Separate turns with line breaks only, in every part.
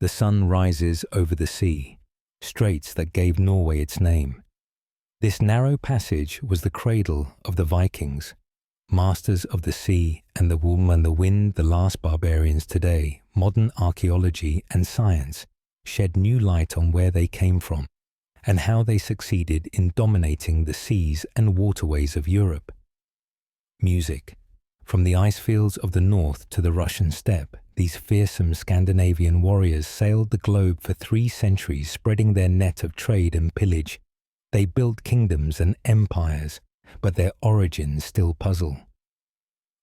The sun rises over the sea, straits that gave Norway its name. This narrow passage was the cradle of the Vikings, masters of the sea and the wind. The last barbarians today, modern archaeology and science shed new light on where they came from and how they succeeded in dominating the seas and waterways of Europe. Music. From the ice fields of the north to the Russian steppe, these fearsome Scandinavian warriors sailed the globe for 3 centuries, spreading their net of trade and pillage. They built kingdoms and empires, but their origins still puzzle.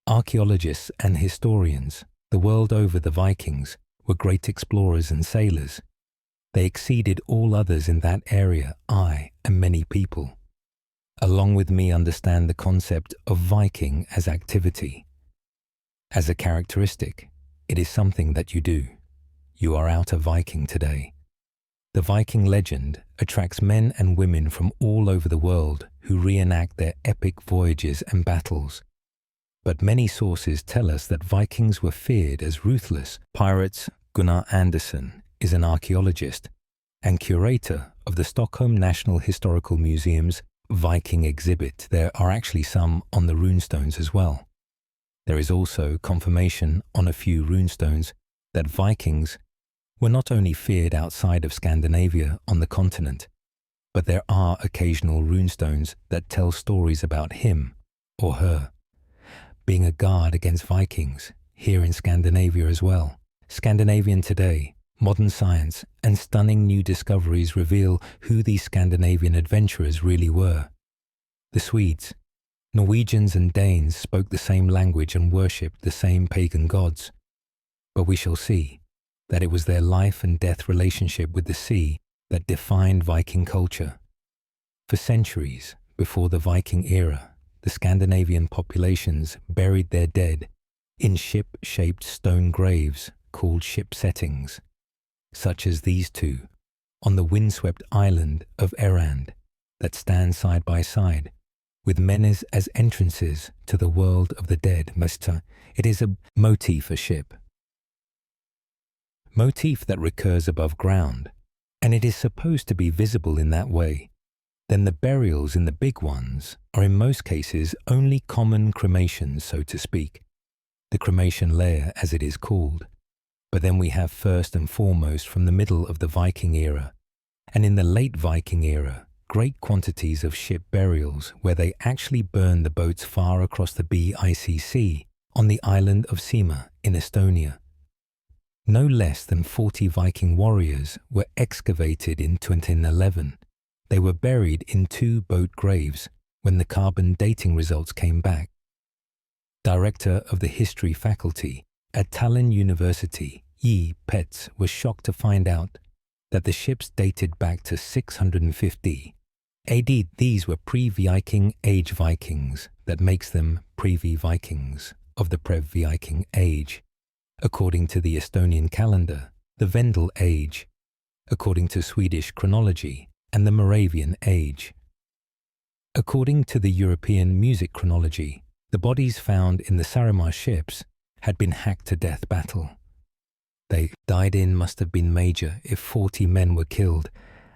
Archaeologists and historians, the world over, the Vikings were great explorers and sailors. They exceeded all others in that area, I and many people. Along with me, understand the concept of Viking as activity. As a characteristic, it is something that you do. You are out a Viking today. The Viking legend attracts men and women from all over the world who reenact their epic voyages and battles. But many sources tell us that Vikings were feared as ruthless pirates. Gunnar Andersson is an archaeologist and curator of the Stockholm National Historical Museum's Viking exhibit. There are actually some on the runestones as well. There is also confirmation on a few runestones that Vikings were not only feared outside of Scandinavia on the continent, but there are occasional runestones that tell stories about him or her being a guard against Vikings here in Scandinavia as well. Scandinavian today, modern science and stunning new discoveries reveal who these Scandinavian adventurers really were. The Swedes, Norwegians and Danes spoke the same language and worshipped the same pagan gods. But we shall see that it was their life and death relationship with the sea that defined Viking culture. For centuries before the Viking era, the Scandinavian populations buried their dead in ship-shaped stone graves called ship settings, such as these two on the windswept island of Erand that stand side by side, with men as entrances to the world of the dead. It is a motif, a ship. Motif that recurs above ground, and it is supposed to be visible in that way. Then the burials in the big ones are in most cases only common cremations, so to speak, the cremation layer as it is called. But then we have first and foremost from the middle of the Viking era, and in the late Viking era, great quantities of ship burials where they actually burned the boats far across the BICC on the island of Sima in Estonia. No less than 40 Viking warriors were excavated in 2011. They were buried in 2 boat graves when the carbon dating results came back. Director of the history faculty at Tallinn University, E. Pets, was shocked to find out that the ships dated back to 650 AD. These were pre-Viking age Vikings that makes them pre-Vikings of the pre-Viking age, according to the Estonian calendar, the Vendel age, according to Swedish chronology, and the Moravian age. According to the European music chronology, the bodies found in the Saaremaa ships had been hacked to death battle. They died in must have been major if 40 men were killed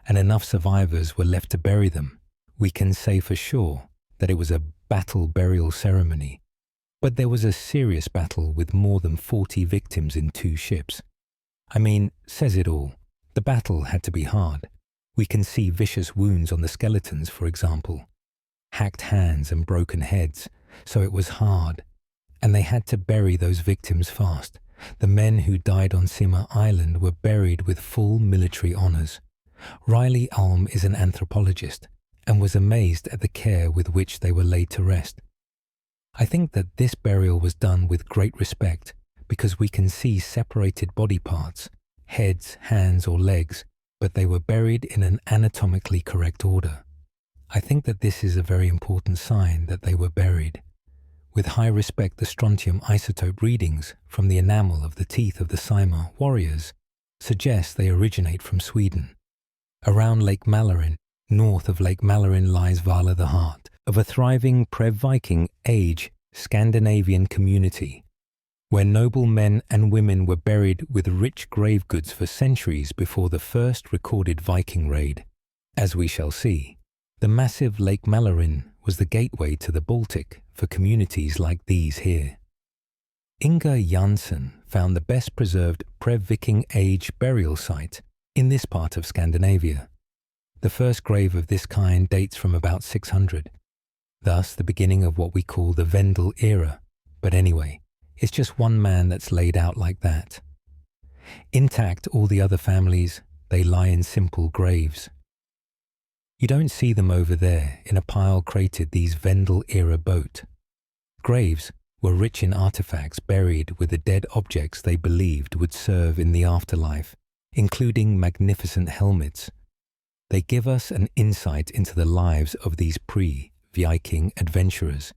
and enough survivors were left to bury them. We can say for sure that it was a battle burial ceremony, but there was a serious battle with more than 40 victims in 2 ships. I mean, says it all. The battle had to be hard. We can see vicious wounds on the skeletons, for example, hacked hands and broken heads, so it was hard, and they had to bury those victims fast. The men who died on Sima Island were buried with full military honours. Riley Alm is an anthropologist and was amazed at the care with which they were laid to rest. I think that this burial was done with great respect because we can see separated body parts, heads, hands or legs, but they were buried in an anatomically correct order. I think that this is a very important sign that they were buried. With high respect, the strontium isotope readings from the enamel of the teeth of the Saaremaa warriors suggest they originate from Sweden. Around Lake Mälaren, north of Lake Mälaren, lies Vala, the heart of a thriving pre-Viking age Scandinavian community. where noble men and women were buried with rich grave goods for centuries before the first recorded Viking raid. As we shall see, the massive Lake Mälaren was the gateway to the Baltic for communities like these here. Inga Janssen found the best preserved pre-Viking age burial site in this part of Scandinavia. The first grave of this kind dates from about 600, thus the beginning of what we call the Vendel era. But anyway, it's just one man that's laid out like that. Intact all the other families, they lie in simple graves. You don't see them over there in a pile crated these Vendel era boat. Graves were rich in artifacts buried with the dead objects they believed would serve in the afterlife, including magnificent helmets. They give us an insight into the lives of these pre-Viking adventurers,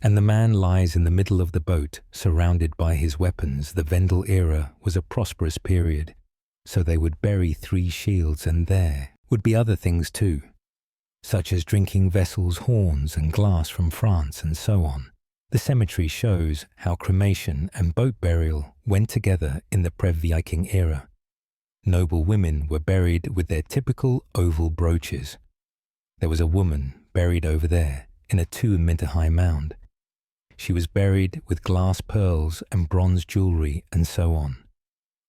and the man lies in the middle of the boat, surrounded by his weapons. The Vendel era was a prosperous period, so they would bury 3 shields, and there would be other things too, such as drinking vessels, horns and glass from France and so on. The cemetery shows how cremation and boat burial went together in the pre-Viking era. Noble women were buried with their typical oval brooches. There was a woman buried over there in a 2-meter high mound. She was buried with glass pearls and bronze jewelry and so on.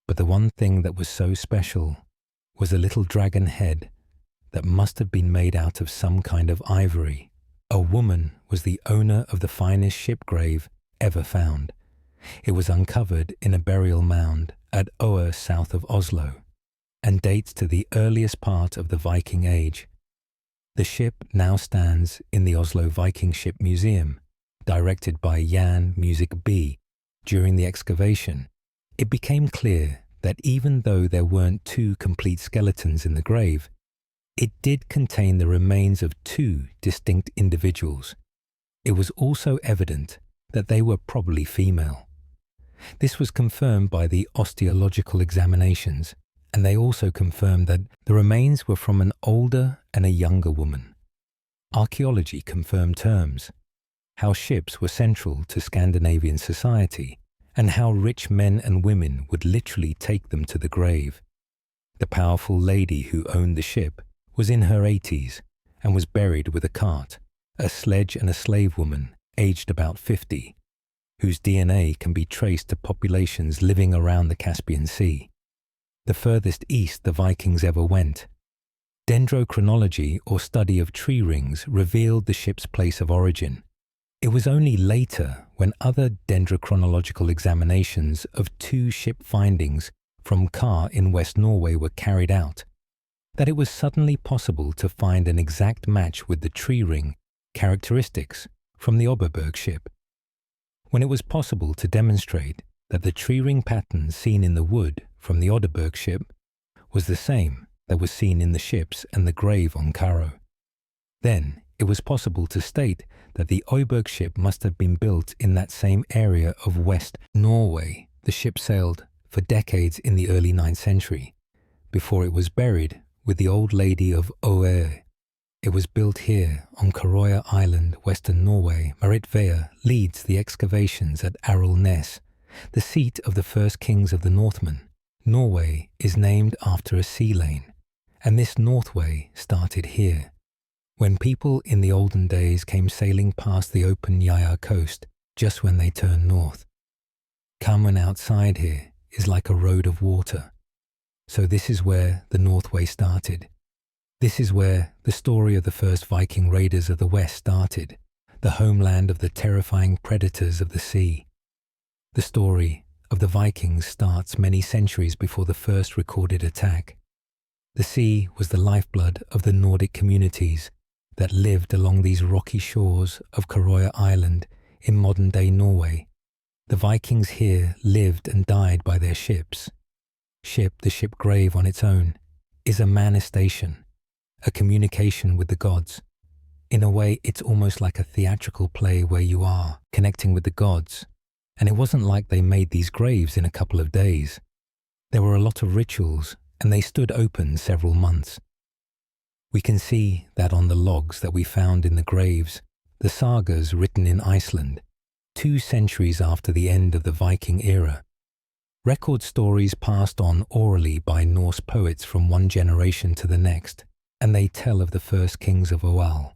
But the one thing that was so special was a little dragon head that must have been made out of some kind of ivory. A woman was the owner of the finest ship grave ever found. It was uncovered in a burial mound at Oer south of Oslo, and dates to the earliest part of the Viking Age. The ship now stands in the Oslo Viking Ship Museum, directed by Jan Music B. During the excavation, it became clear that even though there weren't 2 complete skeletons in the grave, it did contain the remains of 2 distinct individuals. It was also evident that they were probably female. This was confirmed by the osteological examinations, and they also confirmed that the remains were from an older and a younger woman. Archaeology confirmed terms, how ships were central to Scandinavian society, and how rich men and women would literally take them to the grave. The powerful lady who owned the ship was in her 80s and was buried with a cart, a sledge and a slave woman aged about 50, whose DNA can be traced to populations living around the Caspian Sea, the furthest east the Vikings ever went. Dendrochronology, or study of tree rings, revealed the ship's place of origin. It was only later, when other dendrochronological examinations of 2 ship findings from Kar in West Norway were carried out, that it was suddenly possible to find an exact match with the tree ring characteristics from the Oberberg ship. When it was possible to demonstrate that the tree ring pattern seen in the wood from the Oderberg ship was the same that was seen in the ships and the grave on Karo, then it was possible to state that the Oberberg ship must have been built in that same area of West Norway. The ship sailed for decades in the early 9th century, before it was buried with the old lady of Oer. It was built here on Karoya Island, Western Norway. Marit Vea leads the excavations at Arrelnes, the seat of the first kings of the Northmen. Norway is named after a sea lane, and this Northway started here. When people in the olden days came sailing past the open Yaya coast just when they turned north. Common outside here is like a road of water. So this is where the Northway started. This is where the story of the first Viking raiders of the West started, the homeland of the terrifying predators of the sea. The story of the Vikings starts many centuries before the first recorded attack. The sea was the lifeblood of the Nordic communities that lived along these rocky shores of Karoya Island in modern-day Norway. The Vikings here lived and died by their ships. The ship grave on its own, is a manifestation, a communication with the gods. In a way, it's almost like a theatrical play where you are connecting with the gods. And it wasn't like they made these graves in a couple of days. There were a lot of rituals, and they stood open several months. We can see that on the logs that we found in the graves, the sagas written in Iceland, 2 centuries after the end of the Viking era. Record stories passed on orally by Norse poets from one generation to the next, and they tell of the first kings of Oal.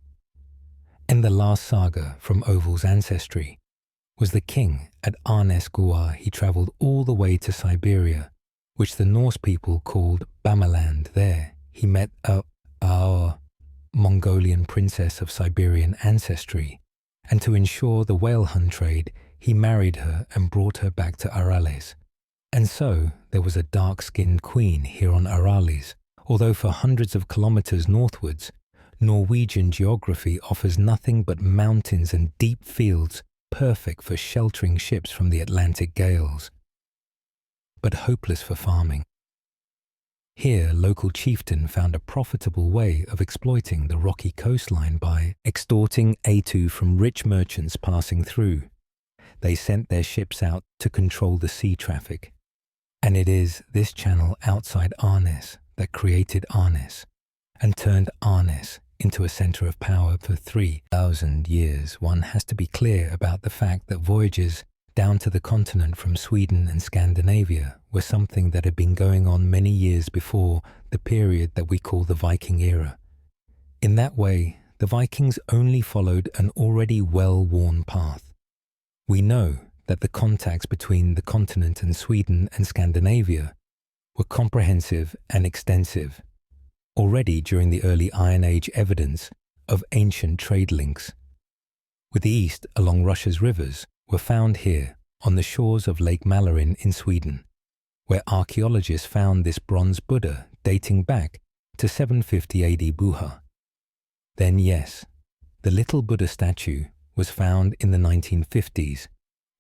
In the last saga from Oval's ancestry was the king at Arnes-Guar. He travelled all the way to Siberia, which the Norse people called Bamaland. There he met a Mongolian princess of Siberian ancestry, and to ensure the whale hunt trade, he married her and brought her back to Arales. And so there was a dark-skinned queen here on Arales, although for hundreds of kilometers northwards, Norwegian geography offers nothing but mountains and deep fields perfect for sheltering ships from the Atlantic gales, but hopeless for farming. Here, local chieftain found a profitable way of exploiting the rocky coastline by extorting atu from rich merchants passing through. They sent their ships out to control the sea traffic. And it is this channel outside Arnes that created Arnes and turned Arnes into a centre of power for 3,000 years. One has to be clear about the fact that voyages down to the continent from Sweden and Scandinavia were something that had been going on many years before the period that we call the Viking era. In that way, the Vikings only followed an already well-worn path. We know that the contacts between the continent and Sweden and Scandinavia were comprehensive and extensive, already during the early Iron Age evidence of ancient trade links. With the east along Russia's rivers were found here on the shores of Lake Mälaren in Sweden, where archaeologists found this bronze Buddha dating back to 750 AD Buha. Then yes, the little Buddha statue was found in the 1950s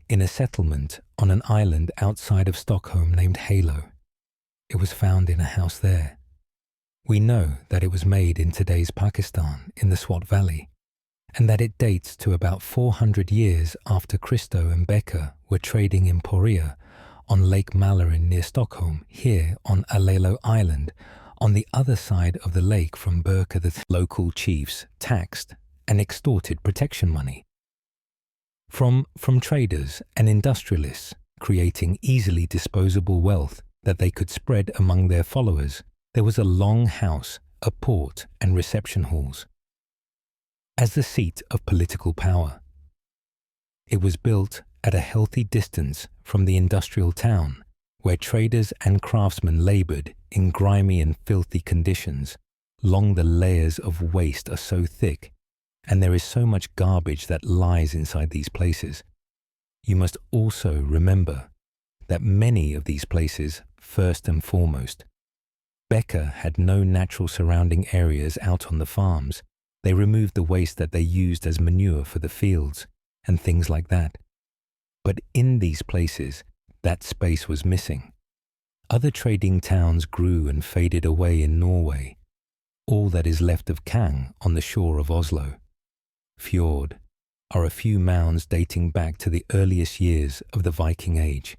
in a settlement on an island outside of Stockholm named Halo. It was found in a house there. We know that it was made in today's Pakistan in the Swat Valley, and that it dates to about 400 years after Christo and Becker were trading in Poria on Lake Mälaren near Stockholm, here on Alelo Island, on the other side of the lake from Burka. The local chiefs taxed and extorted protection money from traders and industrialists, creating easily disposable wealth that they could spread among their followers. There was a long house, a port and reception halls. As the seat of political power, it was built at a healthy distance from the industrial town, where traders and craftsmen laboured in grimy and filthy conditions. Long the layers of waste are so thick, and there is so much garbage that lies inside these places. You must also remember that many of these places, first and foremost, Becker had no natural surrounding areas out on the farms. They removed the waste that they used as manure for the fields and things like that. But in these places, that space was missing. Other trading towns grew and faded away in Norway. All that is left of Kang on the shore of Oslo Fjord are a few mounds dating back to the earliest years of the Viking Age.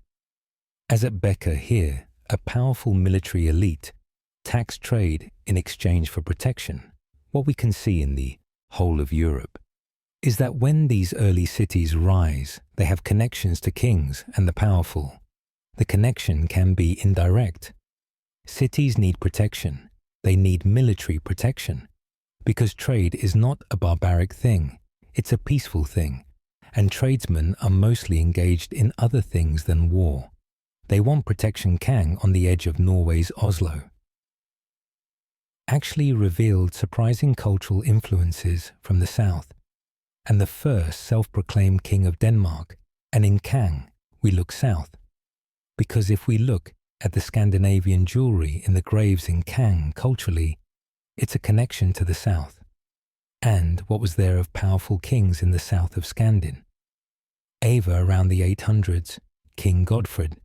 As at Becker here, a powerful military elite taxed trade in exchange for protection. What we can see in the whole of Europe is that when these early cities rise, they have connections to kings and the powerful. The connection can be indirect. Cities need protection. They need military protection, because trade is not a barbaric thing. It's a peaceful thing, and tradesmen are mostly engaged in other things than war. They want protection. Kang on the edge of Norway's Oslo actually revealed surprising cultural influences from the south, and the first self-proclaimed king of Denmark. And in Kang, we look south, because if we look at the Scandinavian jewelry in the graves in Kang culturally, it's a connection to the south. And what was there of powerful kings in the south of Scandin? Ava around the 800s, King Godfred.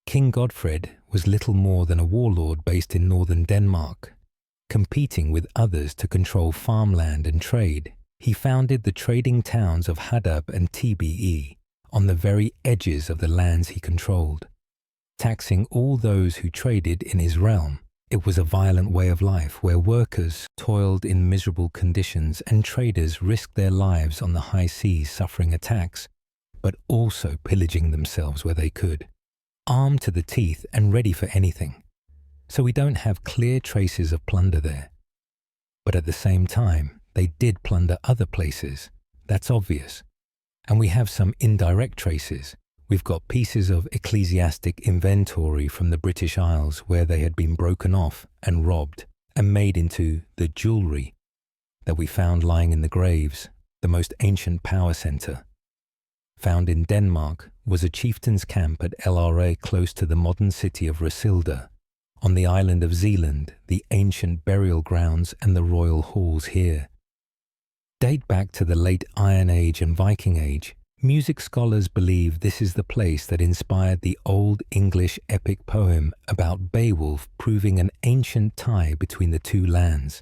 King Godfred was little more than a warlord based in northern Denmark, competing with others to control farmland and trade. He founded the trading towns of Hadab and Tbe on the very edges of the lands he controlled, taxing all those who traded in his realm. It was a violent way of life where workers toiled in miserable conditions and traders risked their lives on the high seas suffering attacks but also pillaging themselves where they could, armed to the teeth and ready for anything. So we don't have clear traces of plunder there. But at the same time, they did plunder other places. That's obvious. And we have some indirect traces. We've got pieces of ecclesiastic inventory from the British Isles where they had been broken off and robbed and made into the jewellery that we found lying in the graves, the most ancient power centre. Found in Denmark was a chieftain's camp at LRA close to the modern city of Rasilda. On the island of Zealand, the ancient burial grounds and the royal halls here date back to the late Iron Age and Viking Age. Music scholars believe this is the place that inspired the Old English epic poem about Beowulf proving an ancient tie between the two lands.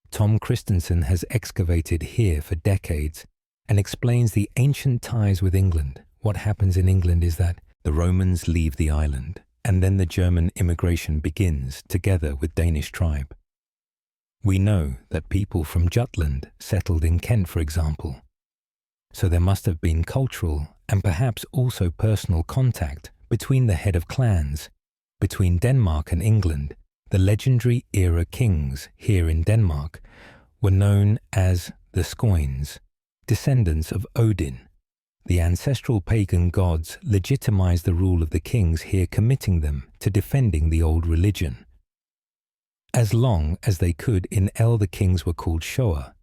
Tom Christensen has excavated here for decades and explains the ancient ties with England. What happens in England is that the Romans leave the island, and then the German immigration begins together with Danish tribe. We know that people from Jutland settled in Kent, for example. So there must have been cultural and perhaps also personal contact between the head of clans, between Denmark and England. The legendary era kings here in Denmark were known as the Skoins, descendants of Odin. The ancestral pagan gods legitimized the rule of the kings here, committing them to defending the old religion. As long as they could, in El the kings were called Shoa.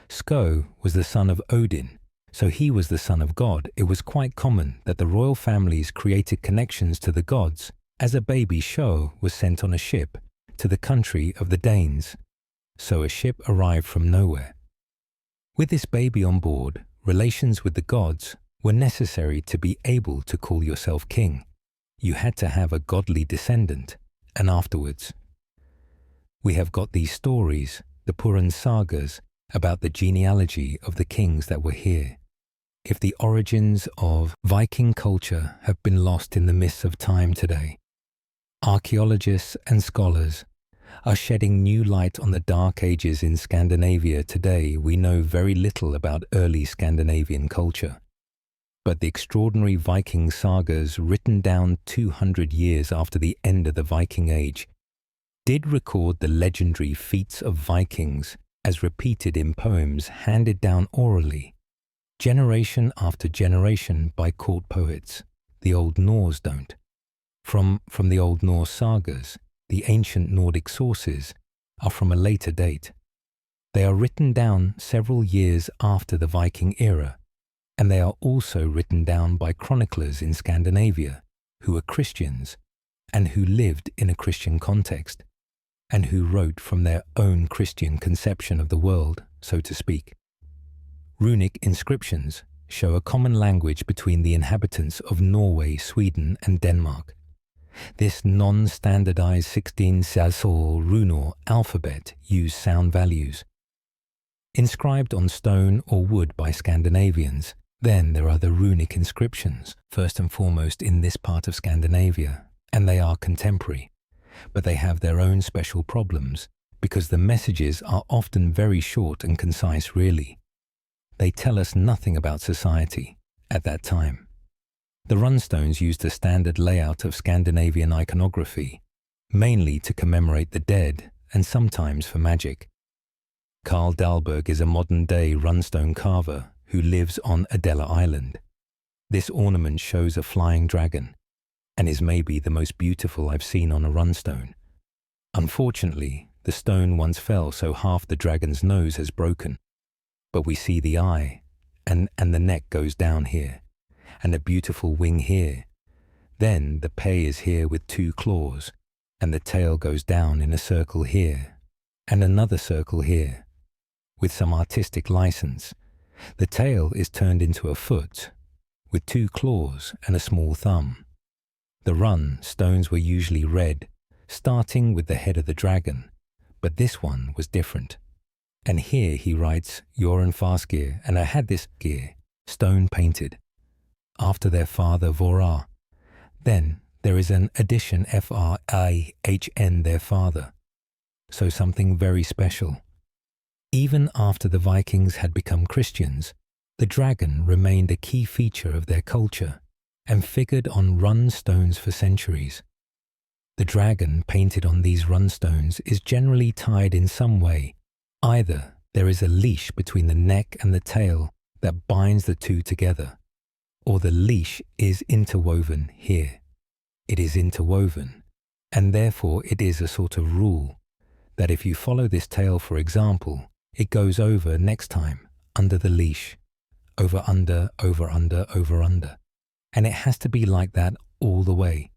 Sko was the son of Odin, so he was the son of God. It was quite common that the royal families created connections to the gods, as a baby Sho was sent on a ship to the country of the Danes. So a ship arrived from nowhere. With this baby on board, relations with the gods were necessary to be able to call yourself king. You had to have a godly descendant, and afterwards. We have got these stories, the Puran sagas, about the genealogy of the kings that were here. If the origins of Viking culture have been lost in the mists of time today, archaeologists and scholars are shedding new light on the dark ages in Scandinavia today. We know very little about early Scandinavian culture. But the extraordinary Viking sagas written down 200 years after the end of the Viking Age did record the legendary feats of Vikings as repeated in poems handed down orally, generation after generation by court poets. The Old Norse don't. From the Old Norse sagas, the ancient Nordic sources are from a later date. They are written down several years after the Viking era, and they are also written down by chroniclers in Scandinavia who were Christians and who lived in a Christian context, and who wrote from their own Christian conception of the world, so to speak. Runic inscriptions show a common language between the inhabitants of Norway, Sweden, and Denmark. This non-standardized 16-Sasol Runor alphabet used sound values, inscribed on stone or wood by Scandinavians. Then there are the runic inscriptions, first and foremost in this part of Scandinavia, and they are contemporary. But they have their own special problems because the messages are often very short and concise really. They tell us nothing about society at that time. The runstones used a standard layout of Scandinavian iconography, mainly to commemorate the dead and sometimes for magic. Carl Dahlberg is a modern-day runstone carver who lives on Adela Island. This ornament shows a flying dragon and is maybe the most beautiful I've seen on a runstone. Unfortunately, the stone once fell so half the dragon's nose has broken, but we see the eye, and the neck goes down here, and a beautiful wing here. Then the pay is here with 2 claws, and the tail goes down in a circle here, and another circle here. With some artistic license, the tail is turned into a foot, with 2 claws and a small thumb. The run stones were usually red, starting with the head of the dragon, but this one was different. And here he writes Joran Farsgeir, and I had this gear, stone painted, after their father Vorar. Then there is an addition Frihn, their father. So something very special. Even after the Vikings had become Christians, The dragon remained a key feature of their culture and figured on run stones for centuries. The dragon painted on these runstones is generally tied in some way. Either there is a leash between the neck and the tail that binds the two together, or the leash is interwoven here. It is interwoven, and therefore it is a sort of rule that if you follow this tail, for example, it goes over next time, under the leash, over, under, over, under, over, under. And it has to be like that all the way.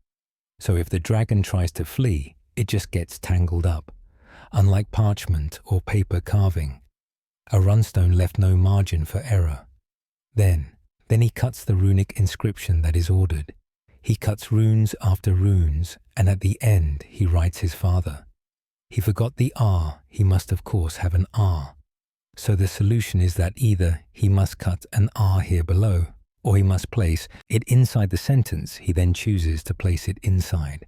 So if the dragon tries to flee, it just gets tangled up. Unlike parchment or paper carving, a runstone left no margin for error. Then he cuts the runic inscription that is ordered. He cuts runes after runes, and at the end he writes his father. He forgot the R, he must of course have an R. So the solution is that either he must cut an R here below, or he must place it inside the sentence he then chooses to place it inside.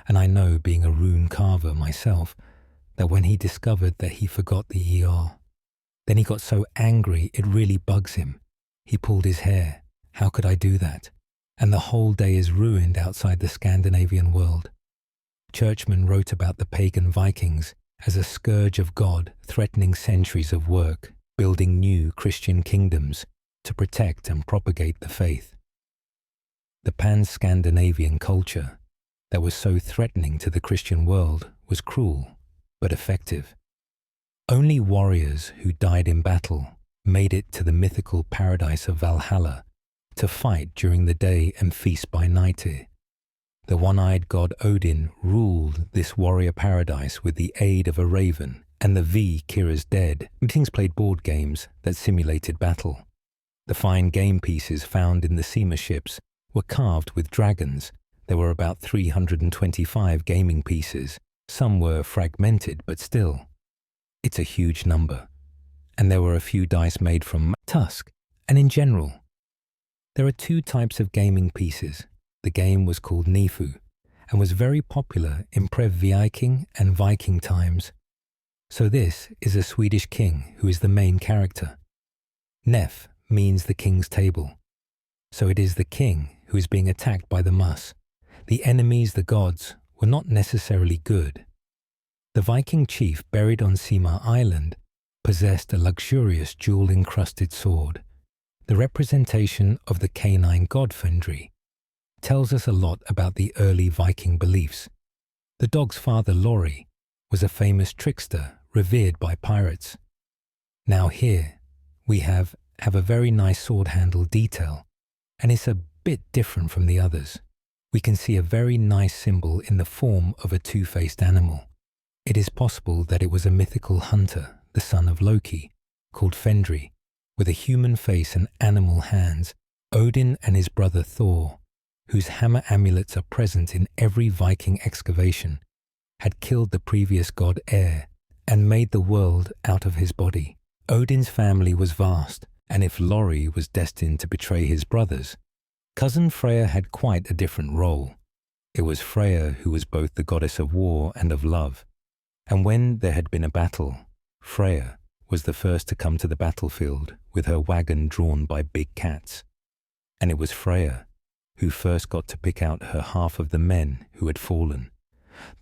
And I know, being a rune carver myself, that when he discovered that he forgot the ER, then he got so angry it really bugs him. He pulled his hair. How could I do that? And the whole day is ruined outside the Scandinavian world. Churchmen wrote about the pagan Vikings as a scourge of God threatening centuries of work, building new Christian kingdoms to protect and propagate the faith. The pan-Scandinavian culture that was so threatening to the Christian world was cruel, but effective. Only warriors who died in battle made it to the mythical paradise of Valhalla to fight during the day and feast by night. The one-eyed god Odin ruled this warrior paradise with the aid of a raven and the Kira's dead. Vikings played board games that simulated battle. The fine game pieces found in the Sema ships were carved with dragons. There were about 325 gaming pieces. Some were fragmented, but still, it's a huge number. And there were a few dice made from tusk. And in general, there are two types of gaming pieces. The game was called Nifu and was very popular in pre-Viking and Viking times. So this is a Swedish king who is the main character. Nef means the king's table. So it is the king who is being attacked by the muss. The enemies, the gods, were not necessarily good. The Viking chief buried on Sema Island possessed a luxurious jewel-encrusted sword. The representation of the canine god Fenrir tells us a lot about the early Viking beliefs. The dog's father, Lori, was a famous trickster revered by pirates. Now here we have a very nice sword handle detail, and it's a bit different from the others. We can see a very nice symbol in the form of a two-faced animal. It is possible that it was a mythical hunter, the son of Loki, called Fenrir, with a human face and animal hands. Odin and his brother Thor, whose hammer amulets are present in every Viking excavation, had killed the previous god Air and made the world out of his body. Odin's family was vast, and if Lori was destined to betray his brothers, cousin Freya had quite a different role. It was Freya who was both the goddess of war and of love, and when there had been a battle, Freya was the first to come to the battlefield with her wagon drawn by big cats. And it was Freya who first got to pick out her half of the men who had fallen.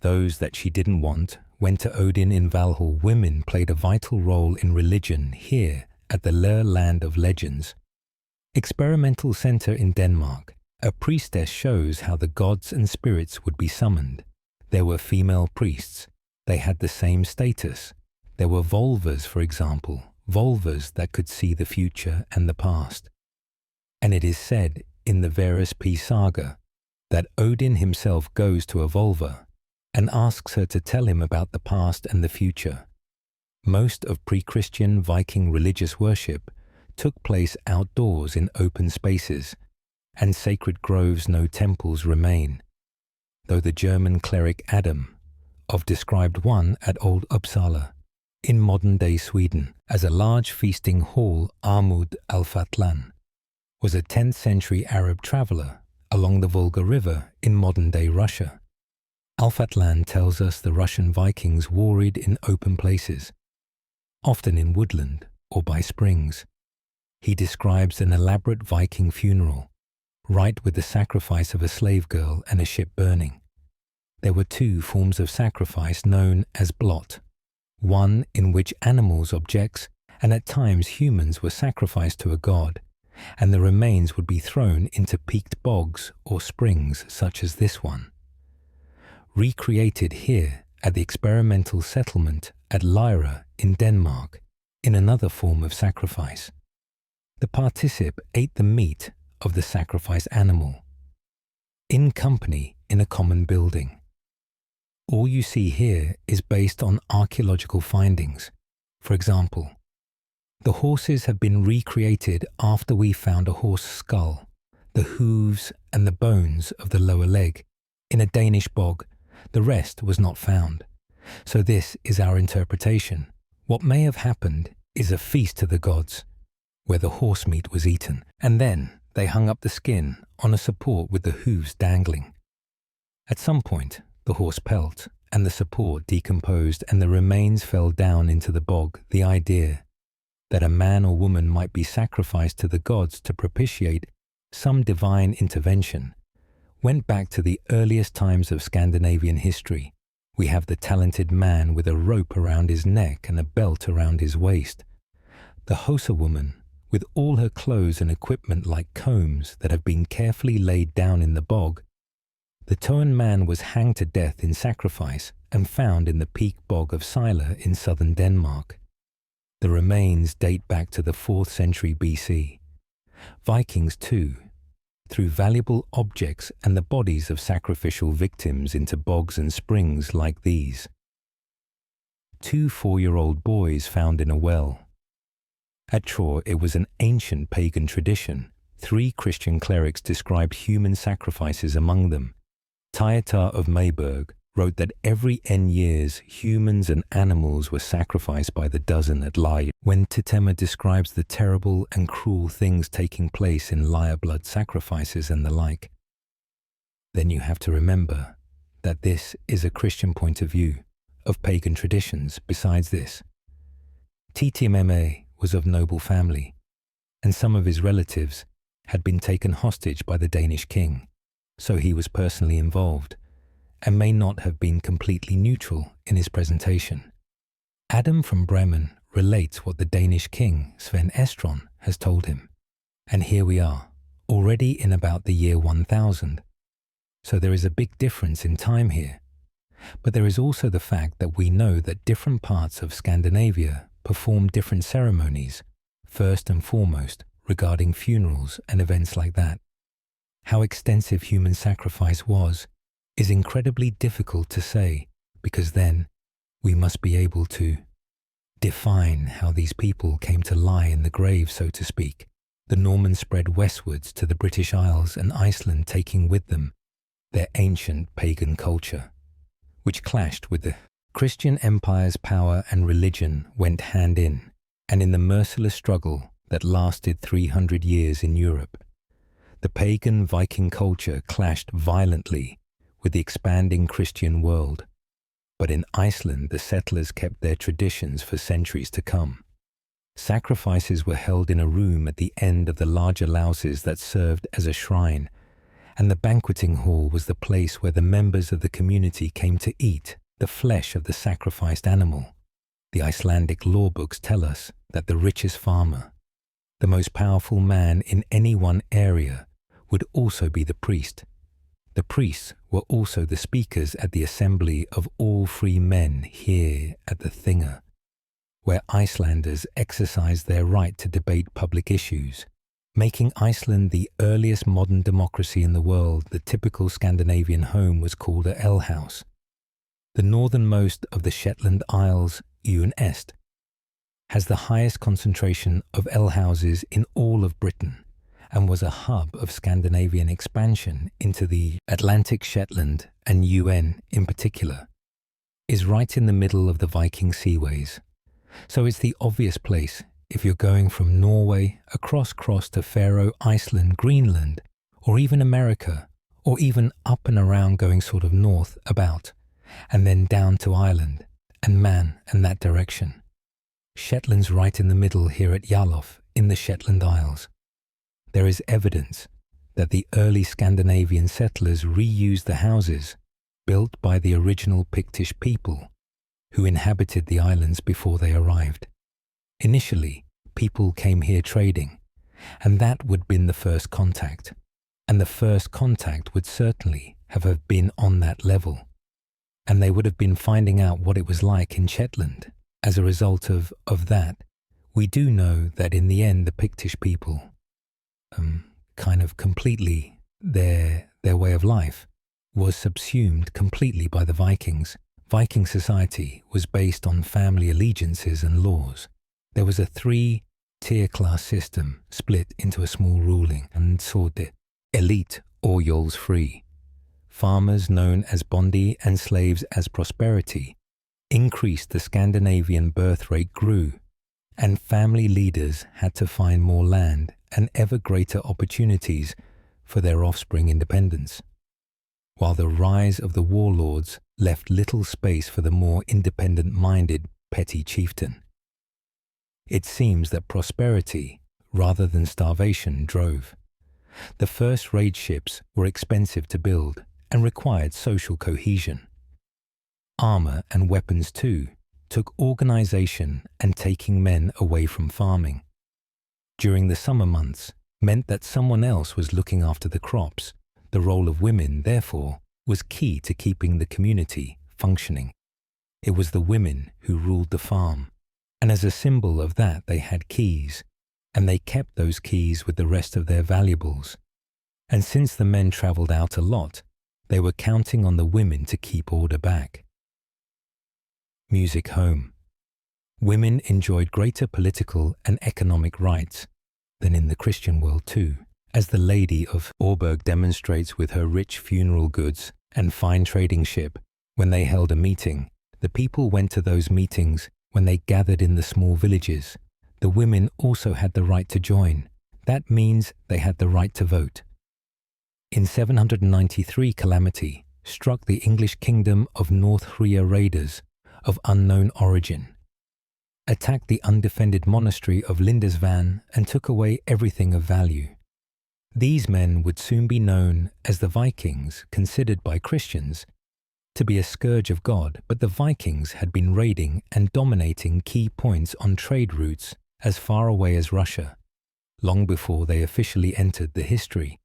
Those that she didn't want went to Odin in Valhall. Women played a vital role in religion here at the Lur Land of Legends. Experimental Center in Denmark, a priestess shows how the gods and spirits would be summoned. There were female priests. They had the same status. There were volvas, for example, volvas that could see the future and the past. And it is said in the Verus P saga that Odin himself goes to a volva and asks her to tell him about the past and the future. Most of pre-Christian Viking religious worship took place outdoors in open spaces, and sacred groves, no temples remain, though the German cleric Adam of described one at Old Uppsala in modern-day Sweden as a large feasting hall. Ahmud al-Fatlan was a 10th century Arab traveller along the Volga River in modern-day Russia. Al-Fatlan tells us the Russian Vikings warried in open places, often in woodland or by springs. he describes an elaborate Viking funeral, right with the sacrifice of a slave girl and a ship burning. There were two forms of sacrifice known as blot, one in which animals, objects, and at times humans were sacrificed to a god, and the remains would be thrown into peaked bogs or springs such as this one. Recreated here at the experimental settlement at Lyra in Denmark in another form of sacrifice. The particip ate the meat of the sacrificed animal, in company in a common building. All you see here is based on archaeological findings. For example, the horses have been recreated after we found a horse skull, the hooves and the bones of the lower leg, in a Danish bog. The rest was not found. So this is our interpretation. What may have happened is a feast to the gods, where the horse meat was eaten, and then they hung up the skin on a support with the hooves dangling. At some point, the horse pelt and the support decomposed and the remains fell down into the bog. The idea that a man or woman might be sacrificed to the gods to propitiate some divine intervention went back to the earliest times of Scandinavian history. We have the talented man with a rope around his neck and a belt around his waist. The Hosa woman with all her clothes and equipment like combs that have been carefully laid down in the bog. The Toan man was hanged to death in sacrifice and found in the peak bog of Sejler in southern Denmark. The remains date back to the 4th century BC. Vikings too threw valuable objects and the bodies of sacrificial victims into bogs and springs like these. 2 4-year-old boys found in a well. At Troy, it was an ancient pagan tradition. 3 Christian clerics described human sacrifices among them. Tyatar of Mayberg wrote that every N years humans and animals were sacrificed by the dozen at Lyra. When Titema describes the terrible and cruel things taking place in lyre blood sacrifices and the like, then you have to remember that this is a Christian point of view of pagan traditions. Besides this, Titma was of noble family, and some of his relatives had been taken hostage by the Danish king, so he was personally involved and may not have been completely neutral in his presentation. Adam from Bremen relates what the Danish king Sven Estron has told him, and here we are, already in about the year 1000. So there is a big difference in time here. But there is also the fact that we know that different parts of Scandinavia perform different ceremonies, first and foremost regarding funerals and events like that. How extensive human sacrifice was is incredibly difficult to say, because then we must be able to define how these people came to lie in the grave, so to speak. The Normans spread westwards to the British Isles and Iceland, taking with them their ancient pagan culture, which clashed with the Christian empire's power, and religion went hand in, and in the merciless struggle that lasted 300 years in Europe, the pagan Viking culture clashed violently with the expanding Christian world. But in Iceland, the settlers kept their traditions for centuries to come. Sacrifices were held in a room at the end of the larger louses that served as a shrine, and the banqueting hall was the place where the members of the community came to eat the flesh of the sacrificed animal. The Icelandic law books tell us that the richest farmer, the most powerful man in any one area, would also be the priest. The priests were also the speakers at the assembly of all free men here at the Thingr, where Icelanders exercised their right to debate public issues, making Iceland the earliest modern democracy in the world. The typical Scandinavian home was called a alehouse. The northernmost of the Shetland Isles, Uan Est, has the highest concentration of alehouses in all of Britain, and was a hub of Scandinavian expansion into the Atlantic. Shetland, and UN in particular, is right in the middle of the Viking seaways. So it's the obvious place if you're going from Norway across to Faroe, Iceland, Greenland, or even America, or even up and around going sort of north about, and then down to Ireland, and Man and that direction. Shetland's right in the middle here at Jarlof in the Shetland Isles. There is evidence that the early Scandinavian settlers reused the houses built by the original Pictish people who inhabited the islands before they arrived. Initially, people came here trading, and that would have been the first contact. And the first contact would certainly have been on that level. And they would have been finding out what it was like in Shetland. As a result of that, we do know that in the end, the Pictish people, kind of completely, their way of life was subsumed completely by the Vikings. Viking society was based on family allegiances and laws. There was a 3-tier class system split into a small ruling and sorted elite or Yols free. Farmers known as Bondi and slaves as prosperity increased. The Scandinavian birth rate grew, and family leaders had to find more land and ever greater opportunities for their offspring independence, while the rise of the warlords left little space for the more independent-minded petty chieftain. It seems that prosperity, rather than starvation, drove. The first raid ships were expensive to build and required social cohesion. Armor and weapons, too, took organization and taking men away from farming. During the summer months meant that someone else was looking after the crops. The role of women, therefore, was key to keeping the community functioning. It was the women who ruled the farm, and as a symbol of that they had keys, and they kept those keys with the rest of their valuables. And since the men travelled out a lot, they were counting on the women to keep order back. Music home. Women enjoyed greater political and economic rights than in the Christian world too, as the Lady of Auberg demonstrates with her rich funeral goods and fine trading ship. When they held a meeting, the people went to those meetings. When they gathered in the small villages, the women also had the right to join. That means they had the right to vote. In 793, calamity struck the English kingdom of North Hrea raiders of unknown origin, attacked the undefended monastery of Lindisfarne and took away everything of value. These men would soon be known as the Vikings, considered by Christians to be a scourge of God, but the Vikings had been raiding and dominating key points on trade routes as far away as Russia, long before they officially entered the history.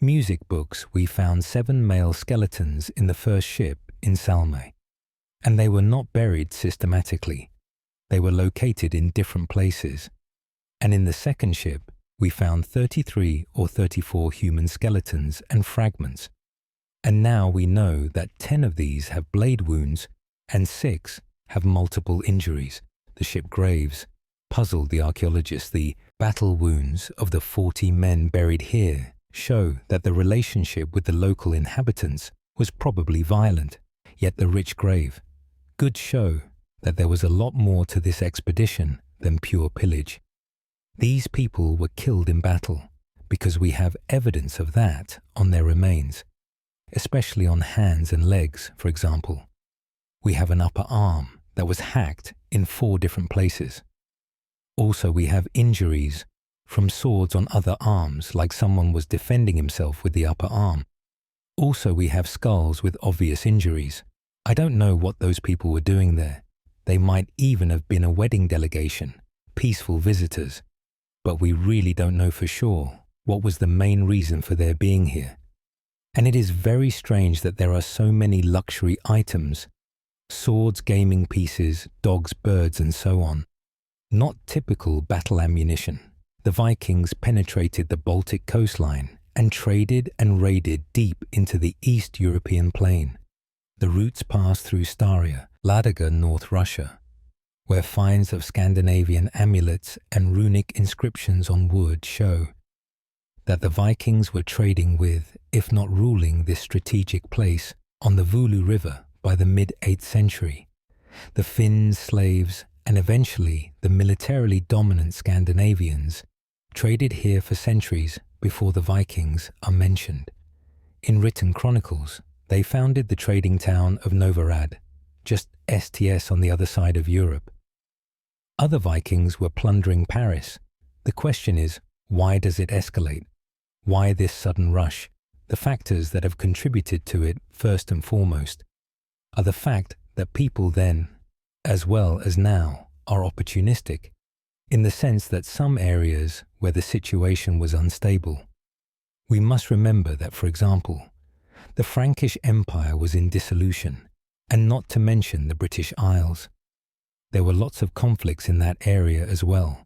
Music books, we found 7 male skeletons in the first ship in Salme, and they were not buried systematically. They were located in different places. And in the second ship, we found 33 or 34 human skeletons and fragments. And now we know that 10 of these have blade wounds and 6 have multiple injuries. The ship graves puzzled the archaeologists. The battle wounds of the 40 men buried here show that the relationship with the local inhabitants was probably violent, yet the rich grave could show that there was a lot more to this expedition than pure pillage. These people were killed in battle because we have evidence of that on their remains, especially on hands and legs, for example. We have an upper arm that was hacked in 4 different places. Also, we have injuries from swords on other arms, like someone was defending himself with the upper arm. Also, we have skulls with obvious injuries. I don't know what those people were doing there. They might even have been a wedding delegation, peaceful visitors, but we really don't know for sure what was the main reason for their being here. And it is very strange that there are so many luxury items, swords, gaming pieces, dogs, birds, and so on. Not typical battle ammunition. The Vikings penetrated the Baltic coastline and traded and raided deep into the East European plain. The routes passed through Styria, Ladoga, North Russia, where finds of Scandinavian amulets and runic inscriptions on wood show that the Vikings were trading with, if not ruling, this strategic place on the Vulu River by the mid-8th century. The Finns, slaves, and eventually the militarily dominant Scandinavians traded here for centuries before the Vikings are mentioned. In written chronicles, they founded the trading town of Novorad, just STS on the other side of Europe. Other Vikings were plundering Paris. The question is, why does it escalate? Why this sudden rush? The factors that have contributed to it, first and foremost, are the fact that people then, as well as now, are opportunistic, in the sense that some areas where the situation was unstable. We must remember that, for example, the Frankish Empire was in dissolution, and not to mention the British Isles. There were lots of conflicts in that area as well.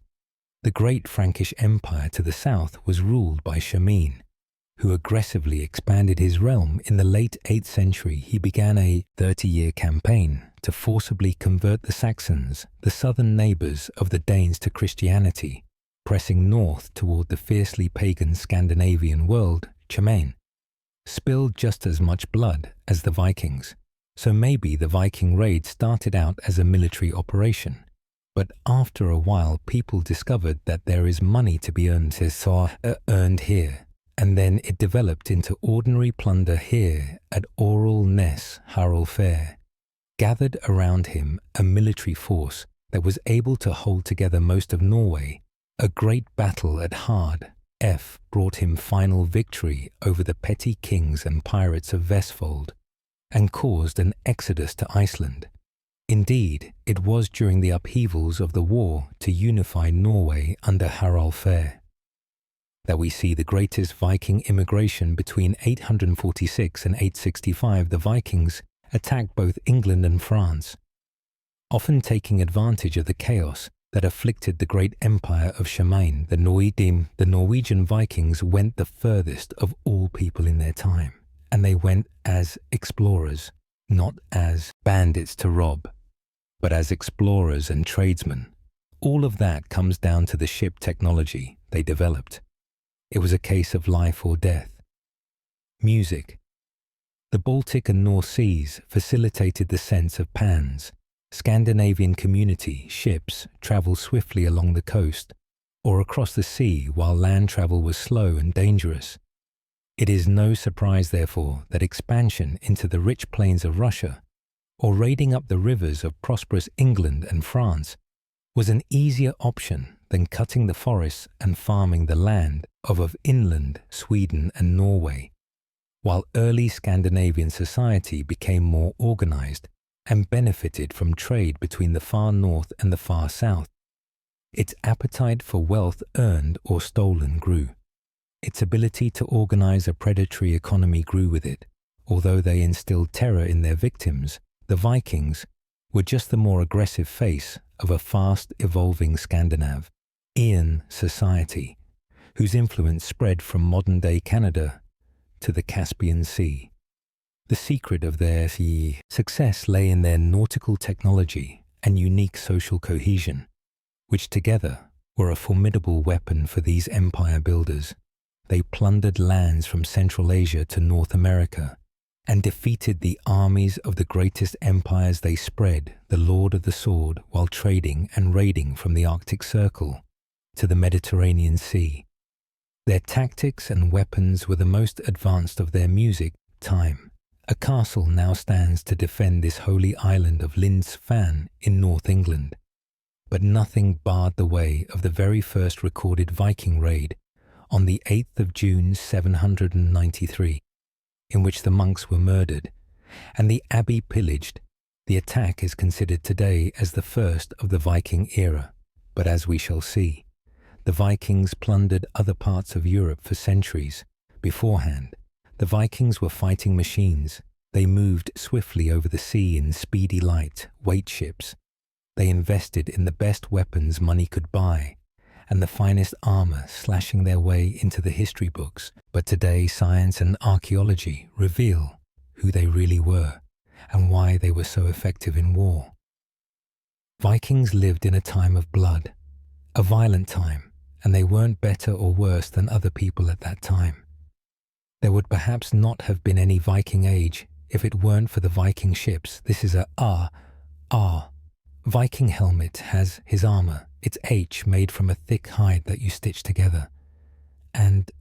The great Frankish Empire to the south was ruled by Shamin, who aggressively expanded his realm. In the late 8th century. He began a 30-year campaign to forcibly convert the Saxons, the southern neighbours of the Danes, to Christianity, pressing north toward the fiercely pagan Scandinavian world. Shamin spilled just as much blood as the Vikings, so maybe the Viking raid started out as a military operation. But after a while people discovered that there is money to be earned here, and then it developed into ordinary plunder here at Oral Ness Haralfair. Gathered around him a military force that was able to hold together most of Norway. A great battle at Hard F brought him final victory over the petty kings and pirates of Vestfold, and caused an exodus to Iceland. Indeed, it was during the upheavals of the war to unify Norway under Haralfair that we see the greatest Viking immigration. Between 846 and 865, the Vikings attacked both England and France, often taking advantage of the chaos that afflicted the great empire of Shamin. The Norwegian Vikings went the furthest of all people in their time, and they went as explorers, not as bandits to rob, but as explorers and tradesmen. All of that comes down to the ship technology they developed. It was a case of life or death. Music. The Baltic and North Seas facilitated the sense of pans. Scandinavian community ships travel swiftly along the coast or across the sea, while land travel was slow and dangerous. It is no surprise, therefore, that expansion into the rich plains of Russia or raiding up the rivers of prosperous England and France was an easier option than cutting the forests and farming the land of inland Sweden and Norway. While early Scandinavian society became more organized and benefited from trade between the far north and the far south, its appetite for wealth earned or stolen grew. Its ability to organize a predatory economy grew with it. Although they instilled terror in their victims, the Vikings were just the more aggressive face of a fast-evolving Scandinavian society, whose influence spread from modern-day Canada to the Caspian Sea. The secret of their success lay in their nautical technology and unique social cohesion, which together were a formidable weapon for these empire builders. They plundered lands from Central Asia to North America and defeated the armies of the greatest empires. They spread the Lord of the Sword while trading and raiding from the Arctic Circle to the Mediterranean Sea. Their tactics and weapons were the most advanced of their music time. A castle now stands to defend this holy island of Linds Fan in North England. But nothing barred the way of the very first recorded Viking raid on the 8th of June 793, in which the monks were murdered and the abbey pillaged. The attack is considered today as the first of the Viking era, but as we shall see, the Vikings plundered other parts of Europe for centuries. Beforehand, the Vikings were fighting machines. They moved swiftly over the sea in speedy light-weight ships. They invested in the best weapons money could buy and the finest armor, slashing their way into the history books. But today science and archaeology reveal who they really were and why they were so effective in war. Vikings lived in a time of blood, a violent time, and they weren't better or worse than other people at that time. There would perhaps not have been any Viking age if it weren't for the Viking ships. This is a R. Viking helmet has his armor. It's H, made from a thick hide that you stitch together. And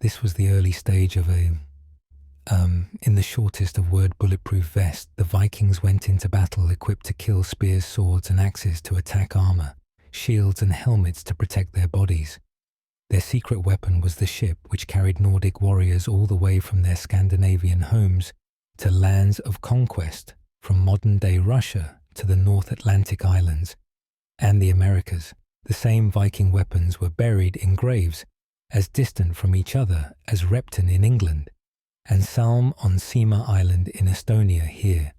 this was the early stage of a In the shortest of word bulletproof vests, the Vikings went into battle equipped to kill spears, swords, and axes to attack armor, shields, and helmets to protect their bodies. Their secret weapon was the ship, which carried Nordic warriors all the way from their Scandinavian homes to lands of conquest, from modern-day Russia to the North Atlantic islands and the Americas. The same Viking weapons were buried in graves as distant from each other as Repton in England and Salm on Sima Island in Estonia here.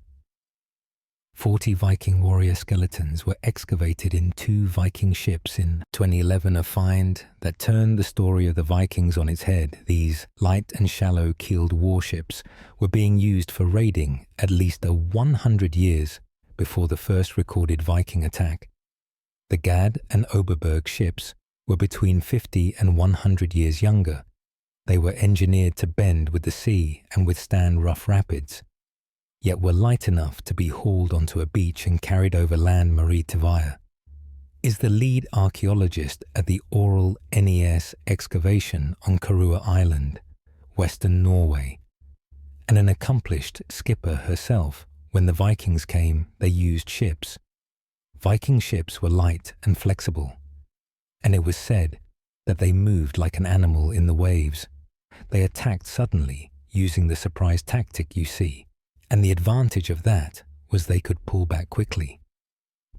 40 Viking warrior skeletons were excavated in 2 Viking ships in 2011, a find that turned the story of the Vikings on its head. These light and shallow keeled warships were being used for raiding at least 100 years before the first recorded Viking attack. The Gad and Oberberg ships were between 50 and 100 years younger. They were engineered to bend with the sea and withstand rough rapids, yet were light enough to be hauled onto a beach and carried over land. Marie Tivaya is the lead archaeologist at the Oral NES excavation on Karua Island, Western Norway, and an accomplished skipper herself. When the Vikings came, they used ships. Viking ships were light and flexible, and it was said that they moved like an animal in the waves. They attacked suddenly, using the surprise tactic you see. And the advantage of that was they could pull back quickly.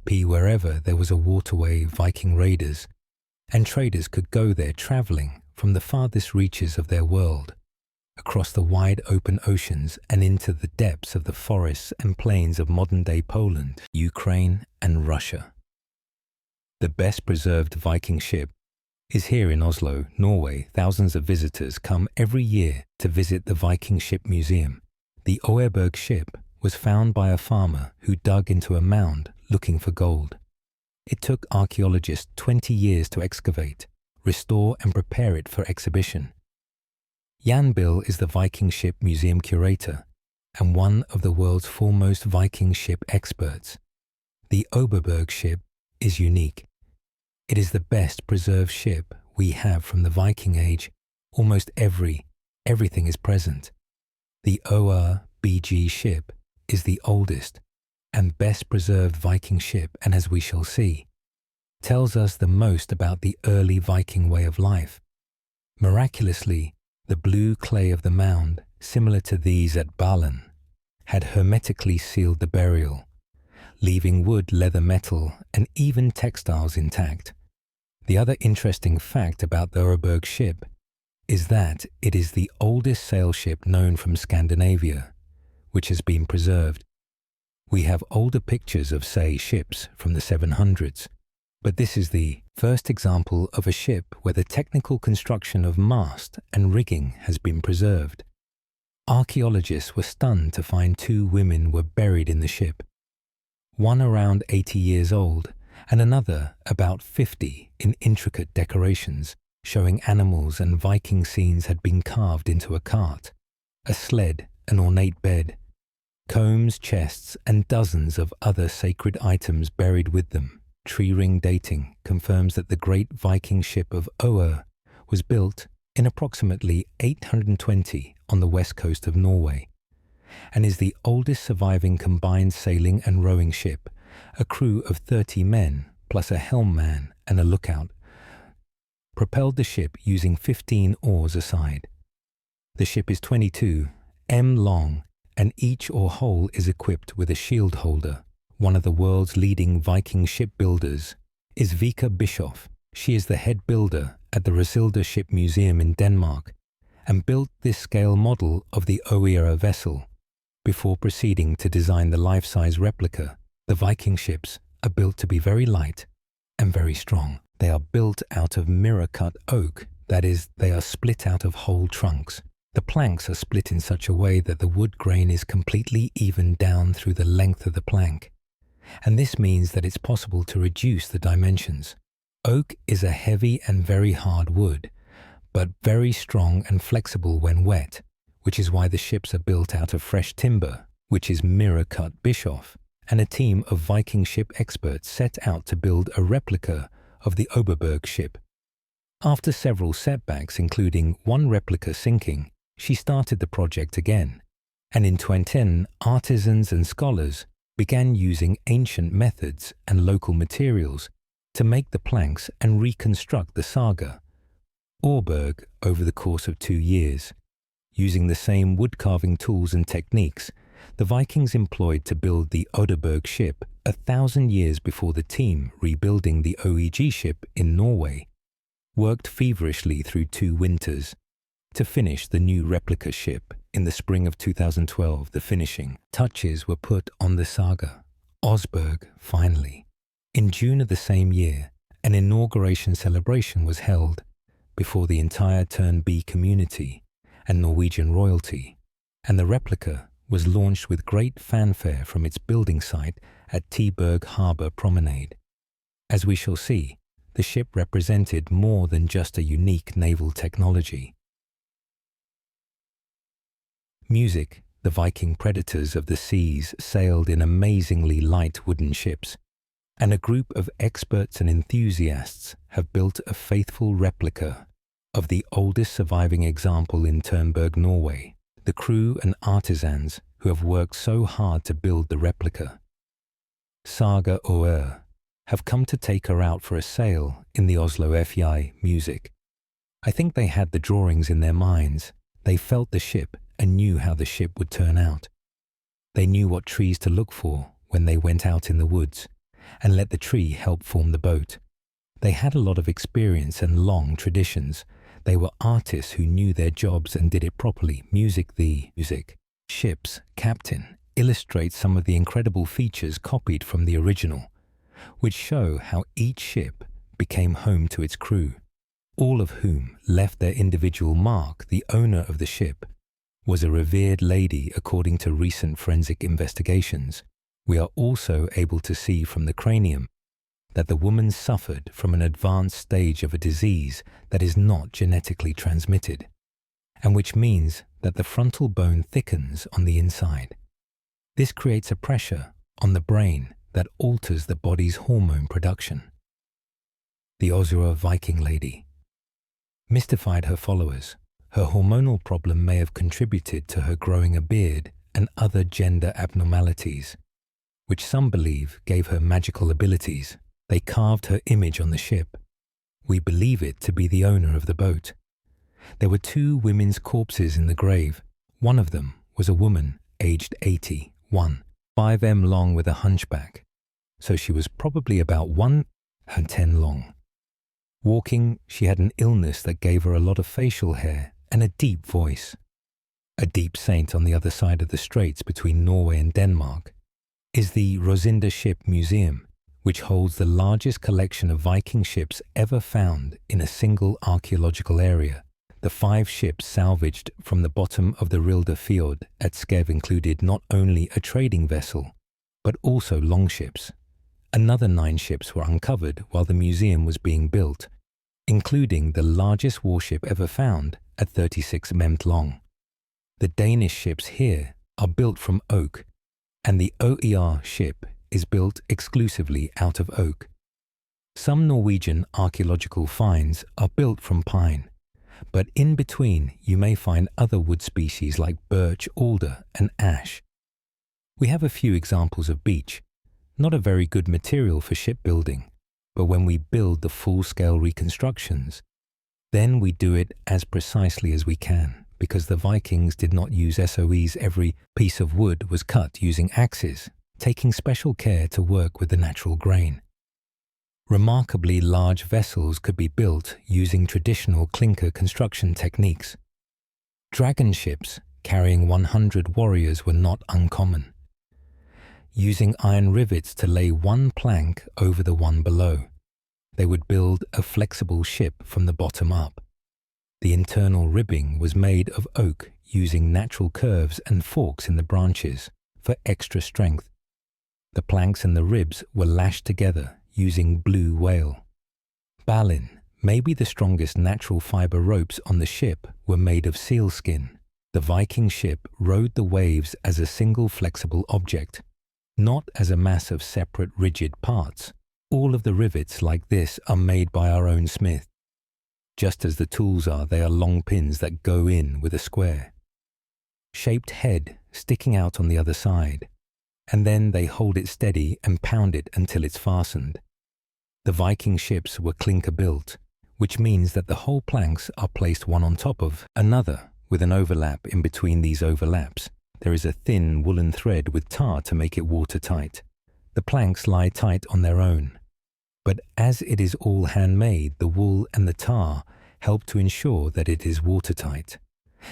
Wherever there was a waterway, Viking raiders and traders could go there, traveling from the farthest reaches of their world, across the wide open oceans and into the depths of the forests and plains of modern-day Poland, Ukraine, and Russia. The best preserved Viking ship is here in Oslo, Norway. Thousands of visitors come every year to visit the Viking Ship Museum. The Oerberg ship was found by a farmer who dug into a mound looking for gold. It took archaeologists 20 years to excavate, restore and prepare it for exhibition. Jan Bill is the Viking Ship Museum curator and one of the world's foremost Viking ship experts. The Oberberg ship is unique. It is the best preserved ship we have from the Viking Age. Almost everything is present. The ORBG ship is the oldest and best preserved Viking ship, and as we shall see, tells us the most about the early Viking way of life. Miraculously, the blue clay of the mound, similar to these at Ballen, had hermetically sealed the burial, leaving wood, leather, metal, and even textiles intact. The other interesting fact about the Oerberg ship is that it is the oldest sail ship known from Scandinavia, which has been preserved. We have older pictures of, say, ships from the 700s, but this is the first example of a ship where the technical construction of mast and rigging has been preserved. Archaeologists were stunned to find 2 women were buried in the ship, one around 80 years old and another about 50, in intricate decorations showing animals and Viking scenes had been carved into a cart, a sled, an ornate bed, combs, chests, and dozens of other sacred items buried with them. Tree ring dating confirms that the great Viking ship of Oer was built in approximately 820 on the west coast of Norway, and is the oldest surviving combined sailing and rowing ship. A crew of 30 men, plus a helm man and a lookout, propelled the ship using 15 oars aside. The ship is 22 m long, and each oar hole is equipped with a shield holder. One of the world's leading Viking shipbuilders is Vika Bischoff. She is the head builder at the Rosilda Ship Museum in Denmark and built this scale model of the Oera vessel before proceeding to design the life-size replica. The Viking ships are built to be very light and very strong. They are built out of mirror-cut oak, that is, they are split out of whole trunks. The planks are split in such a way that the wood grain is completely even down through the length of the plank, and this means that it's possible to reduce the dimensions. Oak is a heavy and very hard wood, but very strong and flexible when wet, which is why the ships are built out of fresh timber, which is mirror-cut. Bischoff and a team of Viking ship experts set out to build a replica of the Oberberg ship. After several setbacks, including one replica sinking, she started the project again, and in 2010, artisans and scholars began using ancient methods and local materials to make the planks and reconstruct the saga, Åberg, over the course of 2 years. Using the same wood-carving tools and techniques the Vikings employed to build the Odeberg ship 1,000 years before the team rebuilding the OEG ship in Norway worked feverishly through 2 winters to finish the new replica ship. In the spring of 2012, the finishing touches were put on the saga, Åsberg, finally. In June of the same year, an inauguration celebration was held before the entire Turnby community and Norwegian royalty, and the replica was launched with great fanfare from its building site at Tieberg Harbour Promenade. As we shall see, the ship represented more than just a unique naval technology. Music, the Viking predators of the seas sailed in amazingly light wooden ships, and a group of experts and enthusiasts have built a faithful replica of the oldest surviving example in Turnberg, Norway, the crew and artisans who have worked so hard to build the replica. Saga Oer have come to take her out for a sail in the Oslo FI Music. I think they had the drawings in their minds. They felt the ship and knew how the ship would turn out. They knew what trees to look for when they went out in the woods and let the tree help form the boat. They had a lot of experience and long traditions. They were artists who knew their jobs and did it properly. The music, ship's captain, illustrates some of the incredible features copied from the original, which show how each ship became home to its crew, all of whom left their individual mark. The owner of the ship was a revered lady according to recent forensic investigations. We are also able to see from the cranium that the woman suffered from an advanced stage of a disease that is not genetically transmitted, and which means that the frontal bone thickens on the inside. This creates a pressure on the brain that alters the body's hormone production. The Osura Viking lady mystified her followers. Her hormonal problem may have contributed to her growing a beard and other gender abnormalities, which some believe gave her magical abilities. They carved her image on the ship. We believe it to be the owner of the boat. There were 2 women's corpses in the grave. One of them was a woman aged 81, 5 long with a hunchback, so she was probably about 110 long. Walking, she had an illness that gave her a lot of facial hair and a deep voice. A deep saint on the other side of the straits between Norway and Denmark is the Rosinda Ship Museum, which holds the largest collection of Viking ships ever found in a single archaeological area. The 5 ships salvaged from the bottom of the Rilde Fjord at Skev included not only a trading vessel, but also longships. Another 9 ships were uncovered while the museum was being built, including the largest warship ever found at 36 memt long. The Danish ships here are built from oak, and the OER ship is built exclusively out of oak. Some Norwegian archaeological finds are built from pine, but in between you may find other wood species like birch, alder, and ash. We have a few examples of beech, not a very good material for shipbuilding, but when we build the full-scale reconstructions, then we do it as precisely as we can, because the Vikings did not use SOEs. Every piece of wood was cut using axes, taking special care to work with the natural grain. Remarkably large vessels could be built using traditional clinker construction techniques. Dragon ships carrying 100 warriors were not uncommon, using iron rivets to lay one plank over the one below. They would build a flexible ship from the bottom up. The internal ribbing was made of oak using natural curves and forks in the branches for extra strength. The planks and the ribs were lashed together using blue whale. Balin, maybe the strongest natural fiber ropes on the ship, were made of sealskin. The Viking ship rode the waves as a single flexible object, not as a mass of separate rigid parts. All of the rivets like this are made by our own smith. Just as the tools are, they are long pins that go in with a square shaped head sticking out on the other side, and then they hold it steady and pound it until it's fastened. The Viking ships were clinker built, which means that the whole planks are placed one on top of another with an overlap in between these overlaps. There is a thin woolen thread with tar to make it watertight. The planks lie tight on their own, but as it is all handmade, the wool and the tar help to ensure that it is watertight.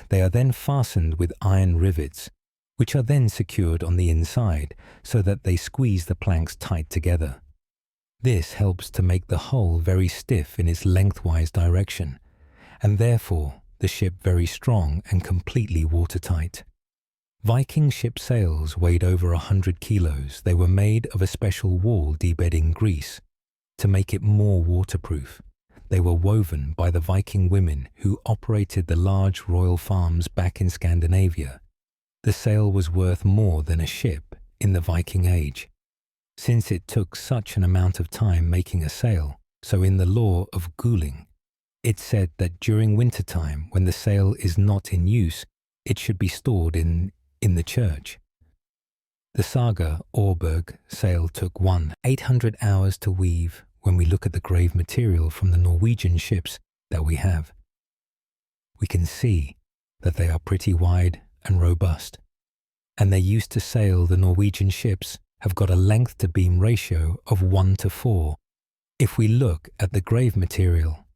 They are then fastened with iron rivets, which are then secured on the inside so that they squeeze the planks tight together. This helps to make the hull very stiff in its lengthwise direction, and therefore the ship very strong and completely watertight. Viking ship sails weighed over 100 kilos. They were made of a special wool debedding grease to make it more waterproof. They were woven by the Viking women who operated the large royal farms back in Scandinavia. The sail was worth more than a ship in the Viking Age. Since it took such an amount of time making a sail, so in the law of Guling, it said that during wintertime, when the sail is not in use, it should be stored in the church. The Saga Aarberg sail took 800 hours to weave when we look at the grave material from the Norwegian ships that we have. We can see that they are pretty wide and robust, and they used to sail. The Norwegian ships have got a length to beam ratio of 1:4. If we look at the grave material,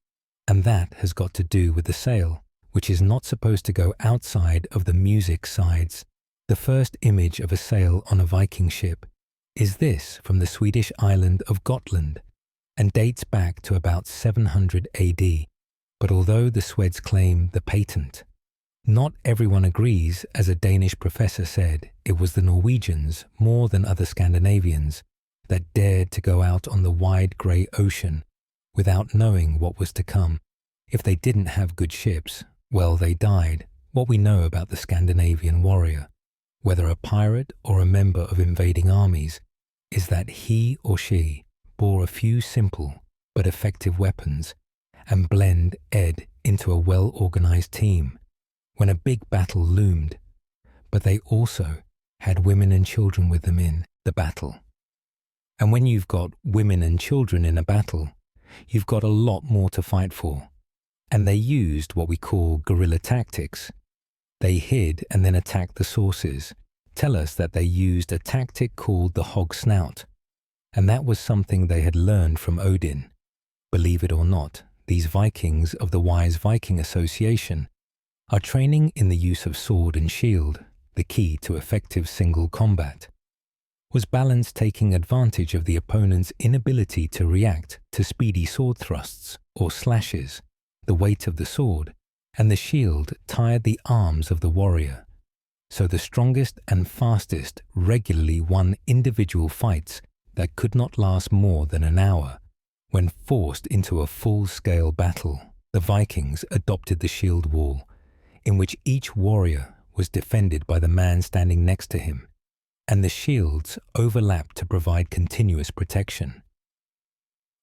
and that has got to do with the sail, which is not supposed to go outside of the music sides. The first image of a sail on a Viking ship is this from the Swedish island of Gotland and dates back to about 700 AD. But although the Swedes claim the patent, not everyone agrees. As a Danish professor said, it was the Norwegians, more than other Scandinavians, that dared to go out on the wide grey ocean without knowing what was to come. If they didn't have good ships, well, they died. What we know about the Scandinavian warrior, whether a pirate or a member of invading armies, is that he or she bore a few simple but effective weapons and blend into a well-organized team when a big battle loomed, but they also had women and children with them in the battle. And when you've got women and children in a battle, you've got a lot more to fight for. And they used what we call guerrilla tactics. They hid and then attacked. The sources tell us that they used a tactic called the hog snout, and that was something they had learned from Odin. Believe it or not, these Vikings of the Wise Viking Association are training in the use of sword and shield. The key to effective single combat was balance, taking advantage of the opponent's inability to react to speedy sword thrusts or slashes. The weight of the sword and the shield tired the arms of the warrior, so the strongest and fastest regularly won individual fights that could not last more than an hour. When forced into a full-scale battle, the Vikings adopted the shield wall, in which each warrior was defended by the man standing next to him, and the shields overlapped to provide continuous protection.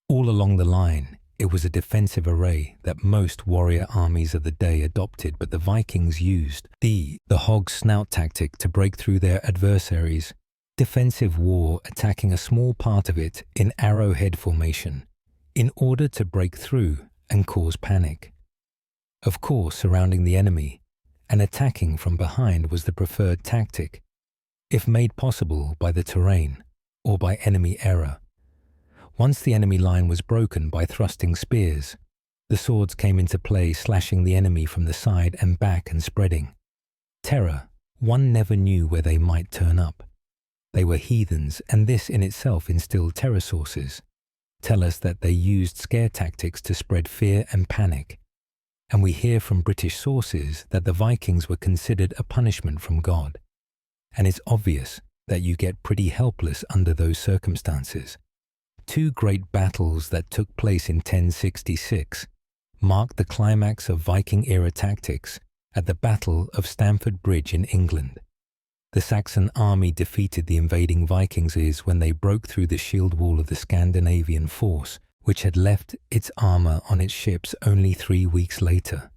All along the line, it was a defensive array that most warrior armies of the day adopted, but the Vikings used the hog snout tactic to break through their adversaries' defensive war, attacking a small part of it in arrowhead formation in order to break through and cause panic. Of course, surrounding the enemy and attacking from behind was the preferred tactic, if made possible by the terrain or by enemy error. Once the enemy line was broken by thrusting spears, the swords came into play, slashing the enemy from the side and back and spreading terror. One never knew where they might turn up. They were heathens, and this in itself instilled terror. Sources tell us that they used scare tactics to spread fear and panic, and we hear from British sources that the Vikings were considered a punishment from God, and it's obvious that you get pretty helpless under those circumstances. Two great battles that took place in 1066 marked the climax of Viking-era tactics at the Battle of Stamford Bridge in England. The Saxon army defeated the invading Vikings when they broke through the shield wall of the Scandinavian force which had left its armour on its ships only 3 weeks later.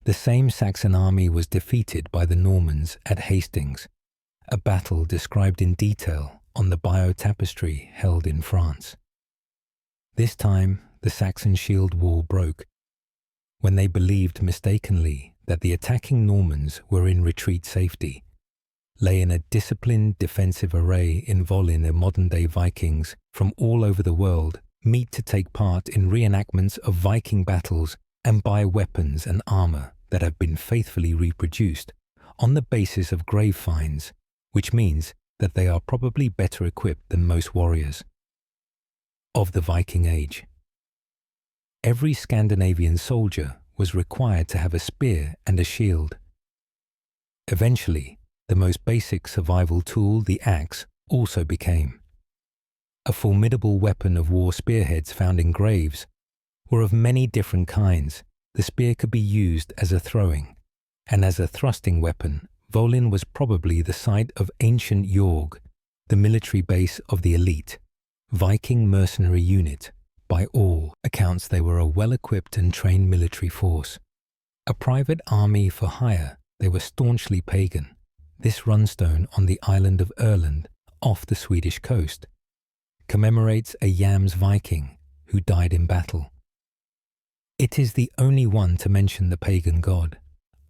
The same Saxon army was defeated by the Normans at Hastings, a battle described in detail on the Bayeux Tapestry held in France. This time, the Saxon shield wall broke when they believed mistakenly that the attacking Normans were in retreat safety, lay in a disciplined defensive array involving the modern-day Vikings from all over the world meet to take part in reenactments of Viking battles and buy weapons and armour that have been faithfully reproduced on the basis of grave finds, which means that they are probably better equipped than most warriors of the Viking age. Every Scandinavian soldier was required to have a spear and a shield. Eventually, the most basic survival tool, the axe, also became a formidable weapon of war. Spearheads found in graves were of many different kinds. The spear could be used as a throwing, and as a thrusting weapon. Volin was probably the site of ancient Jorg, the military base of the elite Viking mercenary unit. By all accounts, they were a well-equipped and trained military force. A private army for hire, they were staunchly pagan. This runestone on the island of Öland, off the Swedish coast, commemorates a Jams Viking who died in battle. It is the only one to mention the pagan god.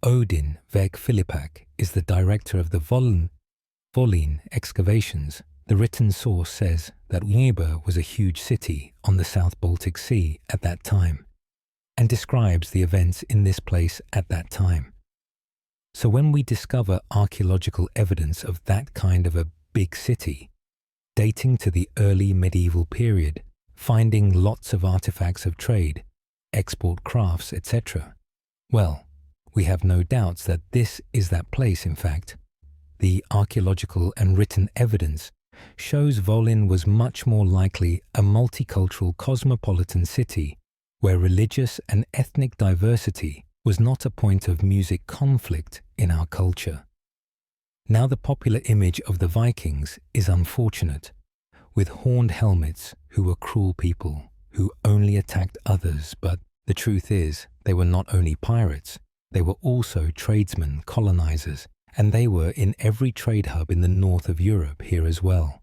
Odin Veg Philippak is the director of the Volin excavations. The written source says that Weber was a huge city on the South Baltic Sea at that time, and describes the events in this place at that time. So when we discover archaeological evidence of that kind of a big city, dating to the early medieval period, finding lots of artifacts of trade, export crafts, etc., well, we have no doubts that this is that place. In fact, the archaeological and written evidence shows Volin was much more likely a multicultural cosmopolitan city where religious and ethnic diversity was not a point of music conflict in our culture. Now the popular image of the Vikings is unfortunate, with horned helmets who were cruel people who only attacked others, but the truth is they were not only pirates, they were also tradesmen, colonizers, and they were in every trade hub in the north of Europe here as well.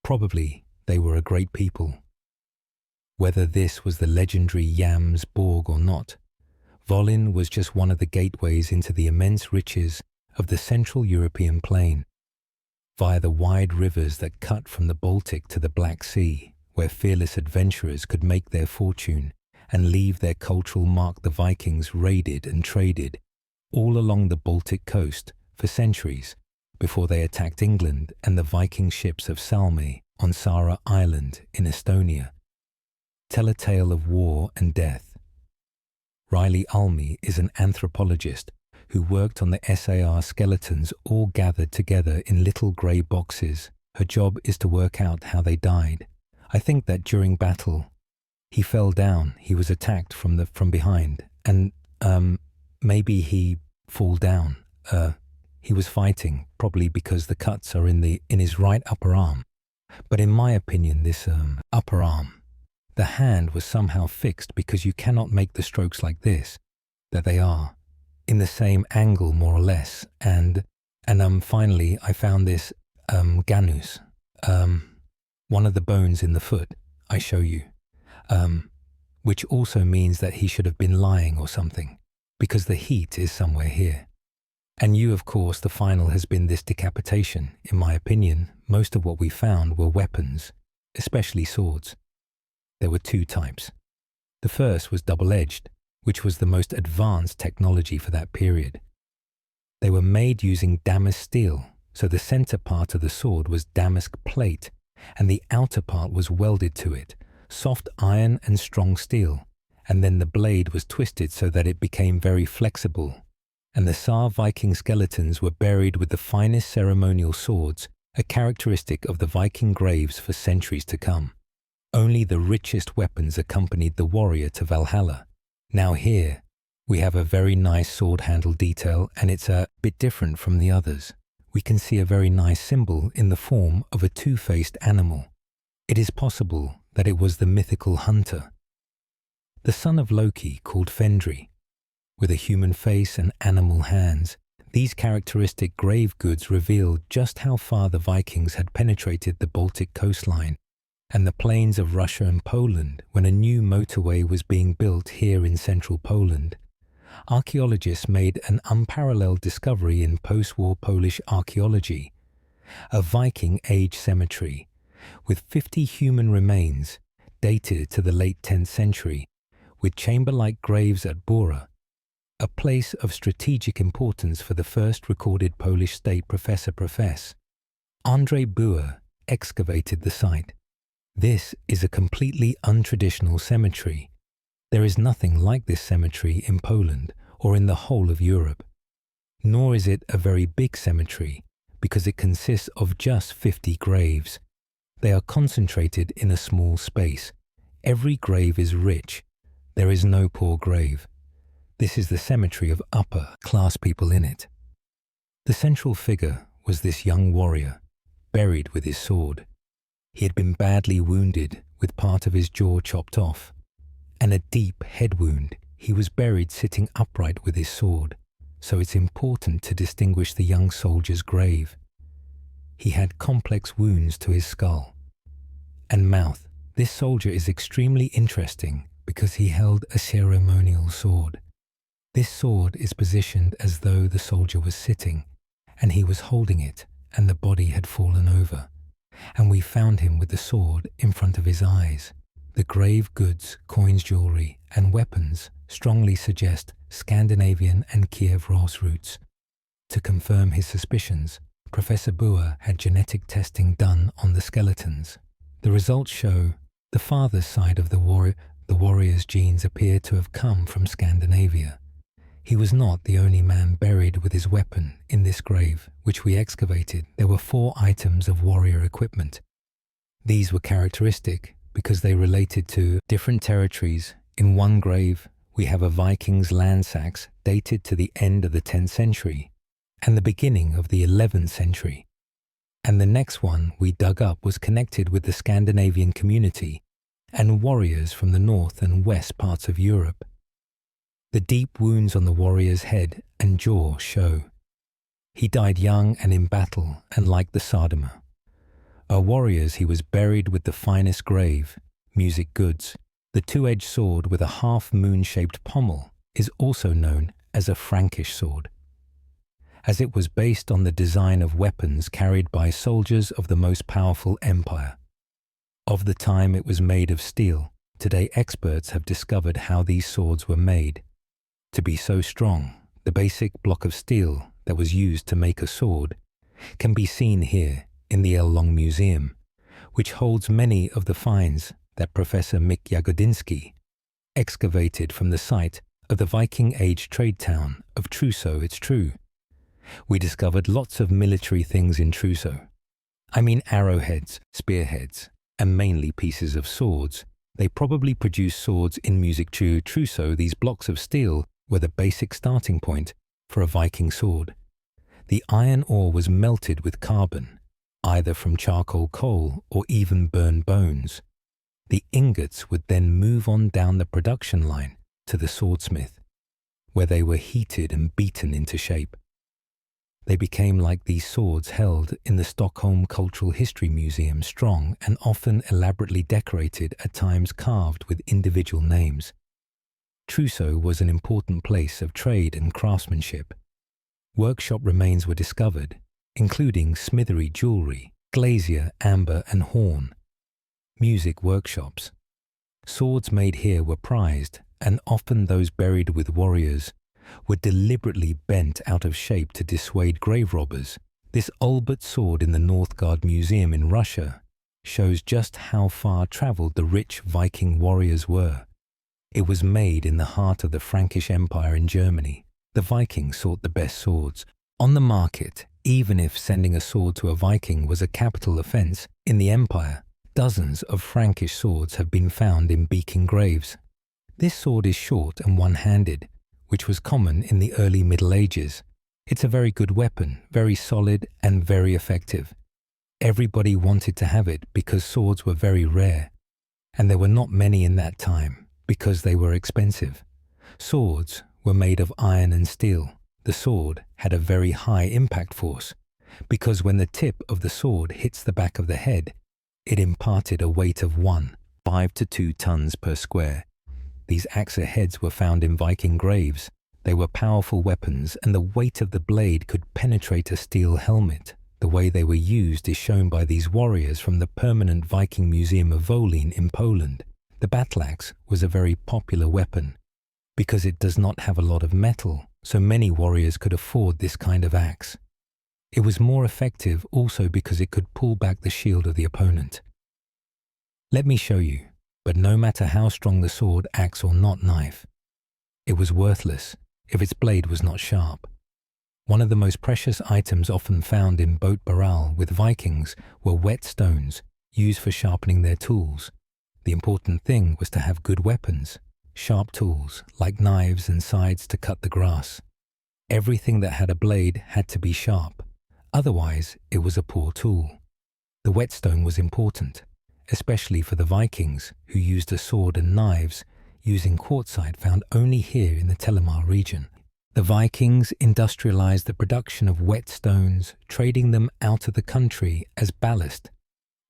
Probably they were a great people. Whether this was the legendary Jams Borg or not, Volin was just one of the gateways into the immense riches of the Central European plain, via the wide rivers that cut from the Baltic to the Black Sea, where fearless adventurers could make their fortune and leave their cultural mark. The Vikings raided and traded all along the Baltic coast for centuries before they attacked England and the Viking ships of Salme on Sara Island in Estonia tell a tale of war and death. Riley Almy is an anthropologist who worked on the SAR skeletons all gathered together in little grey boxes. Her job is to work out how they died. I think that during battle, he fell down, he was attacked from behind, and maybe he fall down. He was fighting, probably because the cuts are in his right upper arm. But in my opinion, this upper arm, the hand was somehow fixed, because you cannot make the strokes like this, that they are in the same angle more or less. And finally, I found this ganus, one of the bones in the foot. I show you, which also means that he should have been lying or something, because the heat is somewhere here. And of course, the final has been this decapitation. In my opinion, most of what we found were weapons, especially swords. There were two types. The first was double-edged, which was the most advanced technology for that period. They were made using damask steel, so the center part of the sword was damask plate, and the outer part was welded to it, soft iron and strong steel, and then the blade was twisted so that it became very flexible. And the Saar Viking skeletons were buried with the finest ceremonial swords, a characteristic of the Viking graves for centuries to come. Only the richest weapons accompanied the warrior to Valhalla. Now here, we have a very nice sword handle detail, and it's a bit different from the others. We can see a very nice symbol in the form of a two-faced animal. It is possible that it was the mythical hunter, the son of Loki called Fendri. With a human face and animal hands, these characteristic grave goods revealed just how far the Vikings had penetrated the Baltic coastline and the plains of Russia and Poland when a new motorway was being built here in central Poland. Archaeologists made an unparalleled discovery in post-war Polish archaeology, a Viking Age cemetery with 50 human remains dated to the late 10th century, with chamber-like graves at Bora, a place of strategic importance for the first recorded Polish state professor. Andrzej Buer excavated the site. This is a completely untraditional cemetery. There is nothing like this cemetery in Poland or in the whole of Europe. Nor is it a very big cemetery, because it consists of just 50 graves. They are concentrated in a small space. Every grave is rich. There is no poor grave. This is the cemetery of upper-class people in it. The central figure was this young warrior, buried with his sword. He had been badly wounded, with part of his jaw chopped off, and a deep head wound. He was buried sitting upright with his sword, so it's important to distinguish the young soldier's grave. He had complex wounds to his skull and mouth. This soldier is extremely interesting because he held a ceremonial sword. This sword is positioned as though the soldier was sitting, and he was holding it, and the body had fallen over. And we found him with the sword in front of his eyes. The grave goods, coins, jewelry, and weapons strongly suggest Scandinavian and Kiev Rus roots. To confirm his suspicions, Professor Buer had genetic testing done on the skeletons. The results show the father's side of the warrior's genes appear to have come from Scandinavia. He was not the only man buried with his weapon in this grave, which we excavated. There were 4 items of warrior equipment. These were characteristic because they related to different territories. In one grave, we have a Viking's landsacks dated to the end of the 10th century and the beginning of the 11th century. And the next one we dug up was connected with the Scandinavian community and warriors from the north and west parts of Europe. The deep wounds on the warrior's head and jaw show. He died young and in battle, and like the Sardamer. Our warriors, he was buried with the finest grave, music goods. The 2-edged sword with a half-moon-shaped pommel is also known as a Frankish sword, as it was based on the design of weapons carried by soldiers of the most powerful empire. Of the time it was made of steel. Today experts have discovered how these swords were made. To be so strong, the basic block of steel that was used to make a sword can be seen here in the Elong Museum, which holds many of the finds that Professor Mick Jagodinski excavated from the site of the Viking Age trade town of Trousseau. It's true. We discovered lots of military things in Trousseau. I mean arrowheads, spearheads, and mainly pieces of swords. They probably produced swords in music Trousseau. These blocks of steel were the basic starting point for a Viking sword. The iron ore was melted with carbon, either from charcoal coal or even burned bones. The ingots would then move on down the production line to the swordsmith, where they were heated and beaten into shape. They became like these swords held in the Stockholm Cultural History Museum, strong and often elaborately decorated, at times carved with individual names. Trousseau was an important place of trade and craftsmanship. Workshop remains were discovered, including smithery jewelry, glazier, amber and horn. Music workshops. Swords made here were prized, and often those buried with warriors were deliberately bent out of shape to dissuade grave robbers. This Olbert sword in the Northgard Museum in Russia shows just how far travelled the rich Viking warriors were. It was made in the heart of the Frankish Empire in Germany. The Vikings sought the best swords on the market. Even if sending a sword to a Viking was a capital offence in the empire, dozens of Frankish swords have been found in beacon graves. This sword is short and one-handed, which was common in the early Middle Ages. It's a very good weapon, very solid and very effective. Everybody wanted to have it because swords were very rare. and there were not many in that time because they were expensive. Swords were made of iron and steel. The sword had a very high impact force because when the tip of the sword hits the back of the head, it imparted a weight of 1.5 to 2 tons per square. These axe heads were found in Viking graves. They were powerful weapons, and the weight of the blade could penetrate a steel helmet. The way they were used is shown by these warriors from the permanent Viking Museum of Wolin in Poland. The battle axe was a very popular weapon because it does not have a lot of metal, so many warriors could afford this kind of axe. It was more effective also because it could pull back the shield of the opponent. Let me show you, but no matter how strong the sword, axe or not knife, it was worthless if its blade was not sharp. One of the most precious items often found in boat barrel with Vikings were whetstones used for sharpening their tools. The important thing was to have good weapons, sharp tools like knives and scythes to cut the grass. Everything that had a blade had to be sharp, otherwise it was a poor tool. The whetstone was important, especially for the Vikings who used a sword and knives using quartzite found only here in the Telemark region. The Vikings industrialized the production of whetstones, trading them out of the country as ballast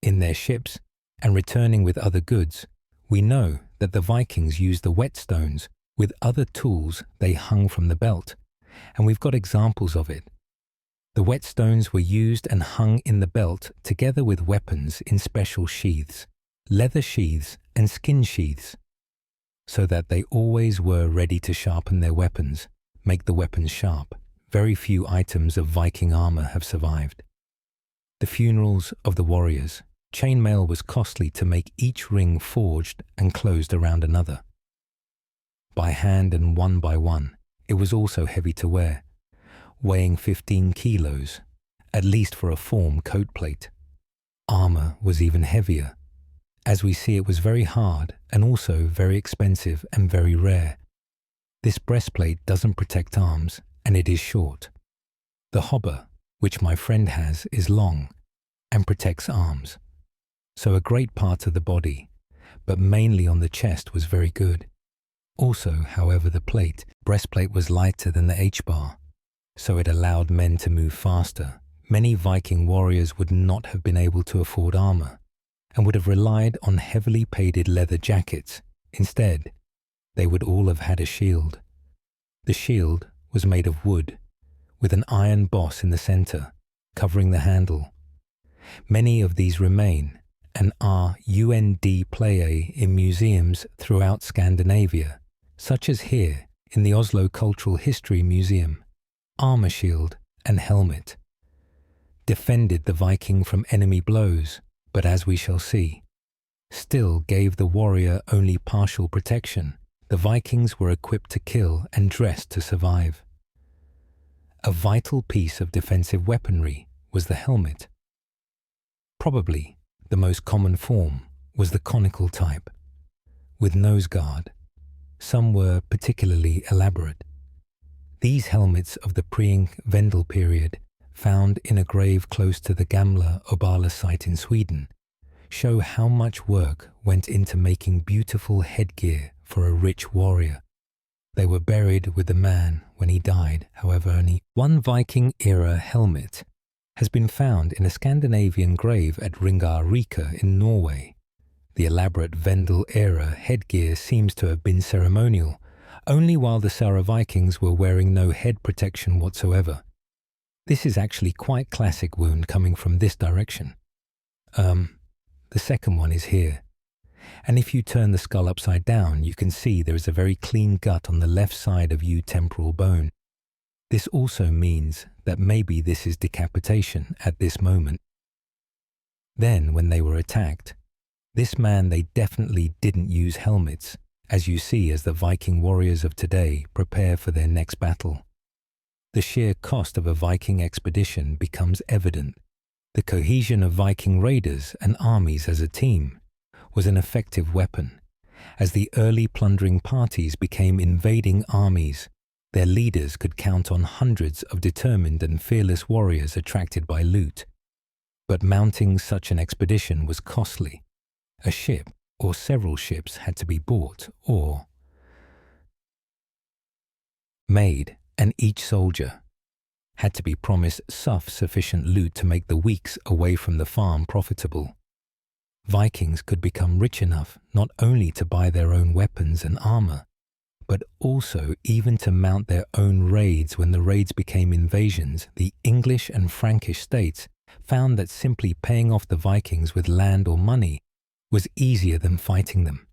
in their ships and returning with other goods. We know that the Vikings used the whetstones with other tools they hung from the belt, and we've got examples of it. The whetstones were used and hung in the belt together with weapons in special sheaths, leather sheaths and skin sheaths, so that they always were ready to sharpen their weapons, make the weapons sharp. Very few items of Viking armor have survived. The funerals of the warriors. Chainmail was costly to make each ring forged and closed around another. By hand and one by one, it was also heavy to wear, weighing 15 kilos, at least for a form coat plate. Armor was even heavier. As we see, it was very hard and also very expensive and very rare. This breastplate doesn't protect arms, and it is short. The hobber, which my friend has, is long and protects arms. So a great part of the body, but mainly on the chest, was very good. Also, however, the breastplate was lighter than the H-bar, so it allowed men to move faster. Many Viking warriors would not have been able to afford armor and would have relied on heavily padded leather jackets. Instead, they would all have had a shield. The shield was made of wood, with an iron boss in the center, covering the handle. Many of these remain and are UND-playe in museums throughout Scandinavia, such as here in the Oslo Cultural History Museum. Armor shield and helmet defended the Viking from enemy blows, but as we shall see, still gave the warrior only partial protection. The Vikings were equipped to kill and dressed to survive. A vital piece of defensive weaponry was the helmet. Probably the most common form was the conical type, with nose guard. Some were particularly elaborate. These helmets of the pre-Vendel period, found in a grave close to the Gamla Obala site in Sweden, show how much work went into making beautiful headgear for a rich warrior. They were buried with the man when he died. However, only one Viking-era helmet has been found in a Scandinavian grave at Ringerike in Norway. The elaborate Vendel-era headgear seems to have been ceremonial, only while the Sara Vikings were wearing no head protection whatsoever. This is actually quite classic wound coming from this direction. The second one is here. And if you turn the skull upside down, you can see there is a very clean gut on the left side of temporal bone. This also means that maybe this is decapitation at this moment. Then, when they were attacked, this man, they definitely didn't use helmets, as you see as the Viking warriors of today prepare for their next battle. The sheer cost of a Viking expedition becomes evident. The cohesion of Viking raiders and armies as a team was an effective weapon. As the early plundering parties became invading armies, their leaders could count on hundreds of determined and fearless warriors attracted by loot. But mounting such an expedition was costly. A ship or several ships had to be bought or made, and each soldier had to be promised sufficient loot to make the weeks away from the farm profitable. Vikings could become rich enough not only to buy their own weapons and armor, but also even to mount their own raids. When the raids became invasions, the English and Frankish states found that simply paying off the Vikings with land or money was easier than fighting them.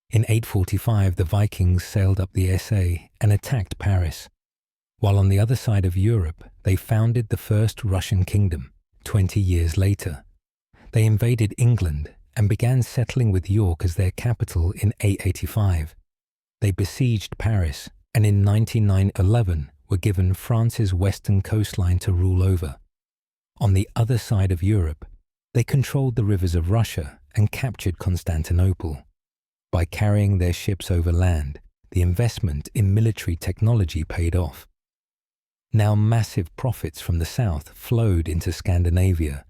In 845, the Vikings sailed up the SA and attacked Paris, while on the other side of Europe, they founded the first Russian kingdom. 20 years later, they invaded England and began settling with York as their capital in 885. They besieged Paris and in 9911 were given France's western coastline to rule over. On the other side of Europe, they controlled the rivers of Russia and captured Constantinople. By carrying their ships over land, the investment in military technology paid off. Now massive profits from the south flowed into Scandinavia.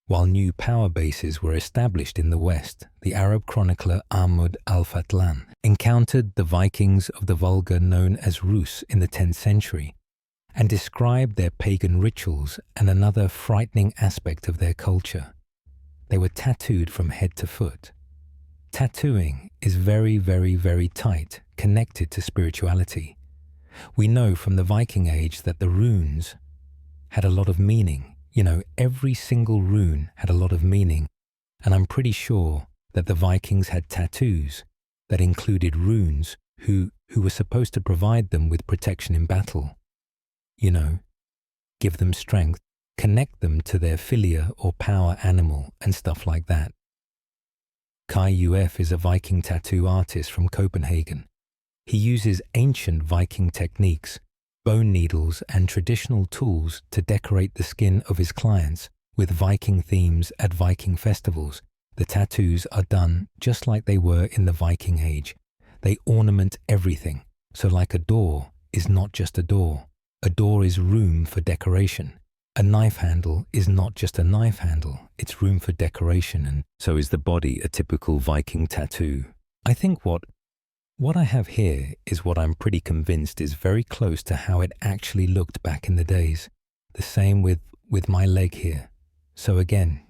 While new power bases were established in the west, the Arab chronicler Ahmad al-Fatlan encountered the Vikings of the Volga known as Rus in the 10th century and described their pagan rituals and another frightening aspect of their culture. They were tattooed from head to foot. Tattooing is very, very, very tight, connected to spirituality. We know from the Viking Age that the runes had a lot of meaning. Every single rune had a lot of meaning, and I'm pretty sure that the Vikings had tattoos that included runes who were supposed to provide them with protection in battle. Give them strength, connect them to their philia or power animal and stuff like that. Kai Uf is a Viking tattoo artist from Copenhagen. He uses ancient Viking techniques, bone needles and traditional tools to decorate the skin of his clients with Viking themes at Viking festivals. The tattoos are done just like they were in the Viking Age. They ornament everything. So like a door is not just a door. A door is room for decoration. A knife handle is not just a knife handle, it's room for decoration, and so is the body a typical Viking tattoo. I think what I have here is what I'm pretty convinced is very close to how it actually looked back in the days. The same with my leg here. So again,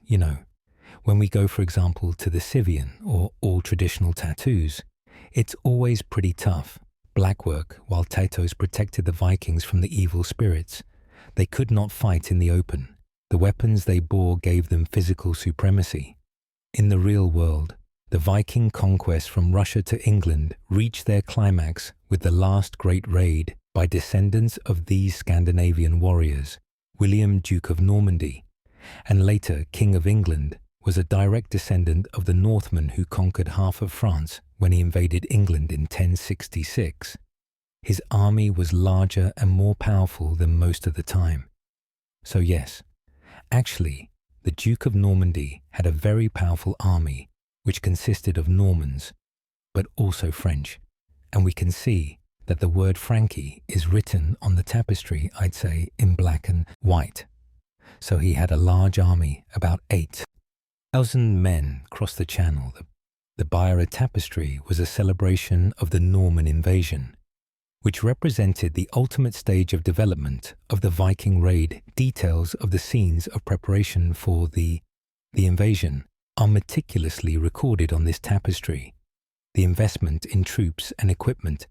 when we go, for example, to the Scythian or all traditional tattoos, it's always pretty tough. Blackwork, while tattoos protected the Vikings from the evil spirits. They could not fight in the open. The weapons they bore gave them physical supremacy. In the real world, the Viking conquest from Russia to England reached their climax with the last great raid by descendants of these Scandinavian warriors. William, Duke of Normandy, and later King of England, was a direct descendant of the Northmen who conquered half of France when he invaded England in 1066. His army was larger and more powerful than most of the time. So yes, actually, the Duke of Normandy had a very powerful army which consisted of Normans, but also French, and we can see that the word Frankie is written on the tapestry, I'd say, in black and white. So he had a large army, about 8,000 men crossed the channel. The Bayeux tapestry was a celebration of the Norman invasion, which represented the ultimate stage of development of the Viking raid. Details of the scenes of preparation for the invasion are meticulously recorded on this tapestry. The investment in troops and equipment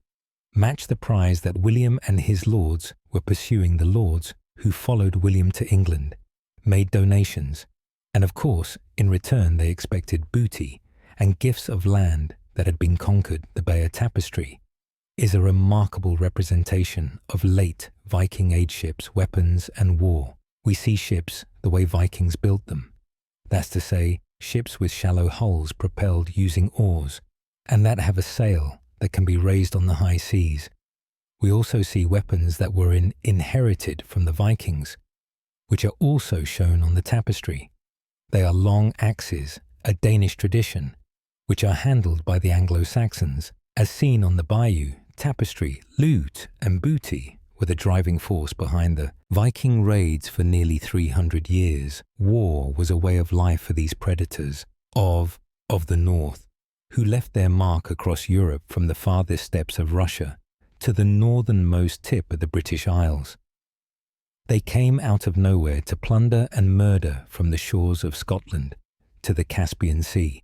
matched the prize that William and his lords were pursuing. The lords who followed William to England made donations, and of course, in return they expected booty and gifts of land that had been conquered. The Bayeux tapestry is a remarkable representation of late Viking Age ships, weapons and war. We see ships the way Vikings built them. That's to say, ships with shallow hulls propelled using oars, and that have a sail that can be raised on the high seas. We also see weapons that were inherited from the Vikings, which are also shown on the tapestry. They are long axes, a Danish tradition, which are handled by the Anglo-Saxons. As seen on the Bayeux tapestry, loot and booty were the driving force behind the Viking raids for nearly 300 years. War was a way of life for these predators of the north. who left their mark across Europe from the farthest steppes of Russia to the northernmost tip of the British Isles. They came out of nowhere to plunder and murder from the shores of Scotland to the Caspian Sea.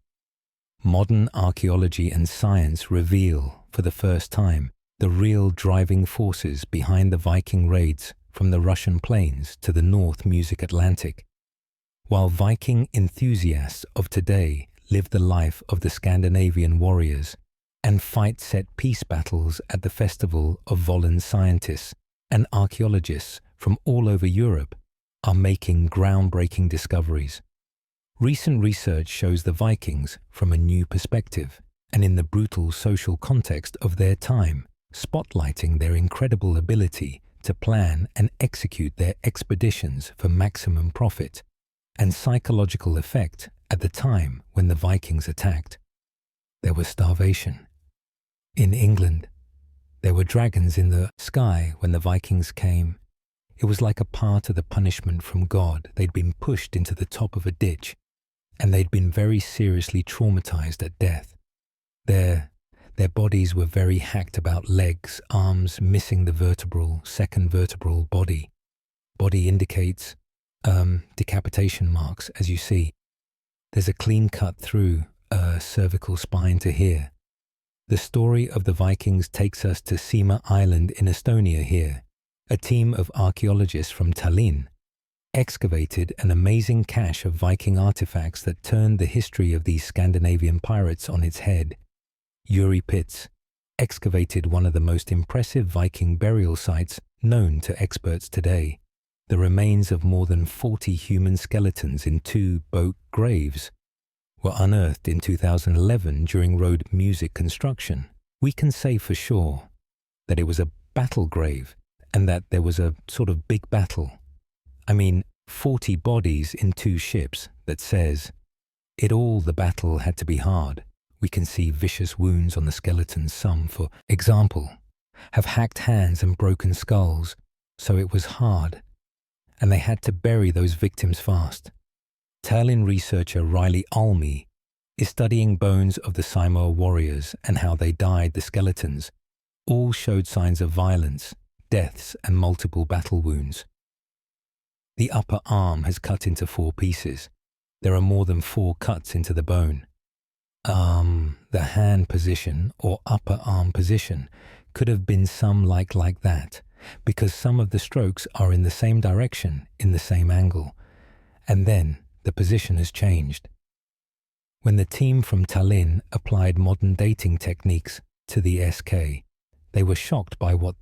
Modern archaeology and science reveal, for the first time, the real driving forces behind the Viking raids from the Russian plains to the North Music Atlantic. While Viking enthusiasts of today live the life of the Scandinavian warriors and fight set-piece battles at the festival of Vollen, scientists and archaeologists from all over Europe are making groundbreaking discoveries. Recent research shows the Vikings from a new perspective and in the brutal social context of their time, spotlighting their incredible ability to plan and execute their expeditions for maximum profit and psychological effect at the time when the Vikings attacked. There was starvation. In England, there were dragons in the sky when the Vikings came. It was like a part of the punishment from God. They'd been pushed into the top of a ditch, and they'd been very seriously traumatized at death. Their bodies were very hacked about legs, arms, missing the second vertebral body. Body indicates decapitation marks, as you see. There's a clean cut through cervical spine to here. The story of the Vikings takes us to Sima Island in Estonia here. A team of archaeologists from Tallinn excavated an amazing cache of Viking artifacts that turned the history of these Scandinavian pirates on its head. Yuri Pits excavated one of the most impressive Viking burial sites known to experts today. The remains of more than 40 human skeletons in 2 boat graves were unearthed in 2011 during road music construction. We can say for sure that it was a battle grave and that there was a sort of big battle. 40 bodies in 2 ships that says, the battle had to be hard. We can see vicious wounds on the skeletons. Some, for example, have hacked hands and broken skulls, so it was hard, and they had to bury those victims fast. Tallinn researcher Riley Almy is studying bones of the Samoa warriors and how they died. The skeletons all showed signs of violence, deaths, and multiple battle wounds. The upper arm has cut into 4 pieces. There are more than 4 cuts into the bone. The hand position or upper arm position could have been some like that, because some of the strokes are in the same direction, in the same angle, and then the position has changed. When the team from Tallinn applied modern dating techniques to the SK, they were shocked by what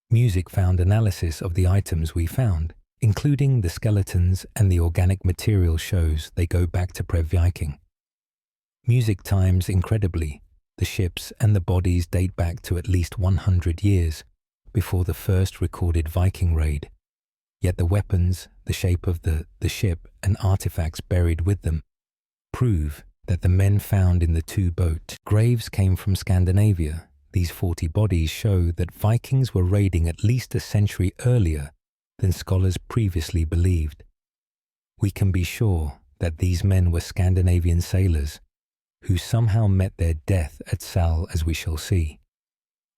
Music found analysis of the items we found, including the skeletons and the organic material, shows they go back to pre-Viking. Music times incredibly. The ships and the bodies date back to at least 100 years before the first recorded Viking raid. Yet the weapons, the shape of the ship, and artifacts buried with them prove that the men found in the 2 boat graves came from Scandinavia. These 40 bodies show that Vikings were raiding at least a century earlier than scholars previously believed. We can be sure that these men were Scandinavian sailors who somehow met their death at Sal, as we shall see.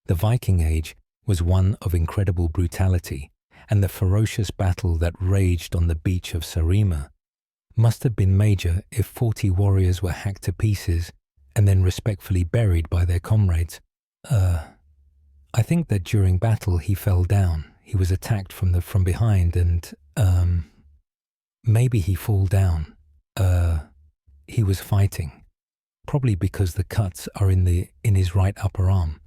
The Viking Age was one of incredible brutality, and the ferocious battle that raged on the beach of Saaremaa must have been major if 40 warriors were hacked to pieces and then respectfully buried by their comrades. I think that during battle he fell down. He was attacked from behind, and maybe he fall down. He was fighting, probably because the cuts are in his right upper arm.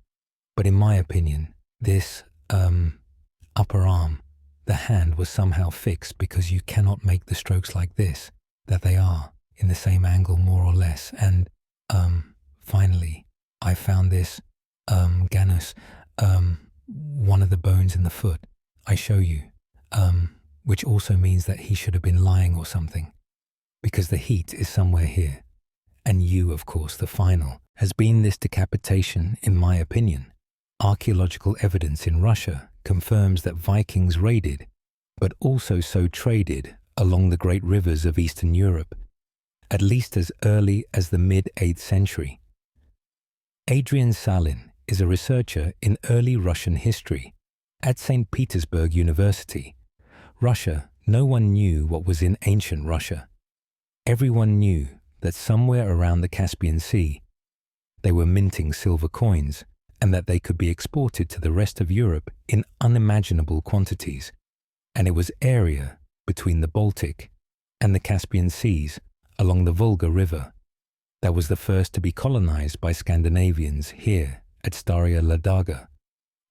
But in my opinion, this upper arm, the hand, was somehow fixed, because you cannot make the strokes like this, that they are in the same angle more or less. And finally, I found this Ganus, one of the bones in the foot. I show you, which also means that he should have been lying or something, because the heat is somewhere here. And you, of course, the final, has been this decapitation, in my opinion. Archaeological evidence in Russia confirms that Vikings raided, but also so traded along the great rivers of Eastern Europe. at least as early as the mid-8th century. Adrian Salin is a researcher in early Russian history at St. Petersburg University. Russia, no one knew what was in ancient Russia. Everyone knew that somewhere around the Caspian Sea, they were minting silver coins and that they could be exported to the rest of Europe in unimaginable quantities. And it was area between the Baltic and the Caspian Seas along the Volga River that was the first to be colonized by Scandinavians here at Staria Ladaga,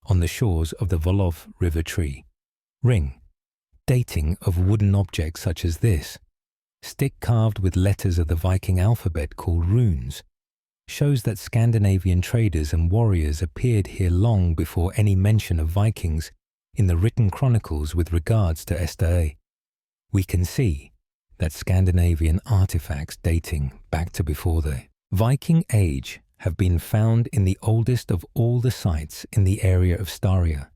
on the shores of the Volov River tree. Ring. Dating of wooden objects such as this, stick carved with letters of the Viking alphabet called runes, shows that Scandinavian traders and warriors appeared here long before any mention of Vikings in the written chronicles with regards to Estae. We can see that Scandinavian artifacts dating back to before the Viking Age have been found in the oldest of all the sites in the area of Staria.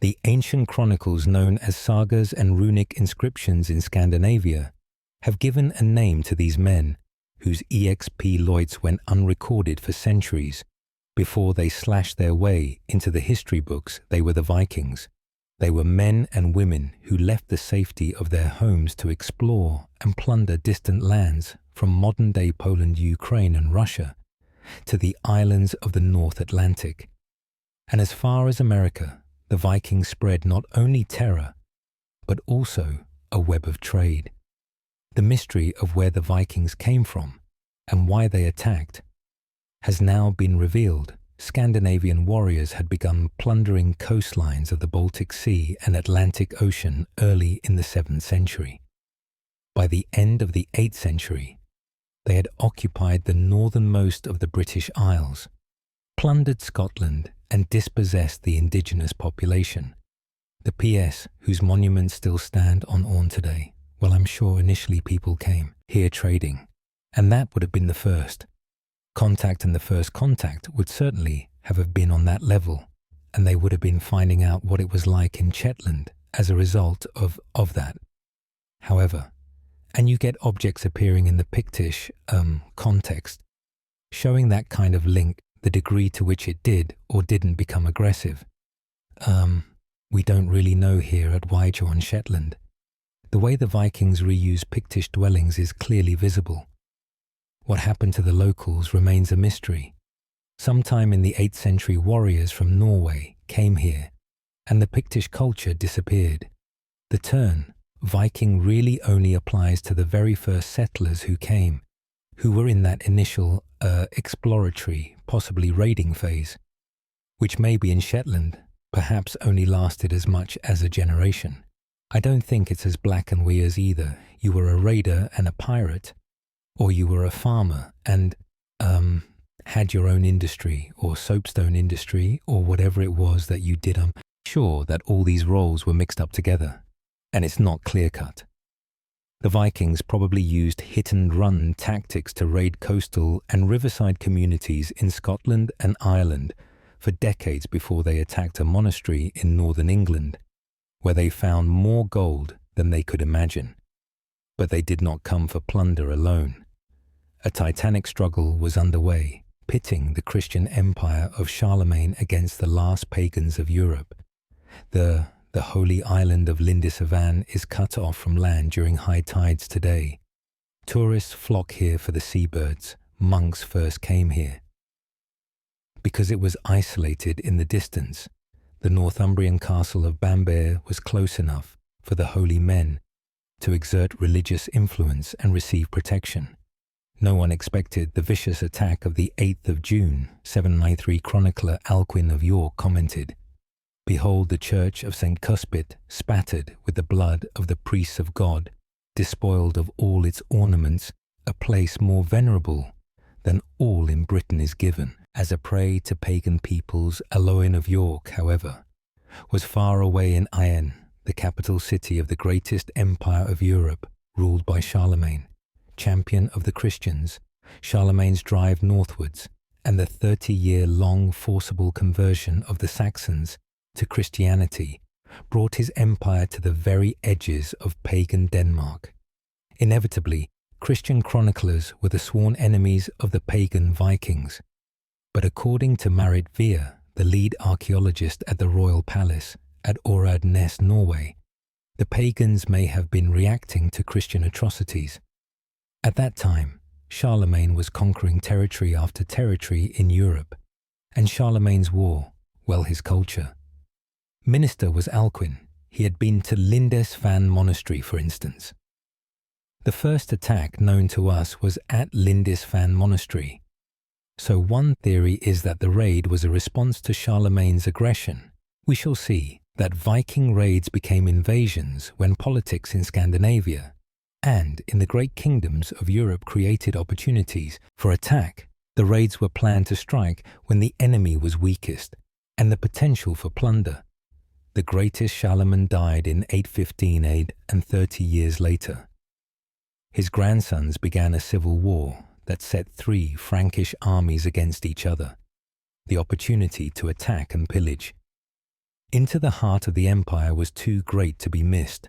The ancient chronicles known as sagas and runic inscriptions in Scandinavia have given a name to these men whose exploits went unrecorded for centuries. Before they slashed their way into the history books, they were the Vikings. They were men and women who left the safety of their homes to explore and plunder distant lands from modern-day Poland, Ukraine and Russia to the islands of the North Atlantic. And as far as America, the Vikings spread not only terror, but also a web of trade. The mystery of where the Vikings came from and why they attacked has now been revealed. Scandinavian warriors had begun plundering coastlines of the Baltic Sea and Atlantic Ocean early in the 7th century. By the end of the 8th century, they had occupied the northernmost of the British Isles, plundered Scotland and dispossessed the indigenous population. The PS, whose monuments still stand on Orne today. Well, I'm sure initially people came here trading, and that would have been the first. Contact and the first contact would certainly have been on that level, and they would have been finding out what it was like in Shetland as a result of that. However, and you get objects appearing in the Pictish context, showing that kind of link, the degree to which it did or didn't become aggressive. We don't really know here at Wyjo on Shetland. The way the Vikings reused Pictish dwellings is clearly visible. What happened to the locals remains a mystery. Sometime in the 8th century, warriors from Norway came here, and the Pictish culture disappeared. The term Viking really only applies to the very first settlers who came, who were in that initial exploratory, possibly raiding phase, which maybe in Shetland perhaps only lasted as much as a generation. I don't think it's as black and white as either. You were a raider and a pirate, or you were a farmer and had your own industry or soapstone industry or whatever it was that you did. I'm sure that all these roles were mixed up together, and it's not clear-cut. The Vikings probably used hit-and-run tactics to raid coastal and riverside communities in Scotland and Ireland for decades before they attacked a monastery in northern England, where they found more gold than they could imagine. But they did not come for plunder alone. A titanic struggle was underway, pitting the Christian empire of Charlemagne against the last pagans of Europe. The holy island of Lindisfarne is cut off from land during high tides today. Tourists flock here for the seabirds. Monks first came here. Because it was isolated in the distance, the Northumbrian castle of Bamberg was close enough for the holy men to exert religious influence and receive protection. No one expected the vicious attack of the 8th of June. 793 chronicler Alcuin of York commented, "Behold the church of St. Cuspit spattered with the blood of the priests of God, despoiled of all its ornaments, a place more venerable than all in Britain is given." As a prey to pagan peoples, Aloin of York, however, was far away in Aen, the capital city of the greatest empire of Europe, ruled by Charlemagne, champion of the Christians. Charlemagne's drive northwards and the 30-year-long forcible conversion of the Saxons to Christianity brought his empire to the very edges of pagan Denmark. Inevitably, Christian chroniclers were the sworn enemies of the pagan Vikings. But according to Marit Veer, the lead archaeologist at the Royal Palace at Årdnes, Norway, the pagans may have been reacting to Christian atrocities. At that time, Charlemagne was conquering territory after territory in Europe, and Charlemagne's war, well, his culture. Minister was Alcuin. He had been to Lindisfarne Monastery, for instance. The first attack known to us was at Lindisfarne Monastery. So one theory is that the raid was a response to Charlemagne's aggression. We shall see that Viking raids became invasions when politics in Scandinavia and in the great kingdoms of Europe created opportunities for attack. The raids were planned to strike when the enemy was weakest and the potential for plunder. The greatest Charlemagne died in 815 AD and 30 years later. His grandsons began a civil war that set 3 Frankish armies against each other, the opportunity to attack and pillage. Into the heart of the empire was too great to be missed.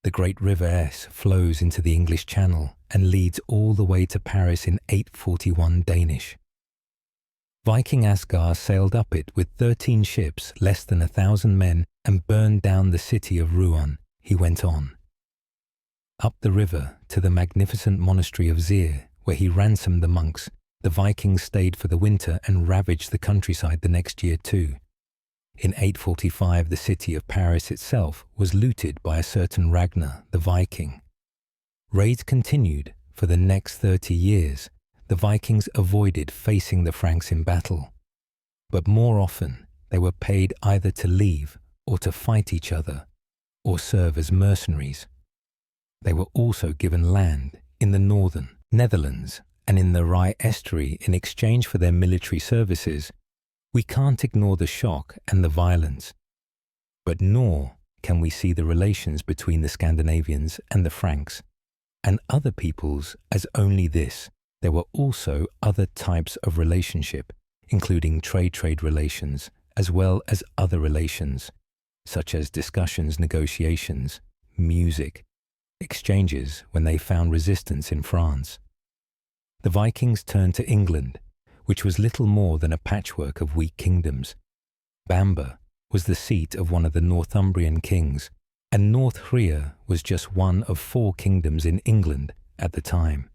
The great River S flows into the English Channel and leads all the way to Paris in 841 Danish. Viking Asgar sailed up it with 13 ships, less than 1,000 men, and burned down the city of Rouen. He went on. Up the river to the magnificent monastery of Zir, where he ransomed the monks. The Vikings stayed for the winter and ravaged the countryside the next year too. In 845, the city of Paris itself was looted by a certain Ragnar the Viking. Raids continued for the next 30 years. The Vikings avoided facing the Franks in battle, but more often they were paid either to leave or to fight each other or serve as mercenaries. They were also given land in the northern Netherlands and in the Rye estuary in exchange for their military services. We can't ignore the shock and the violence, but nor can we see the relations between the Scandinavians and the Franks and other peoples as only this. There were also other types of relationship, including trade relations, as well as other relations, such as discussions, negotiations, music, exchanges when they found resistance in France. The Vikings turned to England, which was little more than a patchwork of weak kingdoms. Bamber was the seat of one of the Northumbrian kings, and Northumbria was just one of 4 kingdoms in England at the time.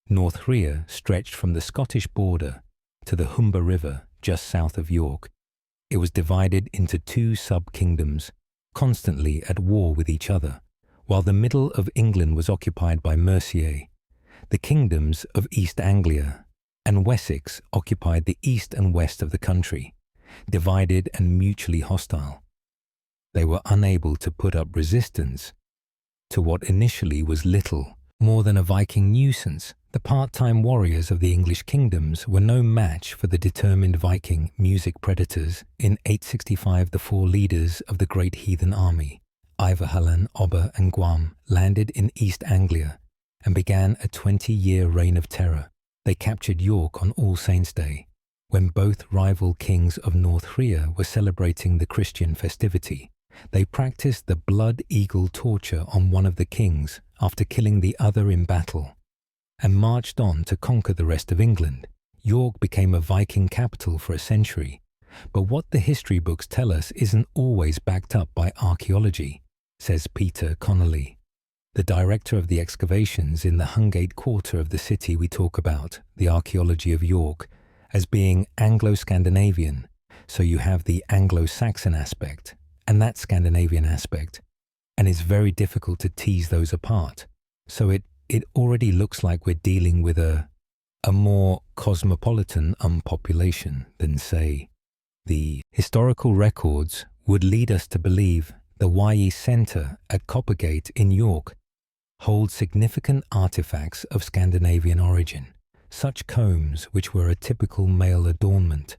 Northumbria stretched from the Scottish border to the Humber River just south of York. It was divided into 2 sub-kingdoms, constantly at war with each other, while the middle of England was occupied by Mercia. The kingdoms of East Anglia and Wessex occupied the east and west of the country, divided and mutually hostile. They were unable to put up resistance to what initially was little more than a Viking nuisance. The part-time warriors of the English kingdoms were no match for the determined Viking music predators. In 865, the 4 leaders of the great heathen army, Iverhallan, Obba and Guam, landed in East Anglia and began a 20-year reign of terror. They captured York on All Saints' Day, when both rival kings of Northumbria were celebrating the Christian festivity. They practiced the blood eagle torture on one of the kings after killing the other in battle, and marched on to conquer the rest of England. York became a Viking capital for a century, but what the history books tell us isn't always backed up by archaeology, says Peter Connolly, the director of the excavations in the Hungate quarter of the city we talk about, the archaeology of York, as being Anglo-Scandinavian. So you have the Anglo-Saxon aspect and that Scandinavian aspect, and it's very difficult to tease those apart. So it already looks like we're dealing with a more cosmopolitan population than, say, the historical records would lead us to believe the Wye Centre at Coppergate in York holds significant artifacts of Scandinavian origin, such combs which were a typical male adornment.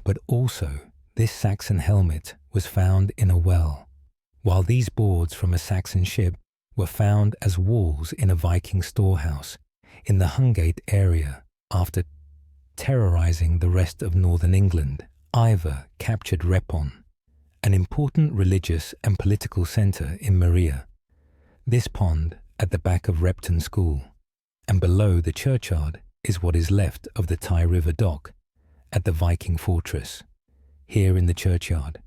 But also, this Saxon helmet was found in a well, while these boards from a Saxon ship were found as walls in a Viking storehouse in the Hungate area. After terrorizing the rest of northern England, Ivar captured Ripon, an important religious and political centre in Maria. This pond at the back of Repton School, and below the churchyard is what is left of the Tay River dock at the Viking fortress. Here in the churchyard,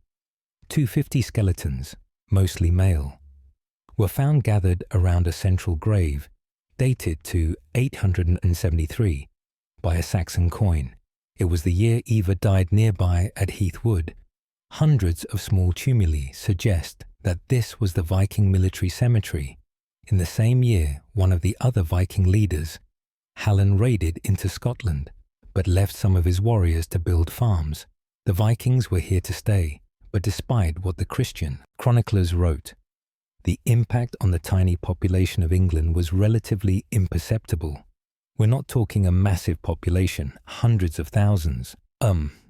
250 skeletons, mostly male, were found gathered around a central grave dated to 873 by a Saxon coin. It was the year Eva died nearby at Heath Wood. Hundreds of small tumuli suggest that this was the Viking military cemetery. In the same year, one of the other Viking leaders, Hallan, raided into Scotland, but left some of his warriors to build farms. The Vikings were here to stay, but despite what the Christian chroniclers wrote, the impact on the tiny population of England was relatively imperceptible. We're not talking a massive population, hundreds of thousands,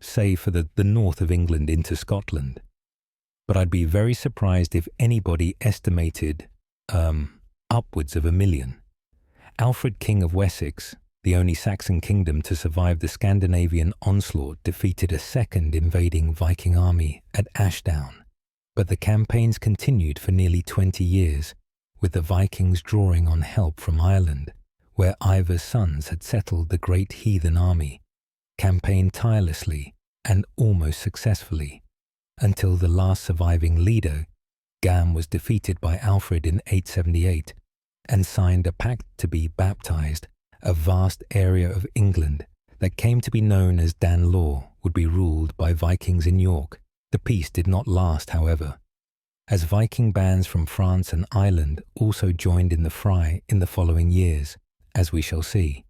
say for the north of England into Scotland. But I'd be very surprised if anybody estimated upwards of 1 million. Alfred, King of Wessex, the only Saxon kingdom to survive the Scandinavian onslaught, defeated a second invading Viking army at Ashdown. But the campaigns continued for nearly 20 years, with the Vikings drawing on help from Ireland, where Ivar's sons had settled the great heathen army, campaigned tirelessly and almost successfully, until the last surviving leader, Gam, was defeated by Alfred in 878 and signed a pact to be baptized. A vast area of England that came to be known as Danelaw would be ruled by Vikings in York. The peace did not last, however, as Viking bands from France and Ireland also joined in the fray in the following years, as we shall see.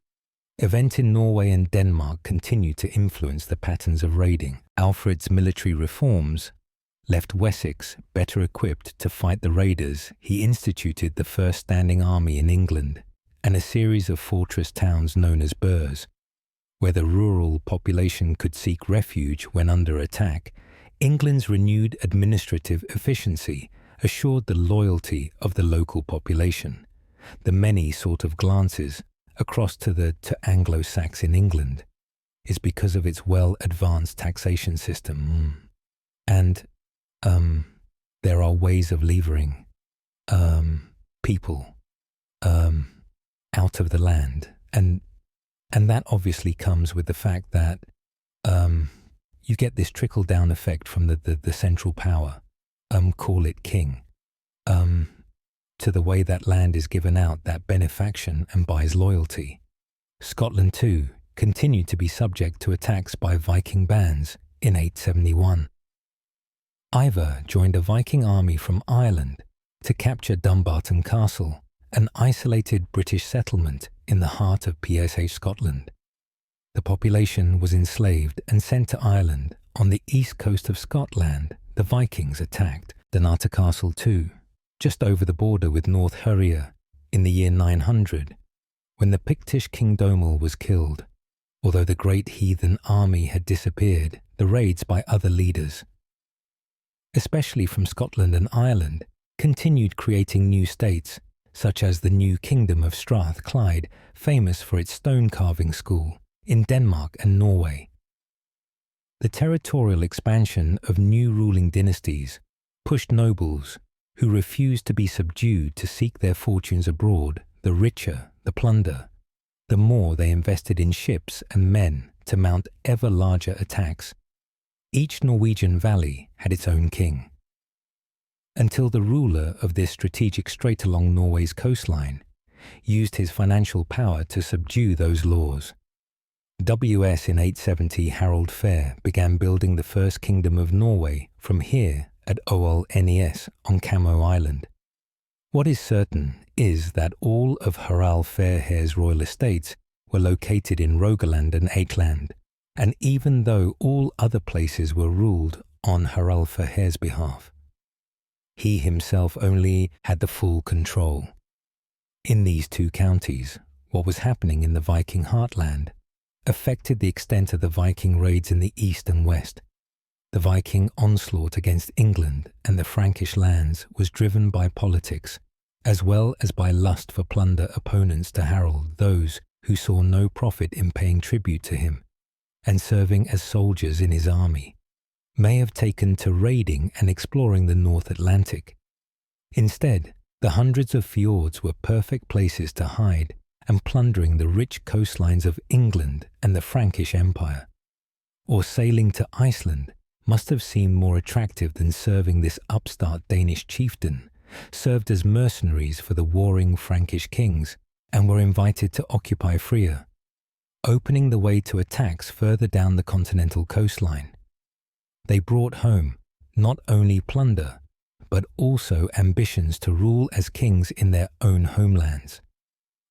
Events in Norway and Denmark continued to influence the patterns of raiding. Alfred's military reforms left Wessex better equipped to fight the raiders. He instituted the first standing army in England and a series of fortress towns known as burhs, where the rural population could seek refuge when under attack. England's renewed administrative efficiency assured the loyalty of the local population. The many sort of glances across to Anglo-Saxon England is because of its well-advanced taxation system. And there are ways of levering people out of the land. And that obviously comes with the fact that you get this trickle-down effect from the central power, call it king, to the way that land is given out, that benefaction, and buys loyalty. Scotland, too, continued to be subject to attacks by Viking bands in 871. Ivar joined a Viking army from Ireland to capture Dumbarton Castle, an isolated British settlement in the heart of PSH Scotland. The population was enslaved and sent to Ireland. On the east coast of Scotland, the Vikings attacked Dunarta Castle too, just over the border with North Hurrier in the year 900, when the Pictish King Domel was killed. Although the great heathen army had disappeared, the raids by other leaders, especially from Scotland and Ireland, continued creating new states, such as the new Kingdom of Strathclyde, famous for its stone carving school, in Denmark and Norway. The territorial expansion of new ruling dynasties pushed nobles who refused to be subdued to seek their fortunes abroad. The richer the plunder, the more they invested in ships and men to mount ever larger attacks. Each Norwegian valley had its own king, until the ruler of this strategic strait along Norway's coastline used his financial power to subdue those laws. W.S. in 870, Harold Fair began building the first kingdom of Norway from here at Oal Nes on Camo Island. What is certain is that all of Harald Fairhair's royal estates were located in Rogaland and Akeland, and even though all other places were ruled on Harald Fairhair's behalf, he himself only had the full control. In these two counties, what was happening in the Viking heartland affected the extent of the Viking raids in the east and west. The Viking onslaught against England and the Frankish lands was driven by politics, as well as by lust for plunder. Opponents to Harold, those who saw no profit in paying tribute to him and serving as soldiers in his army, may have taken to raiding and exploring the North Atlantic. Instead, The hundreds of fjords were perfect places to hide, and plundering the rich coastlines of England and the Frankish Empire. Or sailing to Iceland must have seemed more attractive than serving this upstart Danish chieftain, served as mercenaries for the warring Frankish kings, and were invited to occupy Frisia, opening the way to attacks further down the continental coastline. They brought home not only plunder, but also ambitions to rule as kings in their own homelands.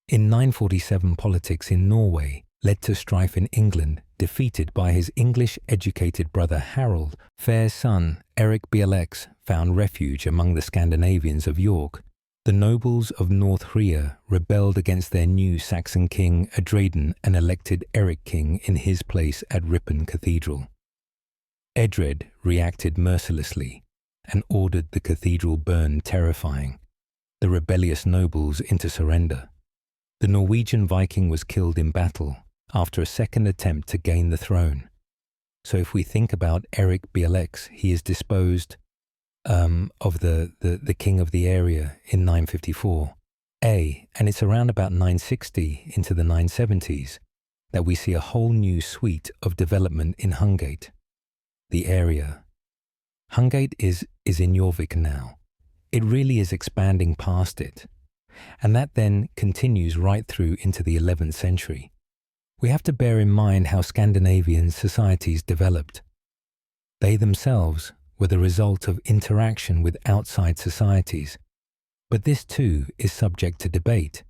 In 947, politics in Norway led to strife in England, defeated by his English-educated brother Harold. Fair's son, Eric Bialex, found refuge among the Scandinavians of York. The nobles of North Frisia rebelled against their new Saxon king Edredin and elected Eric king in his place at Ripon Cathedral. Edred reacted mercilessly and ordered the cathedral burned, terrifying the rebellious nobles into surrender. The Norwegian Viking was killed in battle after a second attempt to gain the throne. So if we think about Eric Bialex, he is disposed of the king of the area in 954. And it's around about 960 into the 970s that we see a whole new suite of development in Hungate. The area. Hungate is in Jorvik now. It really is expanding past it. And that then continues right through into the 11th century. We have to bear in mind how Scandinavian societies developed. They themselves were the result of interaction with outside societies. But this too is subject to debate,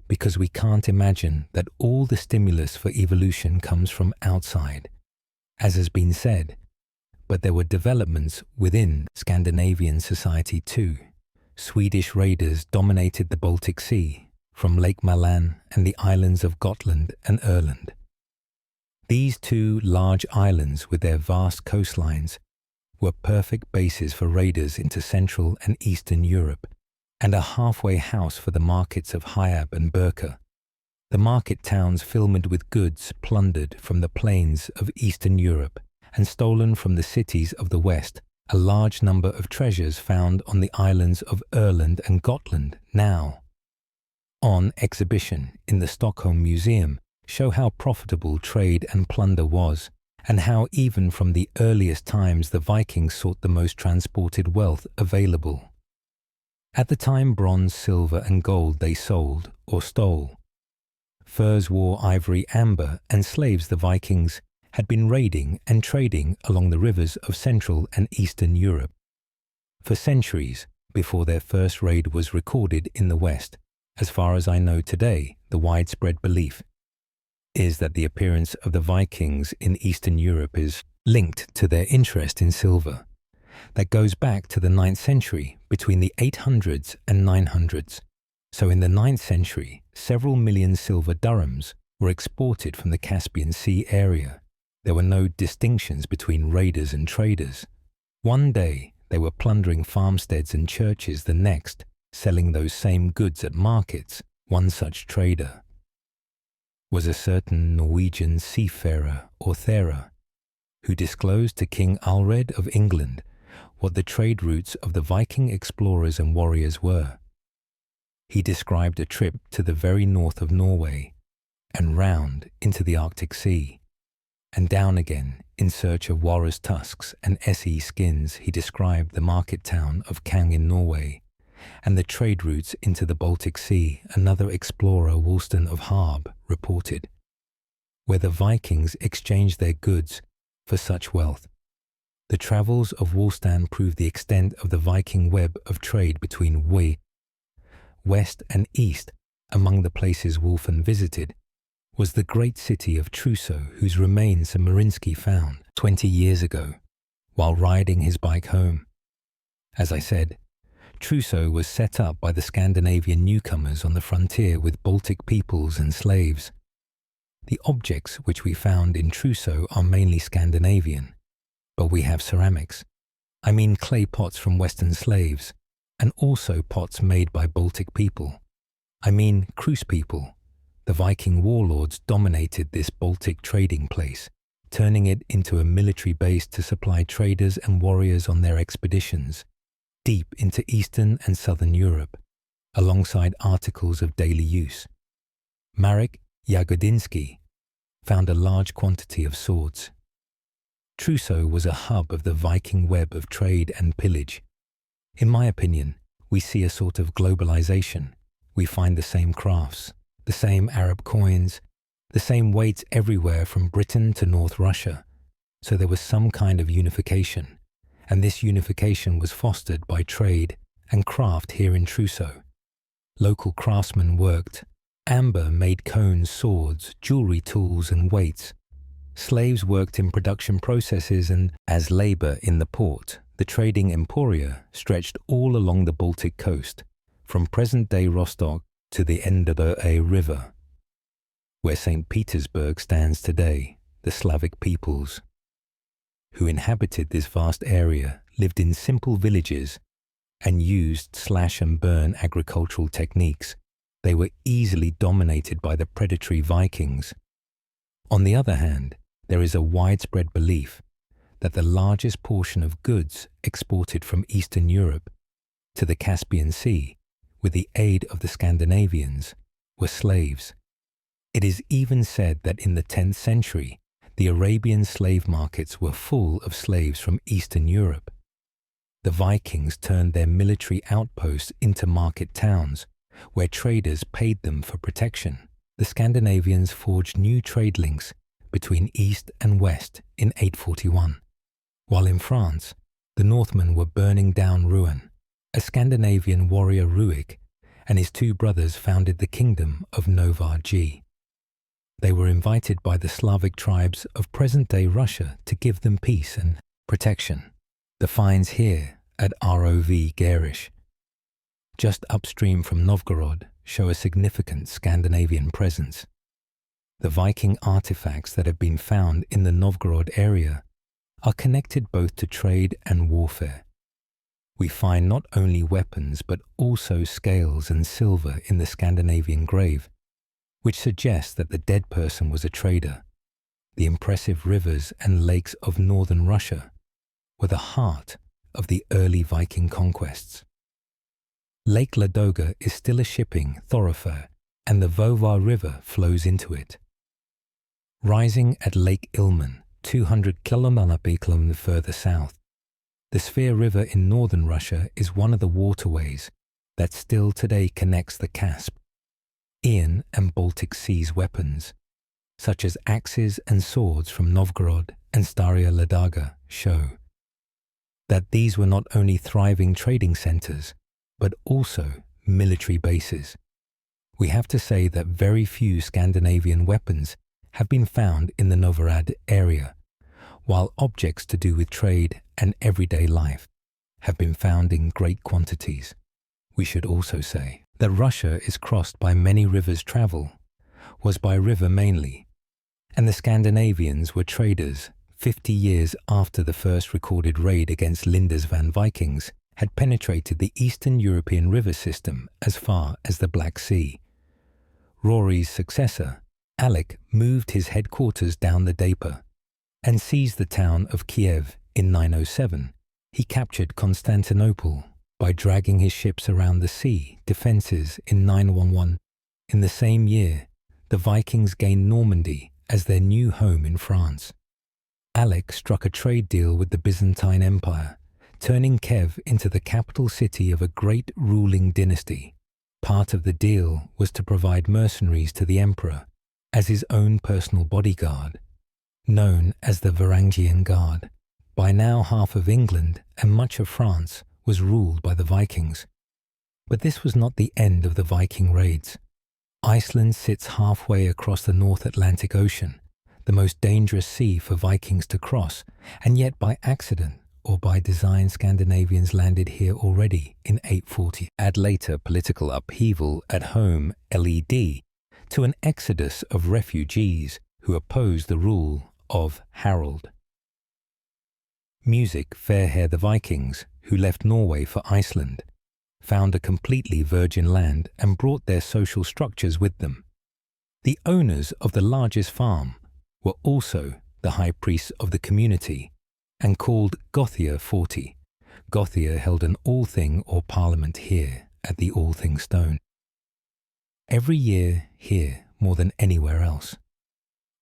because we can't imagine that all the stimulus for evolution comes from outside, as has been said, but there were developments within Scandinavian society too. Swedish raiders dominated the Baltic Sea, from Lake Malan and the islands of Gotland and Öland. These two large islands with their vast coastlines were perfect bases for raiders into Central and Eastern Europe, and a halfway house for the markets of Hiab and Birka, the market towns filled with goods plundered from the plains of Eastern Europe and stolen from the cities of the West. A large number of treasures found on the islands of Öland and Gotland now on exhibition in the Stockholm Museum show how profitable trade and plunder was, and how even from the earliest times the Vikings sought the most transported wealth available. At the time, bronze, silver and gold they sold or stole. Furs, wore ivory, amber and slaves the Vikings had been raiding and trading along the rivers of Central and Eastern Europe for centuries before their first raid was recorded in the West. As far as I know today, the widespread belief is that the appearance of the Vikings in Eastern Europe is linked to their interest in silver. That goes back to the 9th century, between the 800s and 900s. So in the 9th century, several million silver dirhams were exported from the Caspian Sea area. There were no distinctions between raiders and traders. One day, they were plundering farmsteads and churches, the next, selling those same goods at markets. One such trader was a certain Norwegian seafarer or Thera, who disclosed to King Alred of England what the trade routes of the Viking explorers and warriors were. He described a trip to the very north of Norway and round into the Arctic Sea, and down again in search of walrus tusks and SE skins. He described the market town of Kang in Norway and the trade routes into the Baltic Sea. Another explorer, Wollston of Harb, reported, where the Vikings exchanged their goods for such wealth. The travels of Wollstan prove the extent of the Viking web of trade between west and east. Among the places Wolfen visited was the great city of Trousseau, whose remains Marinsky found 20 years ago while riding his bike home. As I said, Trousseau was set up by the Scandinavian newcomers on the frontier with Baltic peoples and slaves. The objects which we found in Trousseau are mainly Scandinavian, but we have ceramics. I mean clay pots from Western slaves, and also pots made by Baltic people. I mean Crus people. The Viking warlords dominated this Baltic trading place, turning it into a military base to supply traders and warriors on their expeditions deep into Eastern and Southern Europe. alongside articles of daily use. Marek Jagodinski found a large quantity of swords. Trousseau was a hub of the Viking web of trade and pillage. In my opinion, we see a sort of globalization. We find the same crafts, the same Arab coins, the same weights everywhere from Britain to North Russia. So there was some kind of unification, and this unification was fostered by trade and craft here in Trousseau. Local craftsmen worked. Amber made cones, swords, jewelry tools and weights. Slaves worked in production processes, and as labor in the port, the trading emporia stretched all along the Baltic coast, from present-day Rostock to the Oder River. Where St. Petersburg stands today, the Slavic peoples who inhabited this vast area lived in simple villages and used slash-and-burn agricultural techniques. They were easily dominated by the predatory Vikings. On the other hand, there is a widespread belief that the largest portion of goods exported from Eastern Europe to the Caspian Sea, with the aid of the Scandinavians, were slaves. It is even said that in the 10th century, the Arabian slave markets were full of slaves from Eastern Europe. The Vikings turned their military outposts into market towns, where traders paid them for protection. The Scandinavians forged new trade links between East and West in 841. While in France, the Northmen were burning down Rouen. A Scandinavian warrior Ruik and his two brothers founded the kingdom of Novar-G. They were invited by the Slavic tribes of present-day Russia to give them peace and protection. The finds here at Rov Garish, just upstream from Novgorod, show a significant Scandinavian presence. The Viking artifacts that have been found in the Novgorod area are connected both to trade and warfare. We find not only weapons but also scales and silver in the Scandinavian grave, which suggests that the dead person was a trader. The impressive rivers and lakes of northern Russia were the heart of the early Viking conquests. Lake Ladoga is still a shipping thoroughfare, and the Vovar River flows into it. Rising at Lake Ilmen, 200 km further south, the Svir River in northern Russia is one of the waterways that still today connects the Caspian, Iron and Baltic Sea's weapons, such as axes and swords from Novgorod and Staraya Ladoga, show that these were not only thriving trading centers, but also military bases. We have to say that very few Scandinavian weapons have been found in the Novgorod area, while objects to do with trade and everyday life have been found in great quantities. We should also say that Russia is crossed by many rivers. Travel was by river mainly, and the Scandinavians were traders. 50 years after the first recorded raid against Linders van Vikings had penetrated the Eastern European river system as far as the Black Sea. Rory's successor, Alec, moved his headquarters down the Dnieper and seized the town of Kiev in 907. He captured Constantinople by dragging his ships around the sea defences in 911. In the same year, the Vikings gained Normandy as their new home in France. Alec struck a trade deal with the Byzantine Empire, turning Kiev into the capital city of a great ruling dynasty. Part of the deal was to provide mercenaries to the emperor as his own personal bodyguard, known as the Varangian Guard. By now half of England and much of France was ruled by the Vikings. But this was not the end of the Viking raids. Iceland sits halfway across the North Atlantic Ocean, the most dangerous sea for Vikings to cross, and yet by accident or by design Scandinavians landed here already in 840. Add later political upheaval at home, led to an exodus of refugees who opposed the rule of Harald. Music Fairhair the Vikings, who left Norway for Iceland, found a completely virgin land and brought their social structures with them. The owners of the largest farm were also the high priests of the community and called Gothia 40. Gothia held an all-thing or parliament here at the All Things Stone. Every year here, more than anywhere else,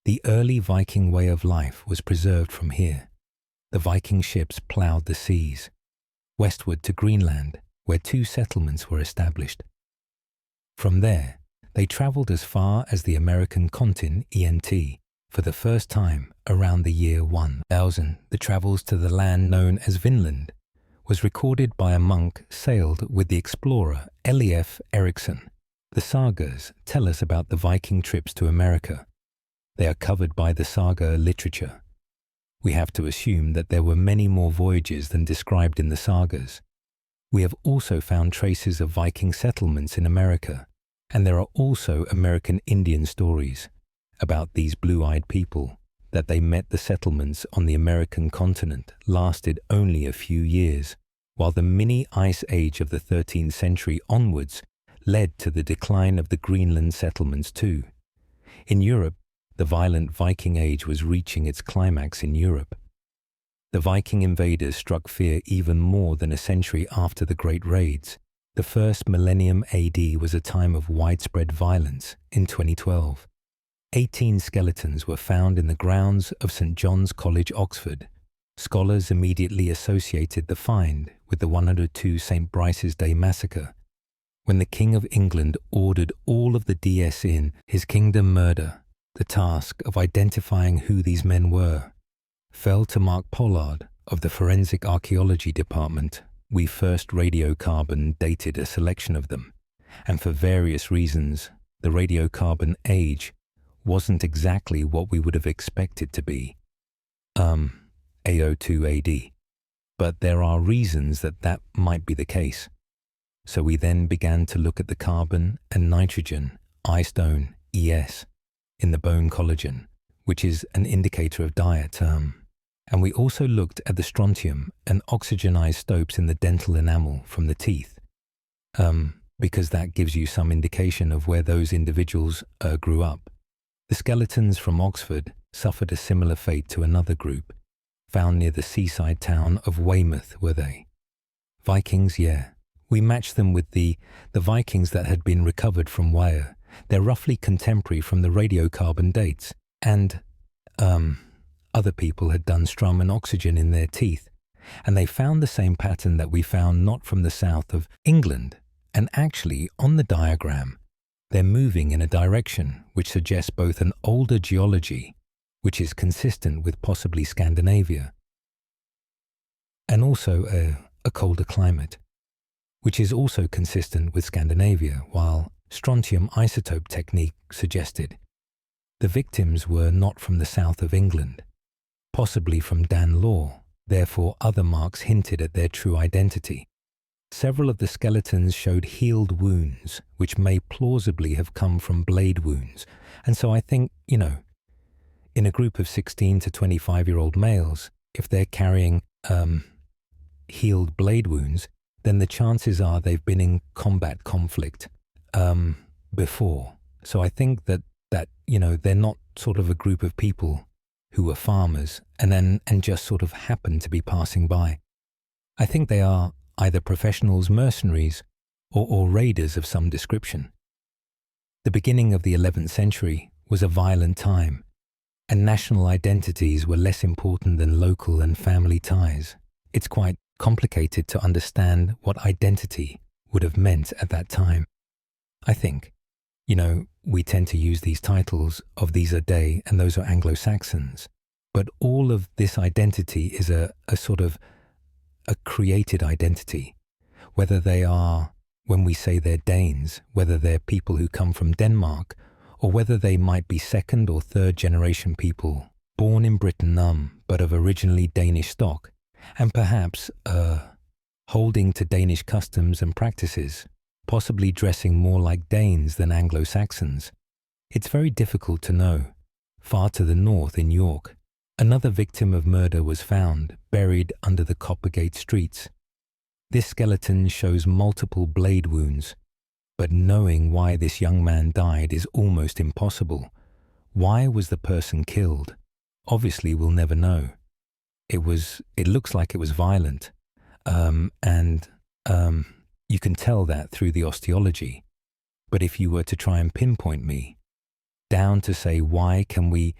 the early Viking way of life was preserved from here. The Viking ships ploughed the seas, westward to Greenland, where 2 settlements were established. From there, they travelled as far as the American continent (ENT) for the first time around the year 1000. The travels to the land known as Vinland was recorded by a monk sailed with the explorer Elief Eriksson. The sagas tell us about the Viking trips to America. They are covered by the saga literature. We have to assume that there were many more voyages than described in the sagas. We have also found traces of Viking settlements in America, and there are also American Indian stories about these blue-eyed people, that they met the settlements on the American continent lasted only a few years, while the mini-ice age of the 13th century onwards led to the decline of the Greenland settlements too. In Europe, the violent Viking Age was reaching its climax in Europe. The Viking invaders struck fear even more than a century after the Great Raids. The first millennium AD was a time of widespread violence. In 2012, 18 skeletons were found in the grounds of St. John's College, Oxford. Scholars immediately associated the find with the 102 St. Brice's Day massacre, when the King of England ordered all of the DS in his kingdom murder. The task of identifying who these men were fell to Mark Pollard of the Forensic Archaeology Department. We first radiocarbon dated a selection of them, and for various reasons, the radiocarbon age wasn't exactly what we would have expected to be, A02 AD, but there are reasons that might be the case. So we then began to look at the carbon and nitrogen, I-stone, ES, in the bone collagen, which is an indicator of diet, and we also looked at the strontium and oxygenized stopes in the dental enamel from the teeth, because that gives you some indication of where those individuals grew up. The skeletons from Oxford suffered a similar fate to another group, found near the seaside town of Weymouth, were they? Vikings, yeah. We matched them with the Vikings that had been recovered from Weir. They're roughly contemporary from the radiocarbon dates, and other people had done strum and oxygen in their teeth, and they found the same pattern that we found not from the south of England, and actually on the diagram they're moving in a direction which suggests both an older geology, which is consistent with possibly Scandinavia, and also a colder climate, which is also consistent with Scandinavia, while strontium isotope technique suggested the victims were not from the south of England, possibly from Danelaw. Therefore other marks hinted at their true identity. Several of the skeletons showed healed wounds, which may plausibly have come from blade wounds, and so I think, in a group of 16 to 25-year-old males, if they're carrying healed blade wounds, then the chances are they've been in combat conflict before. So I think that they're not sort of a group of people who were farmers and just sort of happened to be passing by. I think they are either professionals, mercenaries, or raiders of some description. The beginning of the 11th century was a violent time, and national identities were less important than local and family ties. It's quite complicated to understand what identity would have meant at that time. I think, we tend to use these titles of these are they and those are Anglo-Saxons, but all of this identity is a sort of a created identity, whether they are, when we say they're Danes, whether they're people who come from Denmark, or whether they might be second or third generation people born in Britain, but of originally Danish stock, and perhaps holding to Danish customs and practices, possibly dressing more like Danes than Anglo-Saxons. It's very difficult to know. Far to the north in York, another victim of murder was found, buried under the Coppergate streets. This skeleton shows multiple blade wounds, but knowing why this young man died is almost impossible. Why was the person killed? Obviously we'll never know. It looks like it was violent, and You can tell that through the osteology. But if you were to try and pinpoint me down to say, why can we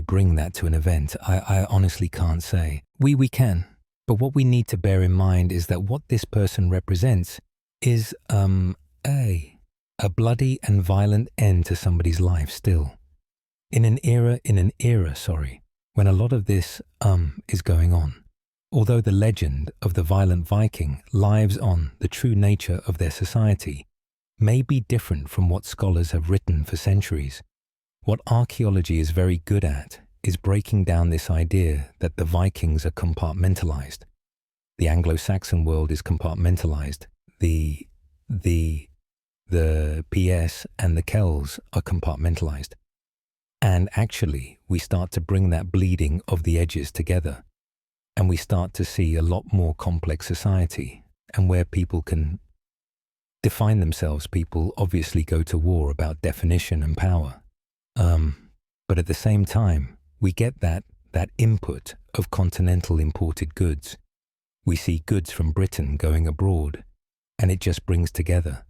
bring that to an event? I honestly can't say. We can. But what we need to bear in mind is that what this person represents is a bloody and violent end to somebody's life still. In an era, when a lot of this is going on. Although the legend of the violent Viking lives on, the true nature of their society may be different from what scholars have written for centuries. What archaeology is very good at is breaking down this idea that the Vikings are compartmentalized. The Anglo-Saxon world is compartmentalized. The PS and the Kells are compartmentalized. And actually, we start to bring that bleeding of the edges together. And we start to see a lot more complex society, and where people can define themselves. People obviously go to war about definition and power. But at the same time, we get that input of continental imported goods. We see goods from Britain going abroad, and it just brings together.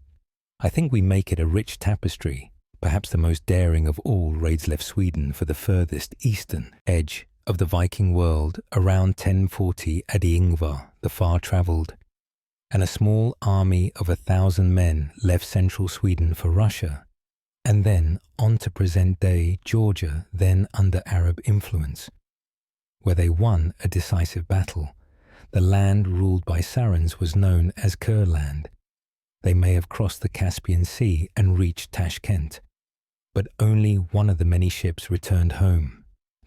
I think we make it a rich tapestry. Perhaps the most daring of all raids left Sweden for the furthest eastern edge of the Viking world around 1040 AD Ingvar, the far-travelled, and a small army of 1,000 men left central Sweden for Russia, and then on to present-day Georgia, then under Arab influence, where they won a decisive battle. The land ruled by Sarans was known as Kurland. They may have crossed the Caspian Sea and reached Tashkent, but only one of the many ships returned home.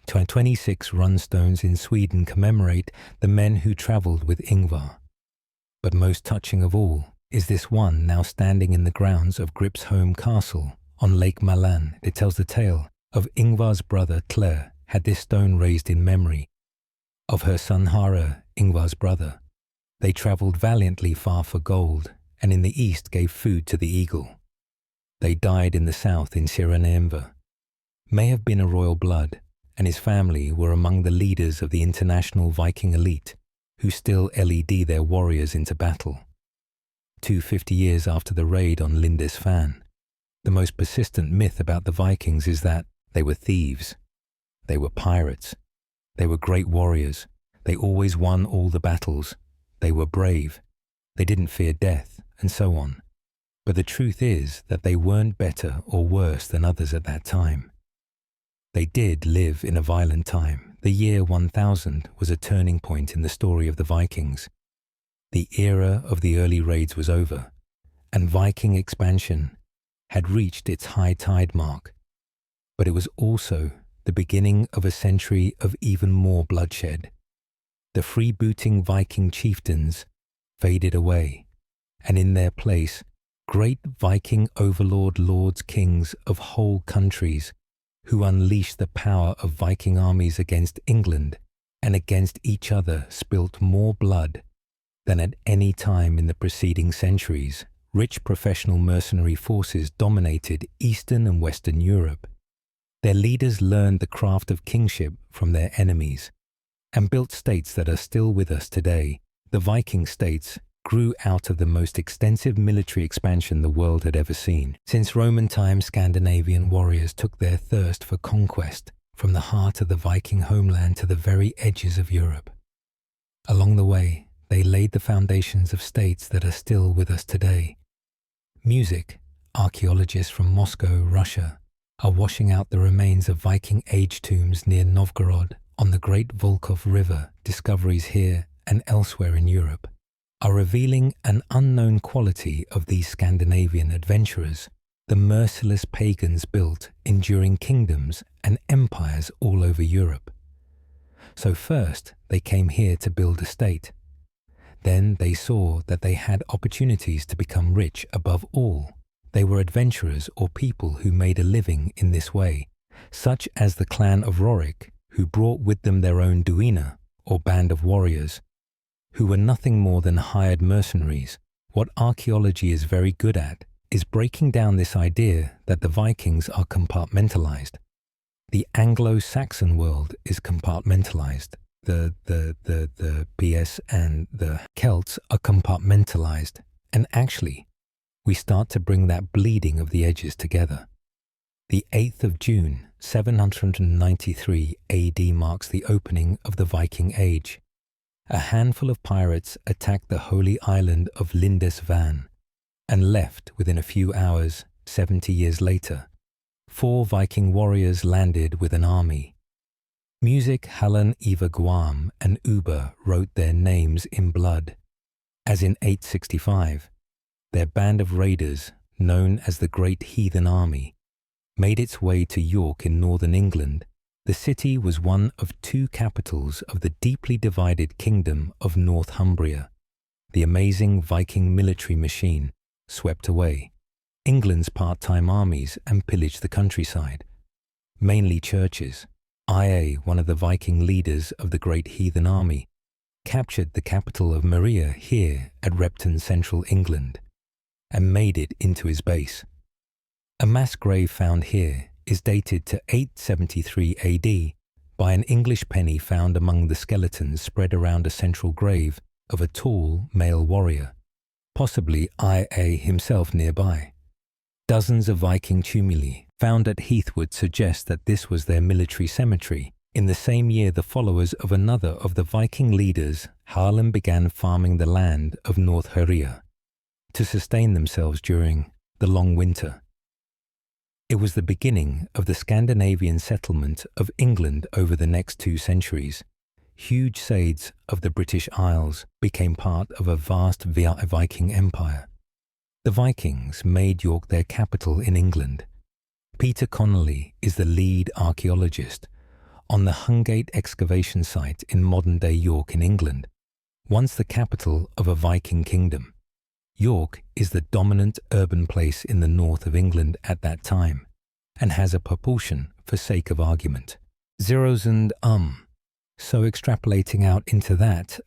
26 runstones in Sweden commemorate the men who travelled with Ingvar. But most touching of all is this one now standing in the grounds of Gripsholm Castle on Lake Malan. It tells the tale of Ingvar's brother Claire had this stone raised in memory of her son Hara, Ingvar's brother. They travelled valiantly far for gold, and in the east gave food to the eagle. They died in the south in Siranemva. May have been a royal blood, and his family were among the leaders of the international Viking elite, who still led their warriors into battle. 250 years after the raid on Lindisfarne, the most persistent myth about the Vikings is that they were thieves, they were pirates, they were great warriors, they always won all the battles, they were brave, they didn't fear death, and so on. But the truth is that they weren't better or worse than others at that time. They did live in a violent time. The year 1000 was a turning point in the story of the Vikings. The era of the early raids was over, and Viking expansion had reached its high tide mark. But it was also the beginning of a century of even more bloodshed. The freebooting Viking chieftains faded away, and in their place, great Viking overlord lords, kings of whole countries, who unleashed the power of Viking armies against England and against each other, spilt more blood than at any time in the preceding centuries. Rich professional mercenary forces dominated Eastern and Western Europe. Their leaders learned the craft of kingship from their enemies and built states that are still with us today. The Viking states grew out of the most extensive military expansion the world had ever seen. Since Roman times, Scandinavian warriors took their thirst for conquest from the heart of the Viking homeland to the very edges of Europe. Along the way, they laid the foundations of states that are still with us today. Music, archaeologists from Moscow, Russia, are washing out the remains of Viking age tombs near Novgorod on the Great Volkhov River. Discoveries here and elsewhere in Europe are revealing an unknown quality of these Scandinavian adventurers. The merciless pagans built enduring kingdoms and empires all over Europe. So first, they came here to build a state. Then they saw that they had opportunities to become rich above all. They were adventurers or people who made a living in this way, such as the clan of Rorik, who brought with them their own duina, or band of warriors, who were nothing more than hired mercenaries. What archaeology is very good at is breaking down this idea that the Vikings are compartmentalized. The Anglo-Saxon world is compartmentalized. The PS and the Celts are compartmentalized, And actually, we start to bring that bleeding of the edges together. The 8th of June, 793 AD marks the opening of the Viking Age. A handful of pirates attacked the holy island of Lindisfarne and left within a few hours. 70 years later, 4 Viking warriors landed with an army. Music Hallan Ivar Guam and Uber wrote their names in blood, as in 865, their band of raiders, known as the Great Heathen Army, made its way to York in northern England. The city was one of 2 capitals of the deeply divided kingdom of Northumbria. The amazing Viking military machine swept away England's part-time armies and pillaged the countryside, mainly churches. Ia, one of the Viking leaders of the Great Heathen Army, captured the capital of Maria here at Repton, central England, and made it into his base. A mass grave found here is dated to 873 AD by an English penny found among the skeletons spread around a central grave of a tall male warrior, possibly Ia himself nearby. Dozens of Viking tumuli found at Heathwood suggest that this was their military cemetery. In the same year, the followers of another of the Viking leaders, Harlem, began farming the land of Northumbria to sustain themselves during the long winter. It was the beginning of the Scandinavian settlement of England over the next 2 centuries. Huge sades of the British Isles became part of a vast Viking empire. The Vikings made York their capital in England. Peter Connolly is the lead archaeologist on the Hungate excavation site in modern-day York in England, once the capital of a Viking kingdom. York is the dominant urban place in the north of England at that time, and has a proportion for sake of argument. Zeros and So extrapolating out into that,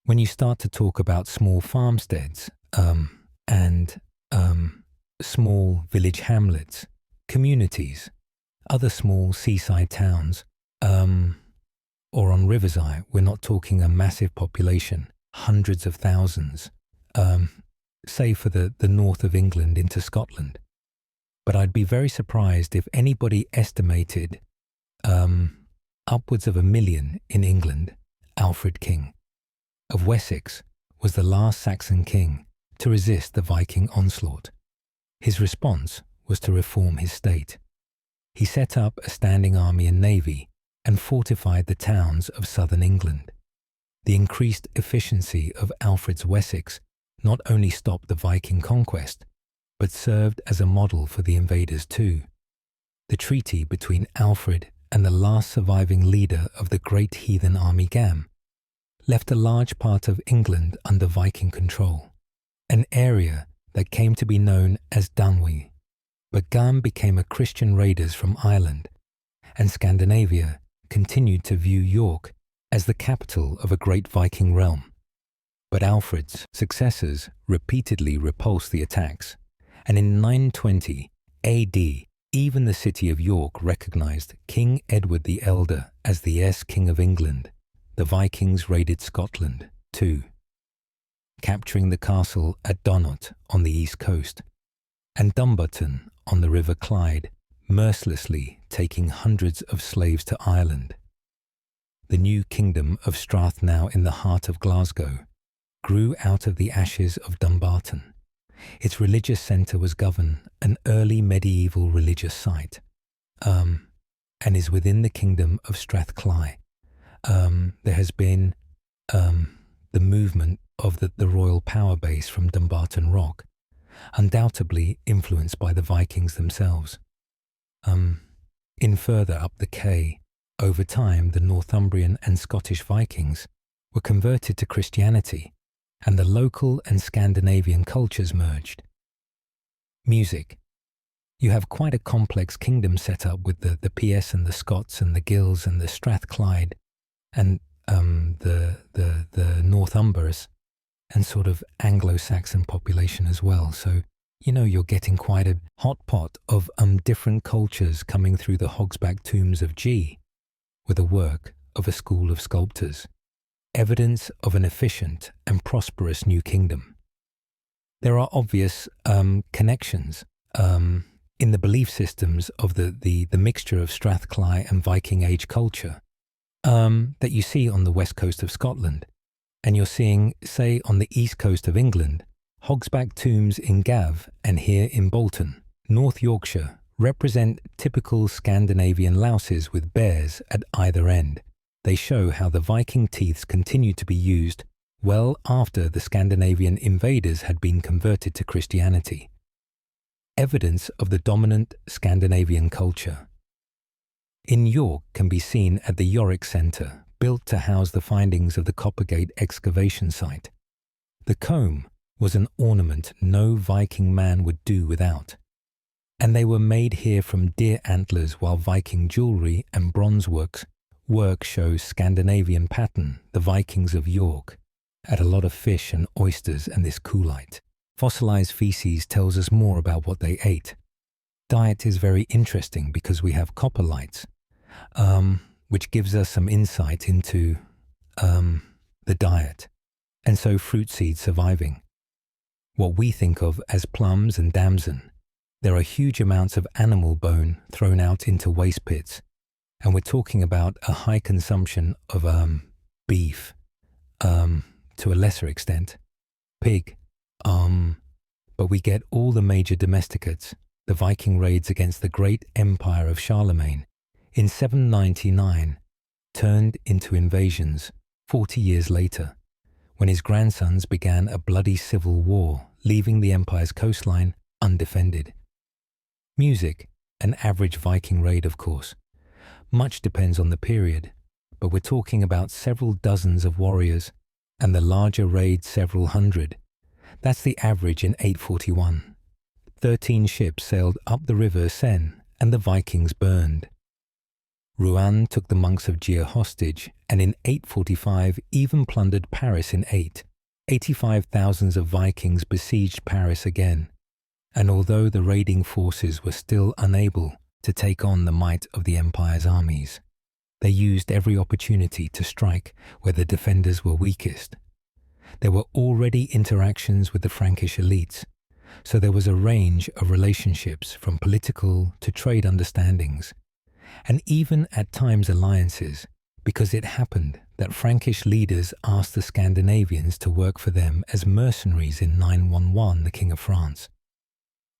when you start to talk about small farmsteads, and small village hamlets, communities, other small seaside towns, or on Riverside, we're not talking a massive population, hundreds of thousands, say for the north of England into Scotland. But I'd be very surprised if anybody estimated upwards of 1 million in England. Alfred King of Wessex was the last Saxon king to resist the Viking onslaught. His response was to reform his state. He set up a standing army and navy and fortified the towns of southern England. The increased efficiency of Alfred's Wessex not only stopped the Viking conquest, but served as a model for the invaders too. The treaty between Alfred and the last surviving leader of the Great Heathen Army, Gam, left a large part of England under Viking control, an area that came to be known as Danwy. But Gam became a Christian raiders from Ireland, and Scandinavia continued to view York as the capital of a great Viking realm. But Alfred's successors repeatedly repulsed the attacks, and in 920 AD, even the city of York recognized King Edward the Elder as the King of England. The Vikings raided Scotland too, capturing the castle at Donat on the east coast, and Dumbarton on the River Clyde, mercilessly taking hundreds of slaves to Ireland. The new kingdom of Strathnow in the heart of Glasgow grew out of the ashes of Dumbarton. Its religious centre was Govan, an early medieval religious site, and is within the kingdom of Strathclyde. There has been the movement of the royal power base from Dumbarton Rock, undoubtedly influenced by the Vikings themselves. In further up the Kay, over time the Northumbrian and Scottish Vikings were converted to Christianity, and the local and Scandinavian cultures merged. Music. You have quite a complex kingdom set up with the PS and the Scots and the Gills and the Strathclyde and the Northumbrians and sort of Anglo-Saxon population as well. So, you're getting quite a hot pot of different cultures coming through the Hogsback tombs of G, with a work of a school of sculptors. Evidence of an efficient and prosperous new kingdom. There are obvious connections in the belief systems of the mixture of Strathclyde and Viking Age culture that you see on the west coast of Scotland. And you're seeing, say, on the east coast of England, Hogsback tombs in Gav and here in Bolton, North Yorkshire, represent typical Scandinavian louses with bears at either end. They show how the Viking teeths continued to be used well after the Scandinavian invaders had been converted to Christianity. Evidence of the dominant Scandinavian culture. In York can be seen at the Yorick Centre, built to house the findings of the Coppergate excavation site. The comb was an ornament no Viking man would do without, and they were made here from deer antlers, while Viking jewellery and bronze work shows Scandinavian pattern, the Vikings of York, had a lot of fish and oysters and this coolite. Fossilized feces tells us more about what they ate. Diet is very interesting because we have coprolites, which gives us some insight into the diet, and so fruit seeds surviving. What we think of as plums and damson, there are huge amounts of animal bone thrown out into waste pits, and we're talking about a high consumption of beef, to a lesser extent, pig, but we get all the major domesticates, the Viking raids against the great empire of Charlemagne, in 799, turned into invasions 40 years later, when his grandsons began a bloody civil war, leaving the empire's coastline undefended. Music, an average Viking raid, of course. Much depends on the period, but we're talking about several dozens of warriors, and the larger raid several hundred. That's the average in 841. 13 ships sailed up the river Seine, and the Vikings burned. Rouen took the monks of Gier hostage, and in 845 even plundered Paris in 85,000 of Vikings besieged Paris again, and although the raiding forces were still unable to take on the might of the empire's armies, they used every opportunity to strike where the defenders were weakest. There were already interactions with the Frankish elites, so there was a range of relationships from political to trade understandings, and even at times alliances, because it happened that Frankish leaders asked the Scandinavians to work for them as mercenaries in 911, the King of France.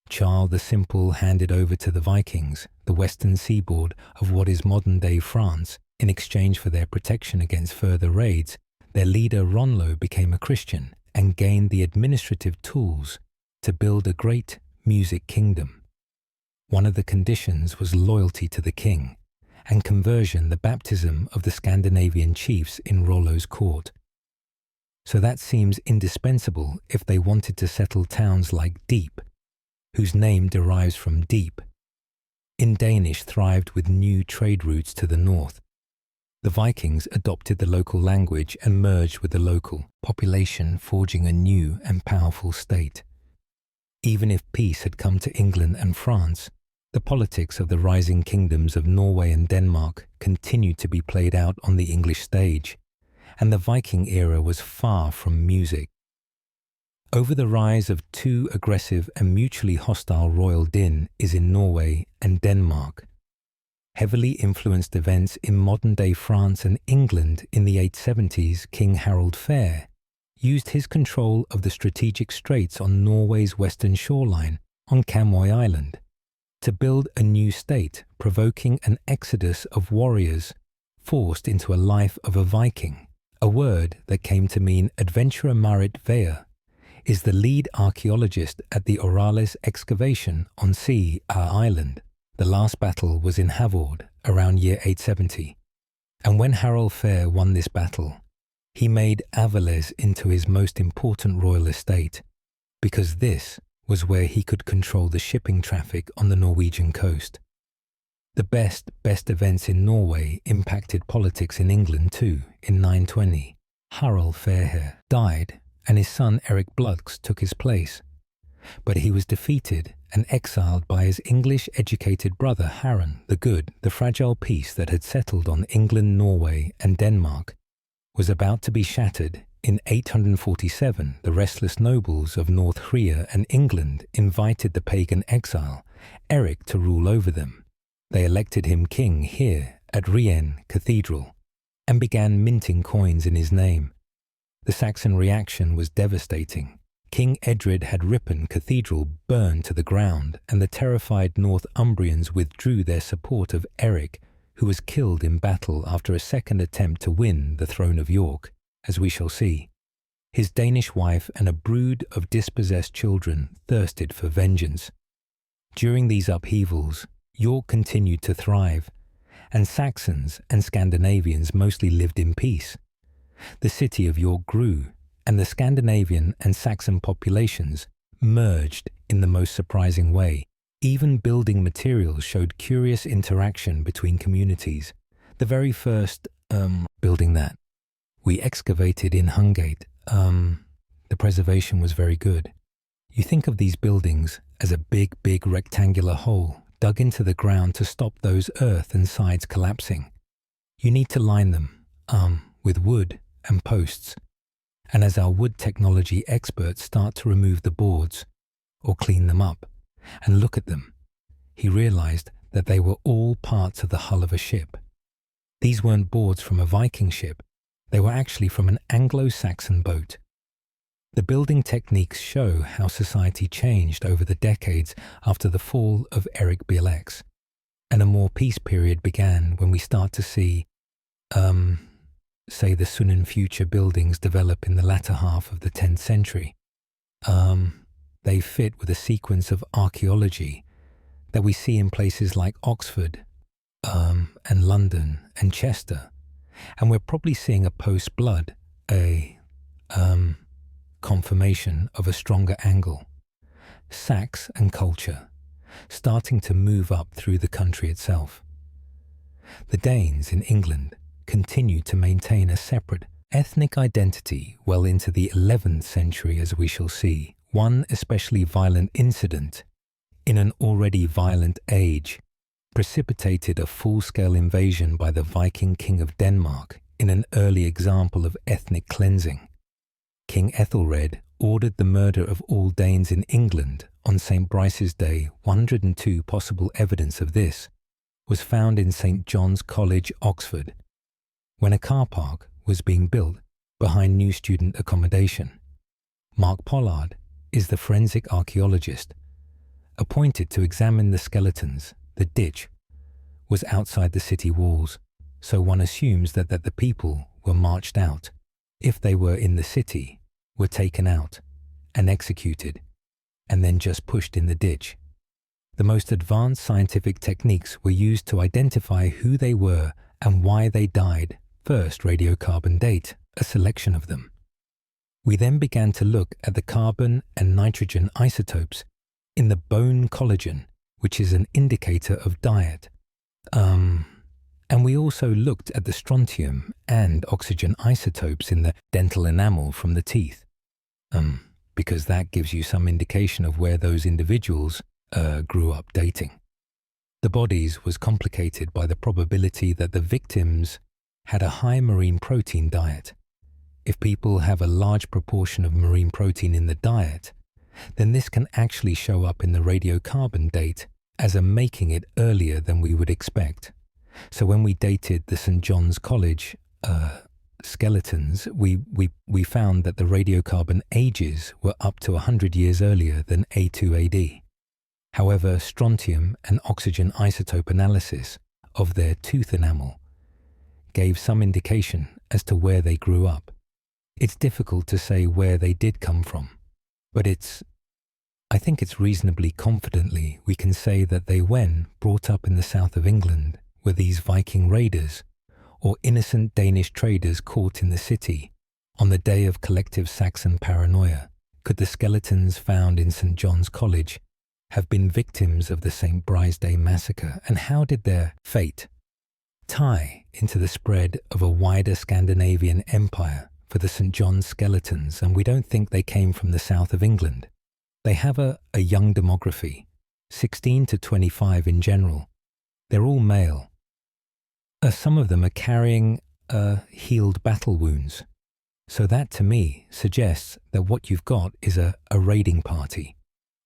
Charles the Simple handed over to the Vikings the western seaboard of what is modern-day France in exchange for their protection against further raids. Their leader Ronlo became a Christian and gained the administrative tools to build a great music kingdom. One of the conditions was loyalty to the king, and conversion, the baptism of the Scandinavian chiefs in Rollo's court. So that seems indispensable if they wanted to settle towns like Dieppe, whose name derives from deep. In Danish thrived with new trade routes to the north. The Vikings adopted the local language and merged with the local population, forging a new and powerful state. Even if peace had come to England and France, the politics of the rising kingdoms of Norway and Denmark continued to be played out on the English stage, and the Viking era was far from music. Over the rise of two aggressive and mutually hostile royal din is in Norway and Denmark. Heavily influenced events in modern-day France and England in the 870s, King Harold Fair used his control of the strategic straits on Norway's western shoreline on Camoy Island to build a new state, provoking an exodus of warriors forced into a life of a Viking. A word that came to mean adventurer Marit Veer is the lead archaeologist at the Oralis excavation on Sea Island. The last battle was in Havord around year 870, and when Harold Fair won this battle, he made Avalez into his most important royal estate, because this was where he could control the shipping traffic on the Norwegian coast. The best events in Norway impacted politics in England too. In 920, Harald Fairhair died, and his son Eric Blux took his place. But he was defeated and exiled by his English-educated brother Harren the Good. The fragile peace that had settled on England, Norway, and Denmark was about to be shattered In 847, the restless nobles of Northumbria and England invited the pagan exile, Eric, to rule over them. They elected him king here at Rien Cathedral and began minting coins in his name. The Saxon reaction was devastating. King Edred had Ripon Cathedral burned to the ground, and the terrified Northumbrians withdrew their support of Eric, who was killed in battle after a second attempt to win the throne of York, as we shall see. His Danish wife and a brood of dispossessed children thirsted for vengeance. During these upheavals, York continued to thrive, and Saxons and Scandinavians mostly lived in peace. The city of York grew, and the Scandinavian and Saxon populations merged in the most surprising way. Even building materials showed curious interaction between communities. The very first building that we excavated in Hungate, the preservation was very good. You think of these buildings as a big rectangular hole dug into the ground to stop those earth and sides collapsing. You need to line them with wood and posts. And as our wood technology experts start to remove the boards or clean them up and look at them, he realized that they were all parts of the hull of a ship. These weren't boards from a Viking ship. They were actually from an Anglo-Saxon boat. The building techniques show how society changed over the decades after the fall of Eric Bielex, and a more peace period began when we start to see, say, the Sunnan future buildings develop in the latter half of the 10th century. They fit with a sequence of archaeology that we see in places like Oxford and London and Chester, and we're probably seeing a post-blood, a confirmation of a stronger angle. Sax and culture starting to move up through the country itself. The Danes in England continued to maintain a separate ethnic identity well into the 11th century, as we shall see. One especially violent incident in an already violent age precipitated a full-scale invasion by the Viking king of Denmark in an early example of ethnic cleansing. King Ethelred ordered the murder of all Danes in England on St. Brice's Day. 102 possible evidence of this was found in St. John's College, Oxford, when a car park was being built behind new student accommodation. Mark Pollard is the forensic archaeologist appointed to examine the skeletons. The ditch was outside the city walls, so one assumes that the people were marched out. If they were in the city, were taken out and executed, and then just pushed in the ditch. The most advanced scientific techniques were used to identify who they were and why they died. First, radiocarbon date, a selection of them. We then began to look at the carbon and nitrogen isotopes in the bone collagen, which is an indicator of diet. And we also looked at the strontium and oxygen isotopes in the dental enamel from the teeth, because that gives you some indication of where those individuals grew up dating. The bodies was complicated by the probability that the victims had a high marine protein diet. If people have a large proportion of marine protein in the diet, then this can actually show up in the radiocarbon date as a making it earlier than we would expect. So when we dated the St. John's College skeletons, we found that the radiocarbon ages were up to 100 years earlier than A2 AD. However, strontium and oxygen isotope analysis of their tooth enamel gave some indication as to where they grew up. It's difficult to say where they did come from, but I think it's reasonably confidently we can say that they, when brought up in the south of England, were these Viking raiders or innocent Danish traders caught in the city on the day of collective Saxon paranoia. Could the skeletons found in St. John's College have been victims of the St. Brice's Day massacre, and how did their fate tie into the spread of a wider Scandinavian empire for the St. John's skeletons? And we don't think they came from the south of England. They have a young demography, 16 to 25 in general. They're all male. Some of them are carrying healed battle wounds. So that to me suggests that what you've got is a raiding party,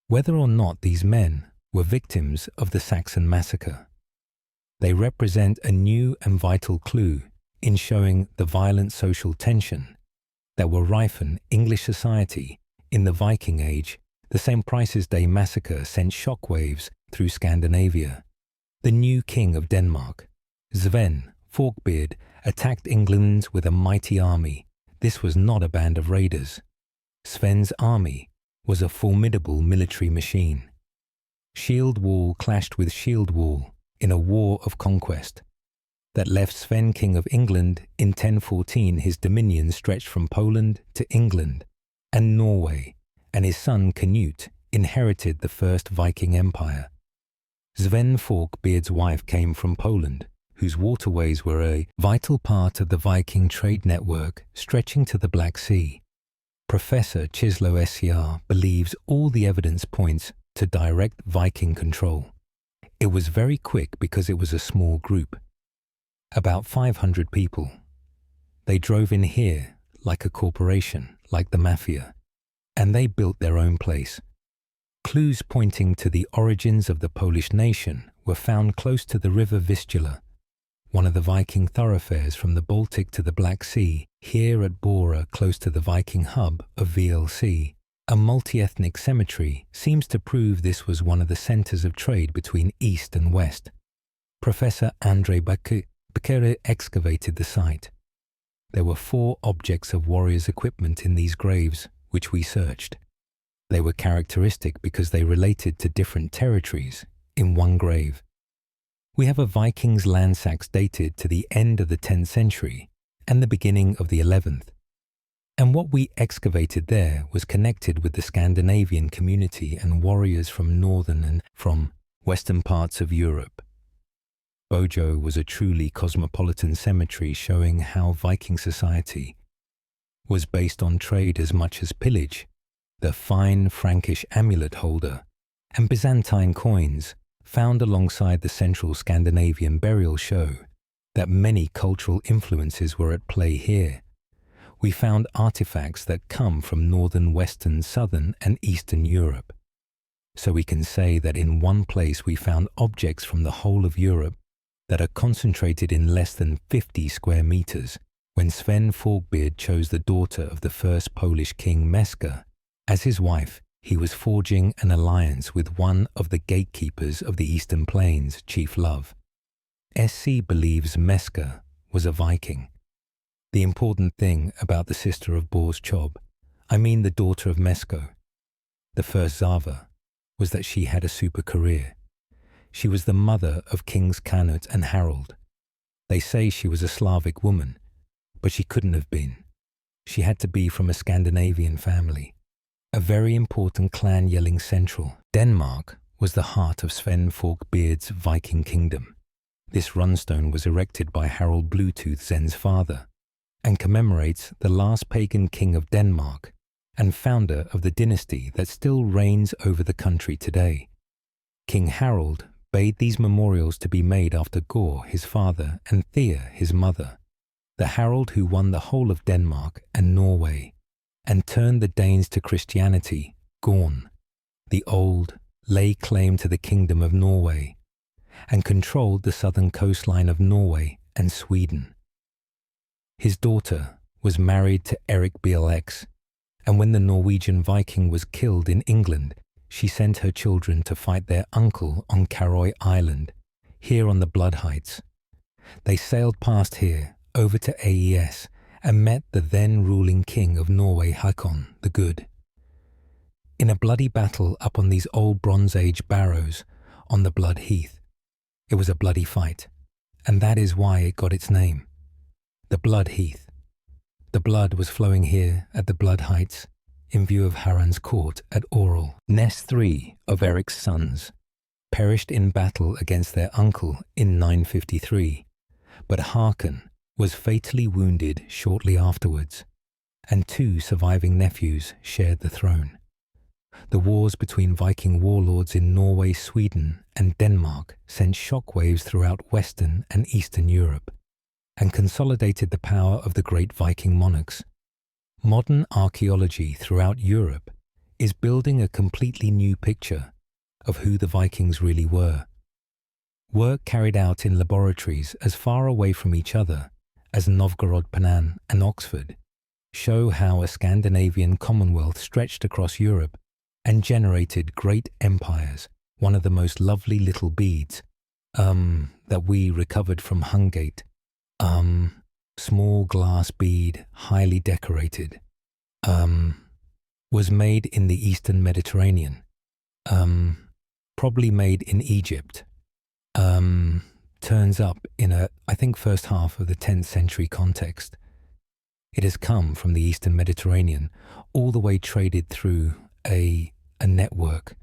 whether or not these men were victims of the Saxon massacre. They represent a new and vital clue in showing the violent social tension that were rife in English society in the Viking Age. The St. Price's Day massacre sent shockwaves through Scandinavia. The new king of Denmark, Sven Forkbeard, attacked England with a mighty army. This was not a band of raiders. Sven's army was a formidable military machine. Shield wall clashed with shield wall in a war of conquest that left Sven King of England in 1014. His dominions stretched from Poland to England and Norway, and his son Canute inherited the first Viking Empire. Sven Forkbeard's wife came from Poland, whose waterways were a vital part of the Viking trade network stretching to the Black Sea. Professor Chislow SCR believes all the evidence points to direct Viking control. It was very quick because it was a small group, about 500 people. They drove in here like a corporation, like the mafia, and they built their own place. Clues pointing to the origins of the Polish nation were found close to the river Vistula, one of the Viking thoroughfares from the Baltic to the Black Sea, here at Bora, close to the Viking hub of VLC. A multi-ethnic cemetery seems to prove this was one of the centers of trade between East and West. Professor Andrei Bakere excavated the site. There were 4 objects of warriors' equipment in these graves, which we searched. They were characteristic because they related to different territories in one grave. We have a Vikings land sacks dated to the end of the 10th century and the beginning of the 11th. And what we excavated there was connected with the Scandinavian community and warriors from northern and from western parts of Europe. Bojo was a truly cosmopolitan cemetery showing how Viking society was based on trade as much as pillage. The fine Frankish amulet holder and Byzantine coins found alongside the central Scandinavian burial show that many cultural influences were at play here. We found artifacts that come from northern, western, southern, and eastern Europe. So we can say that in one place we found objects from the whole of Europe that are concentrated in less than 50 square meters. When Sven Forkbeard chose the daughter of the first Polish king Meska as his wife, he was forging an alliance with one of the gatekeepers of the Eastern Plains, Chief Love. SC believes Meska was a Viking. The important thing about the sister of Bor's Chob, I mean the daughter of Mesko, the first Zava, was that she had a super career. She was the mother of Kings Canute and Harold. They say she was a Slavic woman, but she couldn't have been. She had to be from a Scandinavian family. A very important clan Yelling Central. Denmark was the heart of Sven Forkbeard's Viking kingdom. This runestone was erected by Harold Bluetooth Zen's father and commemorates the last pagan king of Denmark and founder of the dynasty that still reigns over the country today. King Harold bade these memorials to be made after Gore, his father, and Thea, his mother, the Harold who won the whole of Denmark and Norway and turned the Danes to Christianity. Gorn, the old, lay claim to the kingdom of Norway and controlled the southern coastline of Norway and Sweden. His daughter was married to Erik BLX, and when the Norwegian Viking was killed in England, she sent her children to fight their uncle on Karoy Island, here on the Blood Heights. They sailed past here, over to AES, and met the then ruling king of Norway, Hakon the Good. In a bloody battle up on these old Bronze Age barrows on the Blood Heath. It was a bloody fight, and that is why it got its name. The Blood Heath. The blood was flowing here at the Blood Heights, in view of Harald's court at Oral. Nest 3 of Eric's sons perished in battle against their uncle in 953, but Hakon was fatally wounded shortly afterwards, and 2 surviving nephews shared the throne. The wars between Viking warlords in Norway, Sweden, and Denmark sent shockwaves throughout Western and Eastern Europe and consolidated the power of the great Viking monarchs. Modern archaeology throughout Europe is building a completely new picture of who the Vikings really were. Work carried out in laboratories as far away from each other as Novgorod, Penang and Oxford show how a Scandinavian commonwealth stretched across Europe and generated great empires. One of the most lovely little beads that we recovered from Hungate, small glass bead, highly decorated, was made in the Eastern Mediterranean, probably made in Egypt, turns up in I think first half of the 10th century context. It has come from the Eastern Mediterranean, all the way traded through a network,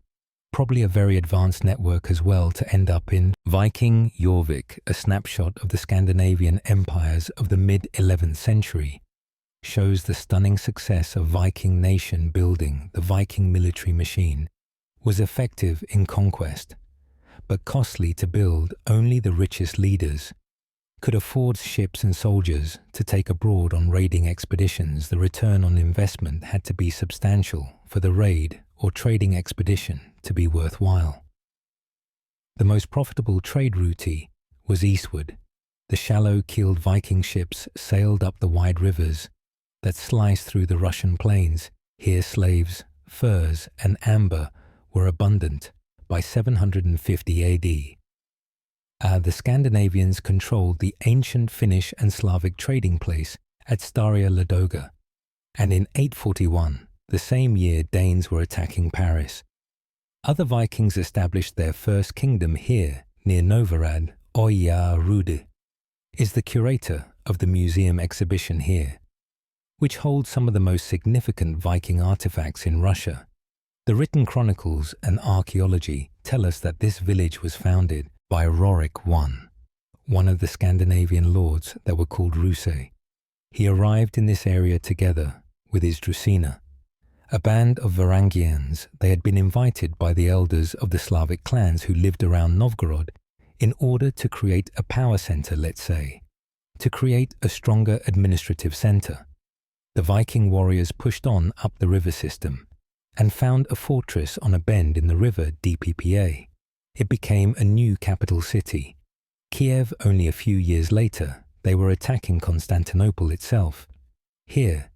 probably a very advanced network as well, to end up in Viking Jorvik, a snapshot of the Scandinavian empires of the mid-11th century, shows the stunning success of Viking nation building. The Viking military machine was effective in conquest, but costly to build. Only the richest leaders could afford ships and soldiers to take abroad on raiding expeditions. The return on investment had to be substantial for the raid or trading expedition to be worthwhile. The most profitable trade route was eastward. The shallow-keeled Viking ships sailed up the wide rivers that sliced through the Russian plains. Here slaves, furs and amber were abundant by 750 AD. The Scandinavians controlled the ancient Finnish and Slavic trading place at Staria Ladoga, and in 841, the same year, Danes were attacking Paris. Other Vikings established their first kingdom here near Novorad. Oya Rude is the curator of the museum exhibition here, which holds some of the most significant Viking artifacts in Russia. The written chronicles and archaeology tell us that this village was founded by Rorik I, one of the Scandinavian lords that were called Ruse. He arrived in this area together with his Drusina, a band of Varangians. They had been invited by the elders of the Slavic clans who lived around Novgorod in order to create a power center, let's say, to create a stronger administrative center. The Viking warriors pushed on up the river system and found a fortress on a bend in the river Dppa. It became a new capital city. Kiev, only a few years later, they were attacking Constantinople itself. Here,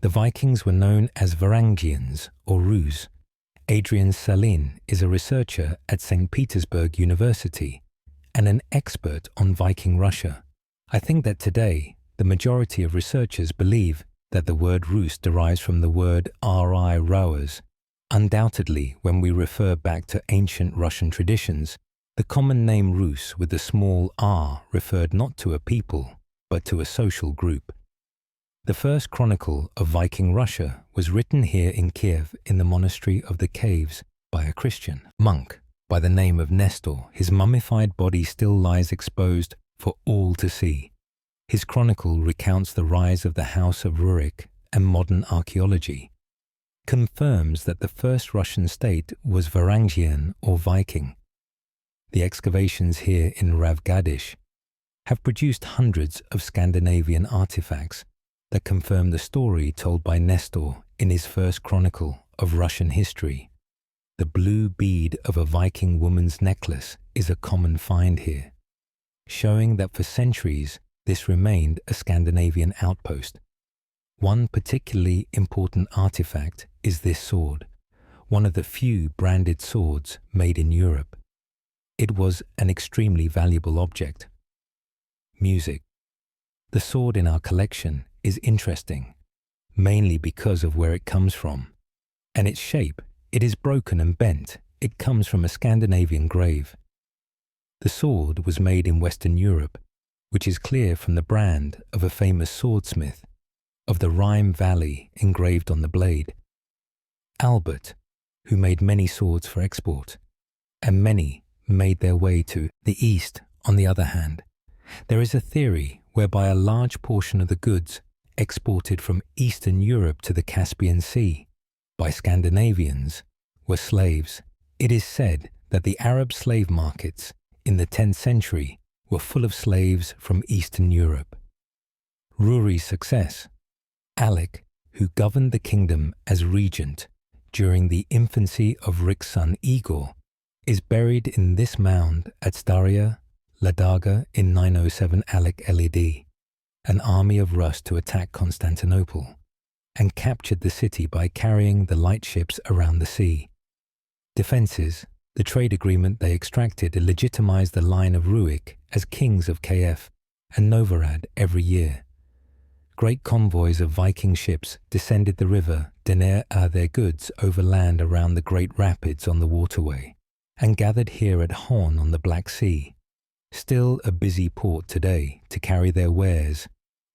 the Vikings were known as Varangians or Rus. Adrian Salin is a researcher at St. Petersburg University and an expert on Viking Russia. I think that today, the majority of researchers believe that the word Rus derives from the word ri rowers. Undoubtedly, when we refer back to ancient Russian traditions, the common name Rus with the small r referred not to a people, but to a social group. The first chronicle of Viking Russia was written here in Kiev in the monastery of the Caves by a Christian monk by the name of Nestor. His mummified body still lies exposed for all to see. His chronicle recounts the rise of the House of Rurik, and modern archaeology confirms that the first Russian state was Varangian or Viking. The excavations here in Ravgadish have produced hundreds of Scandinavian artifacts that confirm the story told by Nestor in his first chronicle of Russian history. The blue bead of a Viking woman's necklace is a common find here, showing that for centuries this remained a Scandinavian outpost. One particularly important artifact is this sword, one of the few branded swords made in Europe. It was an extremely valuable object. Music. The sword in our collection is interesting, mainly because of where it comes from, and its shape. It is broken and bent. It comes from a Scandinavian grave. The sword was made in Western Europe, which is clear from the brand of a famous swordsmith of the Rhine Valley engraved on the blade. Albert, who made many swords for export, and many made their way to the East. On the other hand, there is a theory whereby a large portion of the goods exported from Eastern Europe to the Caspian Sea by Scandinavians were slaves. It is said that the Arab slave markets in the 10th century were full of slaves from Eastern Europe. Ruri's success. Alec who governed the kingdom as regent during the infancy of Rik's son Igor, is buried in this mound at Staria Ladaga in 907 Alec Led, an army of Rus to attack Constantinople, and captured the city by carrying the light ships around the sea. Defences, the trade agreement they extracted, legitimized the line of Rurik as kings of Kiev and Novorad every year. Great convoys of Viking ships descended the river Dener their goods overland around the great rapids on the waterway, and gathered here at Horn on the Black Sea, still a busy port today, to carry their wares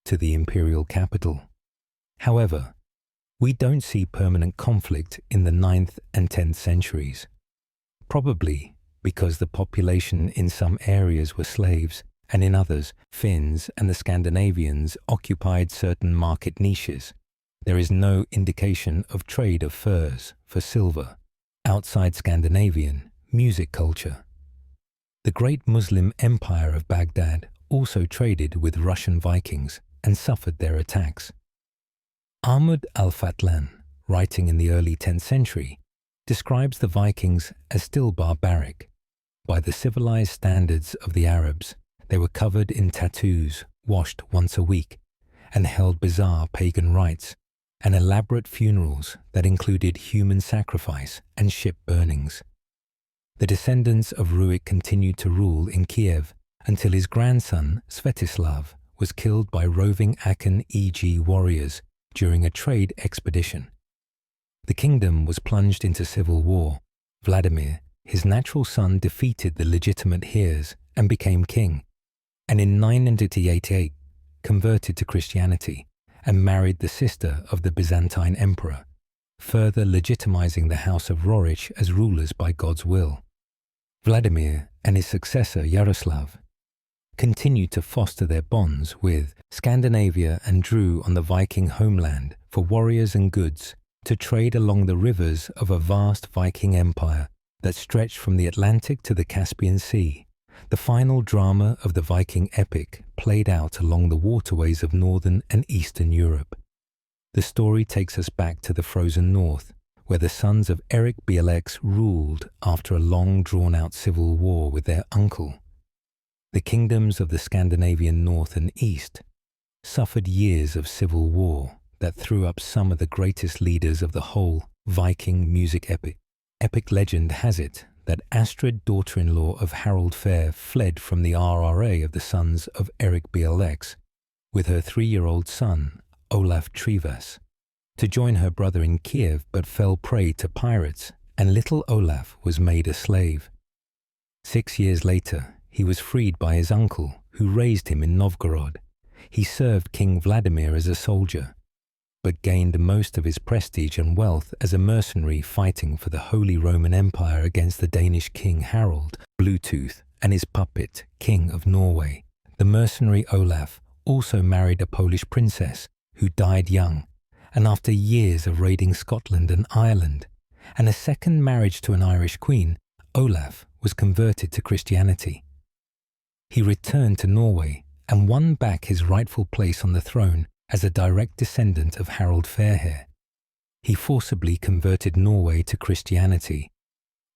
to the imperial capital. However, we don't see permanent conflict in the 9th and 10th centuries, probably because the population in some areas were slaves, and in others, Finns and the Scandinavians occupied certain market niches. There is no indication of trade of furs for silver outside Scandinavian music culture. The great Muslim empire of Baghdad also traded with Russian Vikings and suffered their attacks. Ahmad al-Fatlan, writing in the early 10th century, describes the Vikings as still barbaric. By the civilized standards of the Arabs, they were covered in tattoos, washed once a week, and held bizarre pagan rites and elaborate funerals that included human sacrifice and ship burnings. The descendants of Rurik continued to rule in Kiev until his grandson Svetislav was killed by roving Akan E.G. warriors during a trade expedition. The kingdom was plunged into civil war. Vladimir, his natural son, defeated the legitimate heirs and became king, and in 988 converted to Christianity and married the sister of the Byzantine emperor, further legitimizing the house of Rorich as rulers by God's will. Vladimir and his successor Yaroslav continued to foster their bonds with Scandinavia and drew on the Viking homeland for warriors and goods to trade along the rivers of a vast Viking empire that stretched from the Atlantic to the Caspian Sea. The final drama of the Viking epic played out along the waterways of northern and eastern Europe. The story takes us back to the frozen north, where the sons of Erik Bieleks ruled after a long drawn-out civil war with their uncle. The kingdoms of the Scandinavian north and east suffered years of civil war that threw up some of the greatest leaders of the whole Viking music epic. Epic legend has it that Astrid, daughter-in-law of Harald Fair, fled from the RRA of the sons of Erik Bieleks with her 3-year-old son, Olaf Trivas, to join her brother in Kiev, but fell prey to pirates, and little Olaf was made a slave. 6 years later, he was freed by his uncle, who raised him in Novgorod. He served King Vladimir as a soldier, but gained most of his prestige and wealth as a mercenary fighting for the Holy Roman Empire against the Danish King Harald Bluetooth and his puppet, King of Norway. The mercenary Olaf also married a Polish princess who died young, and after years of raiding Scotland and Ireland, and a second marriage to an Irish queen, Olaf was converted to Christianity. He returned to Norway and won back his rightful place on the throne as a direct descendant of Harald Fairhair. He forcibly converted Norway to Christianity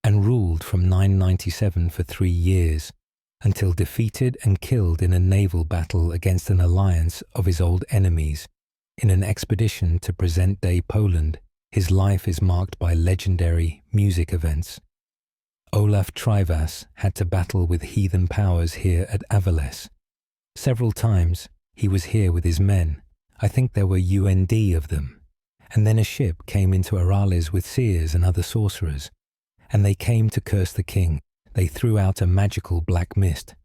and ruled from 997 for 3 years, until defeated and killed in a naval battle against an alliance of his old enemies. In an expedition to present-day Poland, his life is marked by legendary music events. Olaf Trivas had to battle with heathen powers here at Avalles. Several times he was here with his men. I think there were UND of them. And then a ship came into Arales with seers and other sorcerers, and they came to curse the king. They threw out a magical black mist.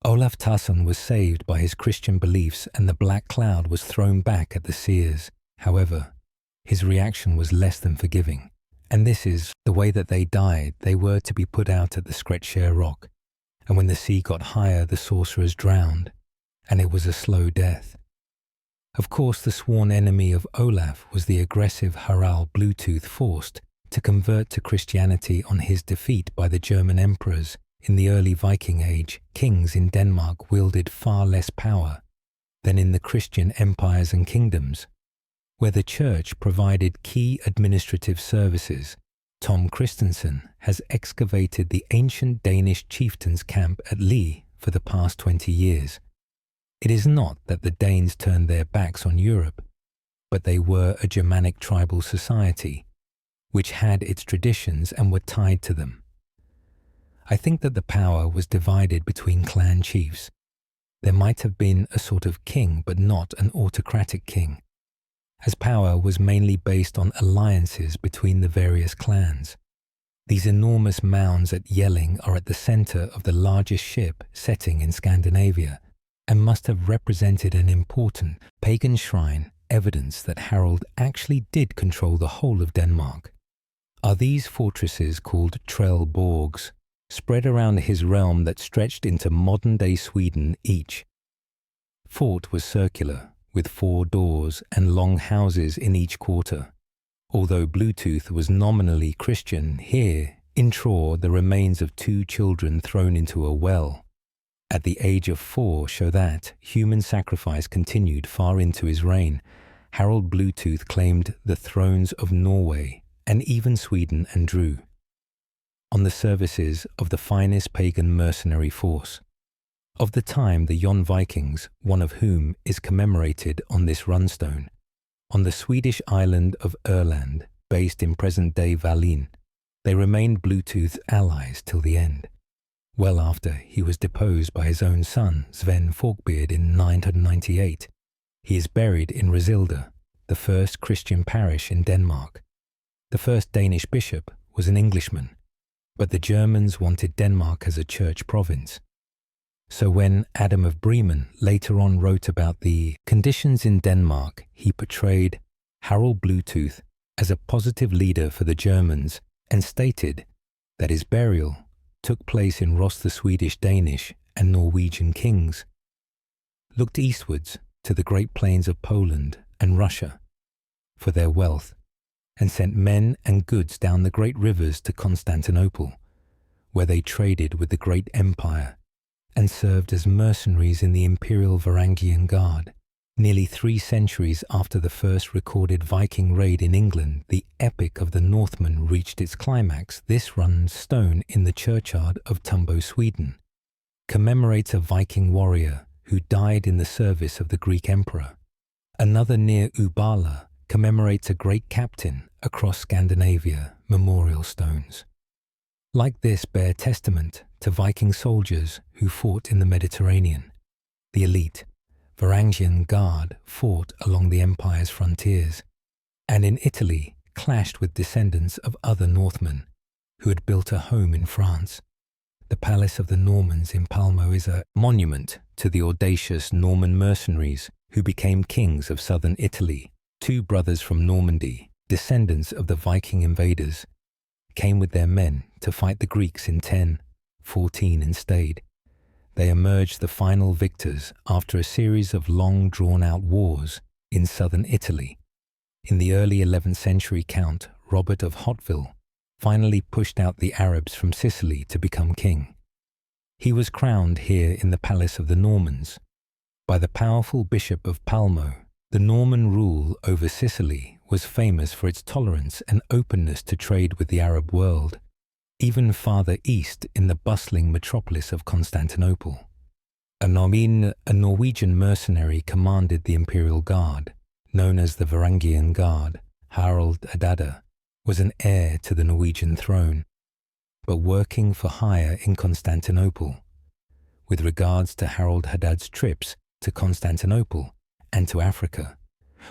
Olaf Tasson was saved by his Christian beliefs, and the black cloud was thrown back at the seers. However, his reaction was less than forgiving. And this is the way that they died. They were to be put out at the Skretskjer rock, and when the sea got higher, the sorcerers drowned, and it was a slow death. Of course, the sworn enemy of Olaf was the aggressive Harald Bluetooth, forced to convert to Christianity on his defeat by the German emperors. In the early Viking Age, kings in Denmark wielded far less power than in the Christian empires and kingdoms. Where the church provided key administrative services, Tom Christensen has excavated the ancient Danish chieftain's camp at Lee for the past 20 years. It is not that the Danes turned their backs on Europe, but they were a Germanic tribal society, which had its traditions and were tied to them. I think that the power was divided between clan chiefs. There might have been a sort of king, but not an autocratic king, as power was mainly based on alliances between the various clans. These enormous mounds at Jelling are at the centre of the largest ship setting in Scandinavia, and must have represented an important pagan shrine, evidence that Harald actually did control the whole of Denmark. Are these fortresses called Trelleborgs, spread around his realm that stretched into modern-day Sweden each? Fort was circular, with 4 doors and long houses in each quarter. Although Bluetooth was nominally Christian, here, in Tror, the remains of 2 children thrown into a well at the age of 4 show that human sacrifice continued far into his reign. Harald Bluetooth claimed the thrones of Norway and even Sweden and drew on the services of the finest pagan mercenary force of the time, the Jon Vikings, one of whom is commemorated on this runestone. On the Swedish island of Öland, based in present-day Vallin, they remained Bluetooth's allies till the end, well after he was deposed by his own son, Sven Forkbeard, in 998. He is buried in Rosilda, the first Christian parish in Denmark. The first Danish bishop was an Englishman, but the Germans wanted Denmark as a church province. So when Adam of Bremen later on wrote about the conditions in Denmark, he portrayed Harald Bluetooth as a positive leader for the Germans and stated that his burial took place in Ros the Swedish, Danish and Norwegian kings looked eastwards to the great plains of Poland and Russia for their wealth and sent men and goods down the great rivers to Constantinople, where they traded with the great empire and served as mercenaries in the Imperial Varangian Guard. Nearly 3 centuries after the first recorded Viking raid in England, the epic of the Northmen reached its climax. This run stone in the churchyard of Tumbo, Sweden, commemorates a Viking warrior who died in the service of the Greek emperor. Another near Ubala commemorates a great captain across Scandinavia. Memorial stones like this bear testament to Viking soldiers who fought in the Mediterranean. The elite Varangian Guard fought along the empire's frontiers, and in Italy clashed with descendants of other Northmen who had built a home in France. The Palace of the Normans in Palmo is a monument to the audacious Norman mercenaries who became kings of southern Italy. 2 brothers from Normandy, descendants of the Viking invaders, came with their men to fight the Greeks in 1014 and stayed. They emerged the final victors after a series of long drawn-out wars in southern Italy. In the early 11th century, Count Robert of Hauteville finally pushed out the Arabs from Sicily to become king. He was crowned here in the Palace of the Normans by the powerful Bishop of Palmo. The Norman rule over Sicily was famous for its tolerance and openness to trade with the Arab world, even farther east in the bustling metropolis of Constantinople. A Norwegian mercenary commanded the Imperial Guard, known as the Varangian Guard. Harald Hadaade was an heir to the Norwegian throne, but working for hire in Constantinople. With regards to Harald Hadaad's trips to Constantinople and to Africa,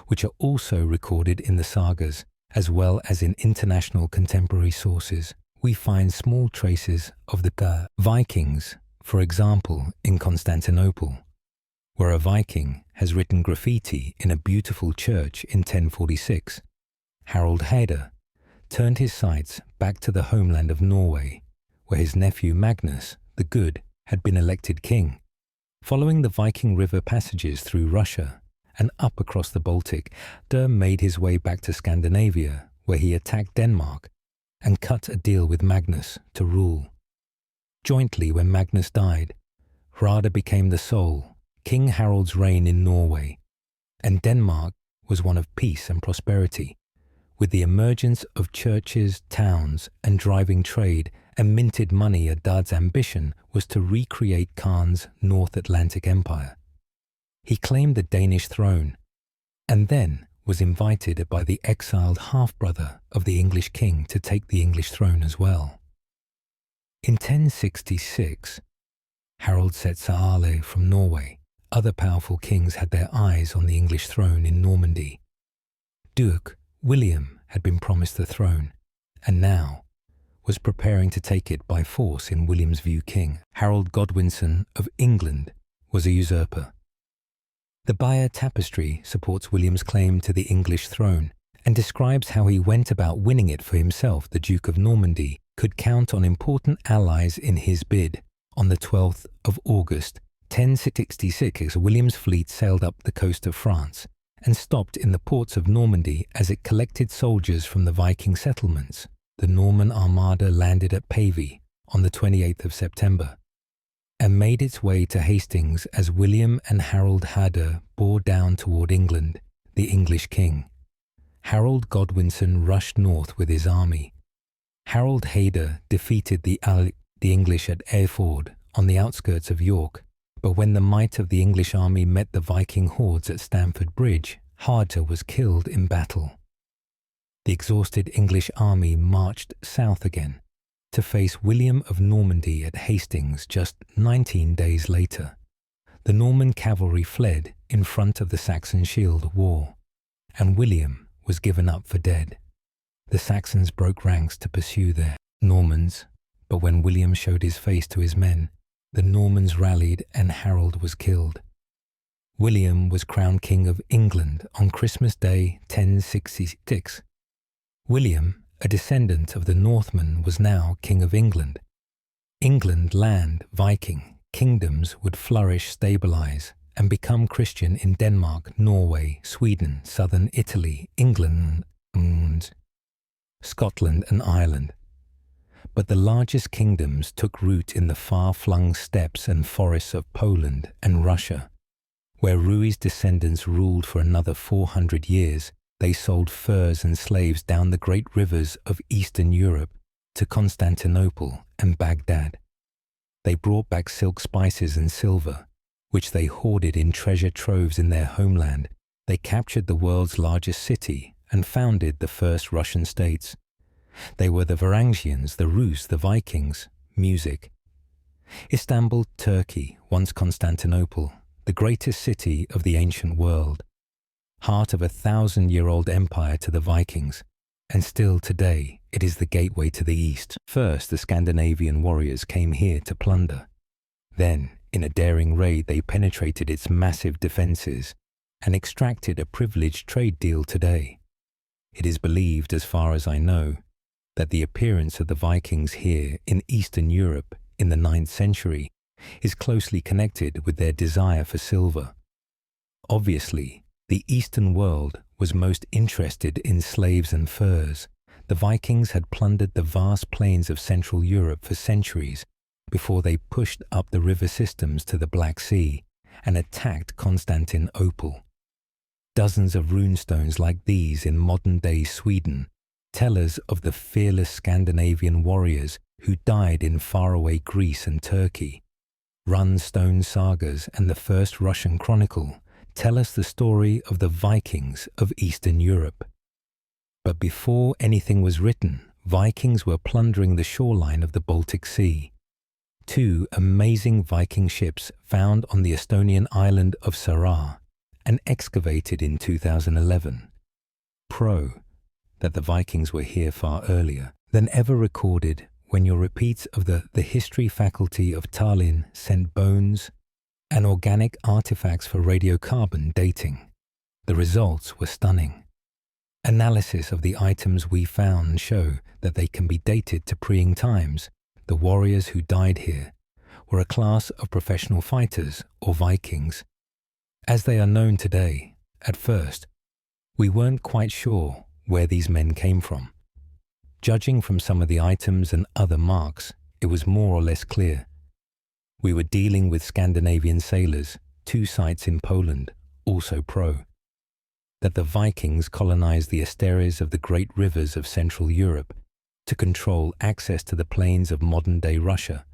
which are also recorded in the sagas as well as in international contemporary sources, we find small traces of the Vikings, for example in Constantinople, where a Viking has written graffiti in a beautiful church in 1046. Harald Hadaade turned his sights back to the homeland of Norway, where his nephew Magnus the Good had been elected king. Following the Viking river passages through Russia and up across the Baltic, Hadaade made his way back to Scandinavia, where he attacked Denmark and cut a deal with Magnus to rule. Jointly, when Magnus died, Hadaade became the sole, King Harald's reign in Norway, and Denmark was one of peace and prosperity, with the emergence of churches, towns, and driving trade and minted money. Adad's ambition was to recreate Khan's North Atlantic Empire. He claimed the Danish throne, and then was invited by the exiled half-brother of the English king to take the English throne as well. In 1066, Harald set saale from Norway. Other powerful kings had their eyes on the English throne in Normandy. Duke William had been promised the throne, and now was preparing to take it by force. In William's view, King Harold Godwinson of England was a usurper. The Bayeux Tapestry supports William's claim to the English throne and describes how he went about winning it for himself. The Duke of Normandy could count on important allies in his bid. On the 12th of August, 1066, William's fleet sailed up the coast of France and stopped in the ports of Normandy as it collected soldiers from the Viking settlements. The Norman armada landed at Pavie on the 28th of September and made its way to Hastings as William and Harold Harder bore down toward England, the English king. Harold Godwinson rushed north with his army. Harold Harder defeated the English at Erford on the outskirts of York, but when the might of the English army met the Viking hordes at Stamford Bridge, Harder was killed in battle. The exhausted English army marched south again to face William of Normandy at Hastings just 19 days later. The Norman cavalry fled in front of the Saxon shield wall, and William was given up for dead. The Saxons broke ranks to pursue their Normans, but when William showed his face to his men, the Normans rallied and Harold was killed. William was crowned King of England on Christmas Day 1066. William, a descendant of the Northmen, was now King of England. England, land, Viking, kingdoms would flourish, stabilize, and become Christian in Denmark, Norway, Sweden, southern Italy, England, Scotland and Ireland. But the largest kingdoms took root in the far-flung steppes and forests of Poland and Russia, where Rui's descendants ruled for another 400 years. They sold furs and slaves down the great rivers of Eastern Europe to Constantinople and Baghdad. They brought back silk, spices and silver, which they hoarded in treasure troves in their homeland. They captured the world's largest city and founded the first Russian states. They were the Varangians, the Rus, the Vikings, music. Istanbul, Turkey, once Constantinople, the greatest city of the ancient world, heart of a 1,000-year-old empire to the Vikings, and still today it is the gateway to the east. First, the Scandinavian warriors came here to plunder. Then, in a daring raid, they penetrated its massive defenses and extracted a privileged trade deal today. It is believed, as far as I know, that the appearance of the Vikings here in Eastern Europe in the 9th century is closely connected with their desire for silver. Obviously, the Eastern world was most interested in slaves and furs. The Vikings had plundered the vast plains of Central Europe for centuries before they pushed up the river systems to the Black Sea and attacked Constantinople. Dozens of runestones like these in modern-day Sweden tell us of the fearless Scandinavian warriors who died in faraway Greece and Turkey. Runestone sagas and the first Russian chronicle tell us the story of the Vikings of Eastern Europe. But before anything was written, Vikings were plundering the shoreline of the Baltic Sea. 2 amazing Viking ships found on the Estonian island of Sara and excavated in 2011 prove that the Vikings were here far earlier than ever recorded when your repeats of the history faculty of Tallinn sent bones and organic artifacts for radiocarbon dating. The results were stunning. Analysis of the items we found show that they can be dated to preying times. The warriors who died here were a class of professional fighters or Vikings. As they are known today, at first, we weren't quite sure where these men came from. Judging from some of the items and other marks, it was more or less clear. We were dealing with Scandinavian sailors, 2 sites in Poland, also pro. that the Vikings colonized the estuaries of the great rivers of Central Europe to control access to the plains of modern-day Russia,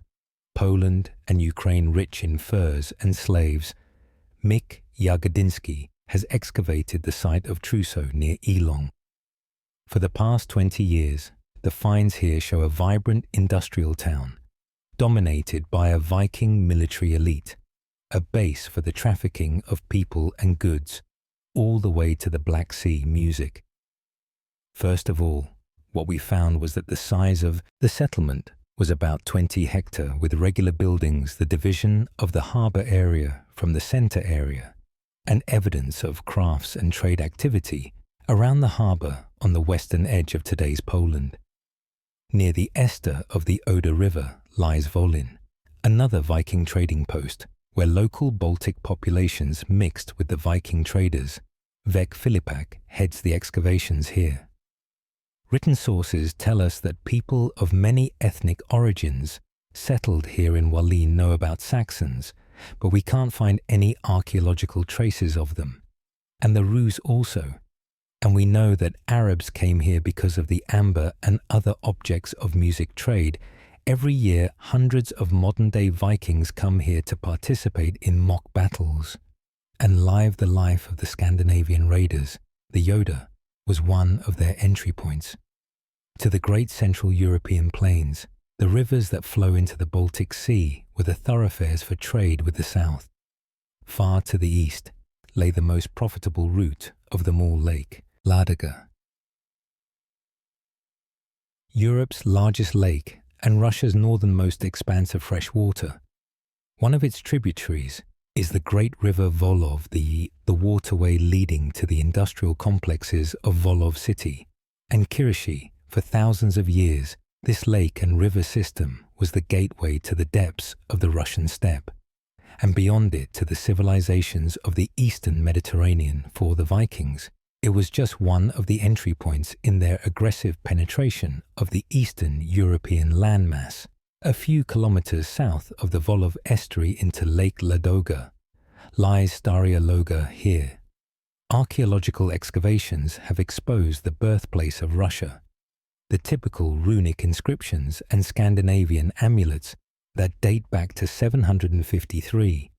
Poland and Ukraine rich in furs and slaves. Mick Jagodinsky has excavated the site of Trousseau near Elong. For the past 20 years, the finds here show a vibrant industrial town, dominated by a Viking military elite, a base for the trafficking of people and goods, all the way to the Black Sea music. First of all, what we found was that the size of the settlement was about 20 hectares, with regular buildings, the division of the harbour area from the centre area, and evidence of crafts and trade activity around the harbour on the western edge of today's Poland. Near the estuary of the Oder River lies Wolin, another Viking trading post where local Baltic populations mixed with the Viking traders. Vek Filipak heads the excavations here. Written sources tell us that people of many ethnic origins settled here in Wolin know about Saxons, but we can't find any archaeological traces of them, and the Rus also. And we know that Arabs came here because of the amber and other objects of music trade. Every year, hundreds of modern-day Vikings come here to participate in mock battles and live the life of the Scandinavian raiders. The Yoda was one of their entry points. To the great Central European plains, the rivers that flow into the Baltic Sea were the thoroughfares for trade with the south. Far to the east lay the most profitable route of them all, Lake Ladoga. Europe's largest lake and Russia's northernmost expanse of fresh water. One of its tributaries is the great river Volov, the waterway leading to the industrial complexes of Volov City and Kirishi. For thousands of years, this lake and river system was the gateway to the depths of the Russian steppe, and beyond it to the civilizations of the eastern Mediterranean. For the Vikings, it was just one of the entry points in their aggressive penetration of the eastern European landmass. A few kilometers south of the Volov estuary into Lake Ladoga lies Staria Loga here. Archaeological excavations have exposed the birthplace of Russia. The typical runic inscriptions and Scandinavian amulets that date back to 753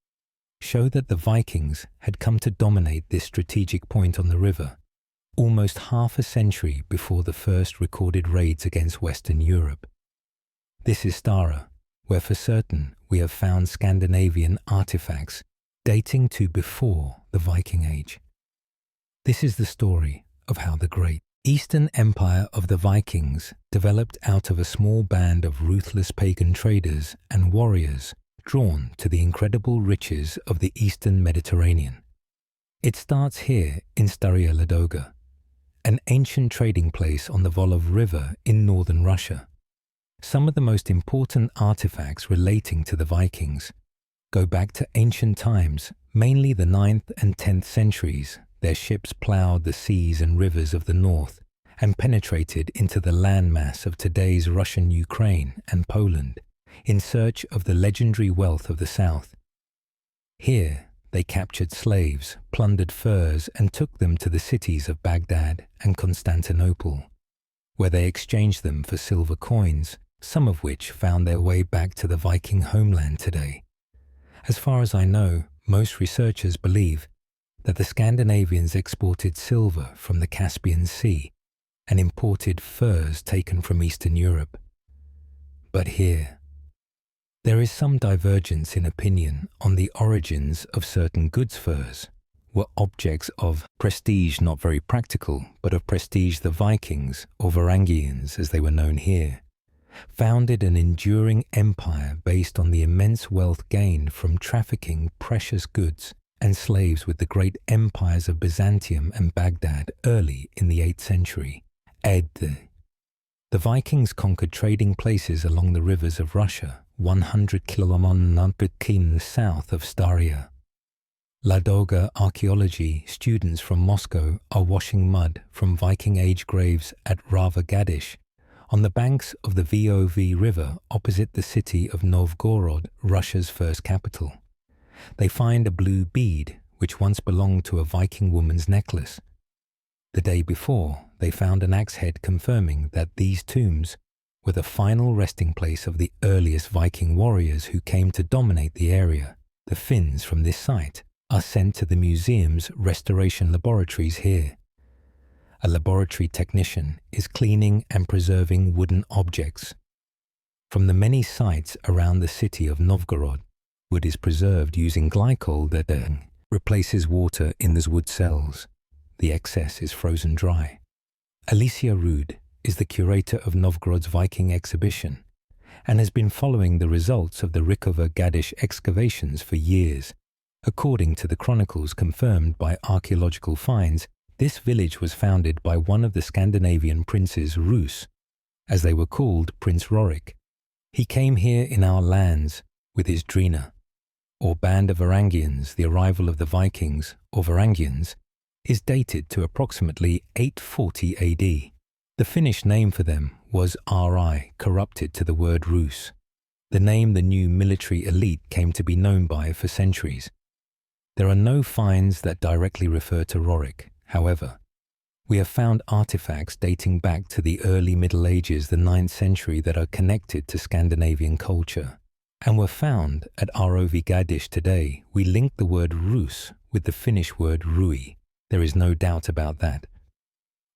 show that the Vikings had come to dominate this strategic point on the river almost half a century before the first recorded raids against Western Europe. This is Stara, where for certain we have found Scandinavian artifacts dating to before the Viking Age. This is the story of how the great Eastern Empire of the Vikings developed out of a small band of ruthless pagan traders and warriors drawn to the incredible riches of the Eastern Mediterranean. It starts here in Staria Ladoga, an ancient trading place on the Volov River in northern Russia. Some of the most important artifacts relating to the Vikings go back to ancient times, mainly the 9th and 10th centuries. Their ships ploughed the seas and rivers of the north and penetrated into the landmass of today's Russian Ukraine and Poland in search of the legendary wealth of the south. Here, they captured slaves, plundered furs, and took them to the cities of Baghdad and Constantinople, where they exchanged them for silver coins, some of which found their way back to the Viking homeland today. As far as I know, most researchers believe that the Scandinavians exported silver from the Caspian Sea and imported furs taken from Eastern Europe. But here, there is some divergence in opinion on the origins of certain goods. Furs were objects of prestige, not very practical, but of prestige. The Vikings, or Varangians as they were known here, founded an enduring empire based on the immense wealth gained from trafficking precious goods and slaves with the great empires of Byzantium and Baghdad early in the 8th century. The Vikings conquered trading places along the rivers of Russia, 100 kilometers south of Staria. Ladoga archaeology students from Moscow are washing mud from Viking Age graves at Rava Gadish, on the banks of the Vov River opposite the city of Novgorod, Russia's first capital. They find a blue bead, which once belonged to a Viking woman's necklace, The day before, they found an axe head confirming that these tombs were the final resting place of the earliest Viking warriors who came to dominate the area. The Finns from this site are sent to the museum's restoration laboratories here. A laboratory technician is cleaning and preserving wooden objects. From the many sites around the city of Novgorod, wood is preserved using glycol that replaces water in the wood cells. The excess is frozen dry. Alicia Rude is the curator of Novgorod's Viking exhibition and has been following the results of the Rikova Gadish excavations for years. According to the chronicles confirmed by archaeological finds, this village was founded by one of the Scandinavian princes Rus, as they were called Prince Rorik. He came here in our lands with his Drina, or band of Varangians. The arrival of the Vikings, or Varangians, is dated to approximately 840 AD. The Finnish name for them was Ri, corrupted to the word Rus, the name the new military elite came to be known by for centuries. There are no finds that directly refer to Rorik. However, we have found artifacts dating back to the early Middle Ages, the 9th century, that are connected to Scandinavian culture, and were found at Rov Gadish today. We link the word Rus with the Finnish word Rui. There is no doubt about that.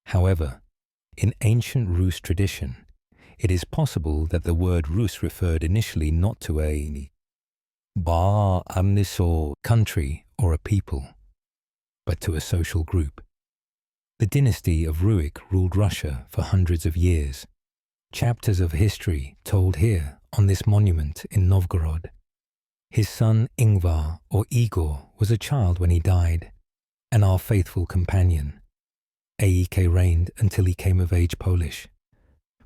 However, in ancient Rus tradition, it is possible that the word Rus referred initially not to a country or a people, but to a social group. The dynasty of Rurik ruled Russia for hundreds of years. Chapters of history told here on this monument in Novgorod. His son Ingvar, or Igor, was a child when he died, and our faithful companion. Aike reigned until he came of age Polish.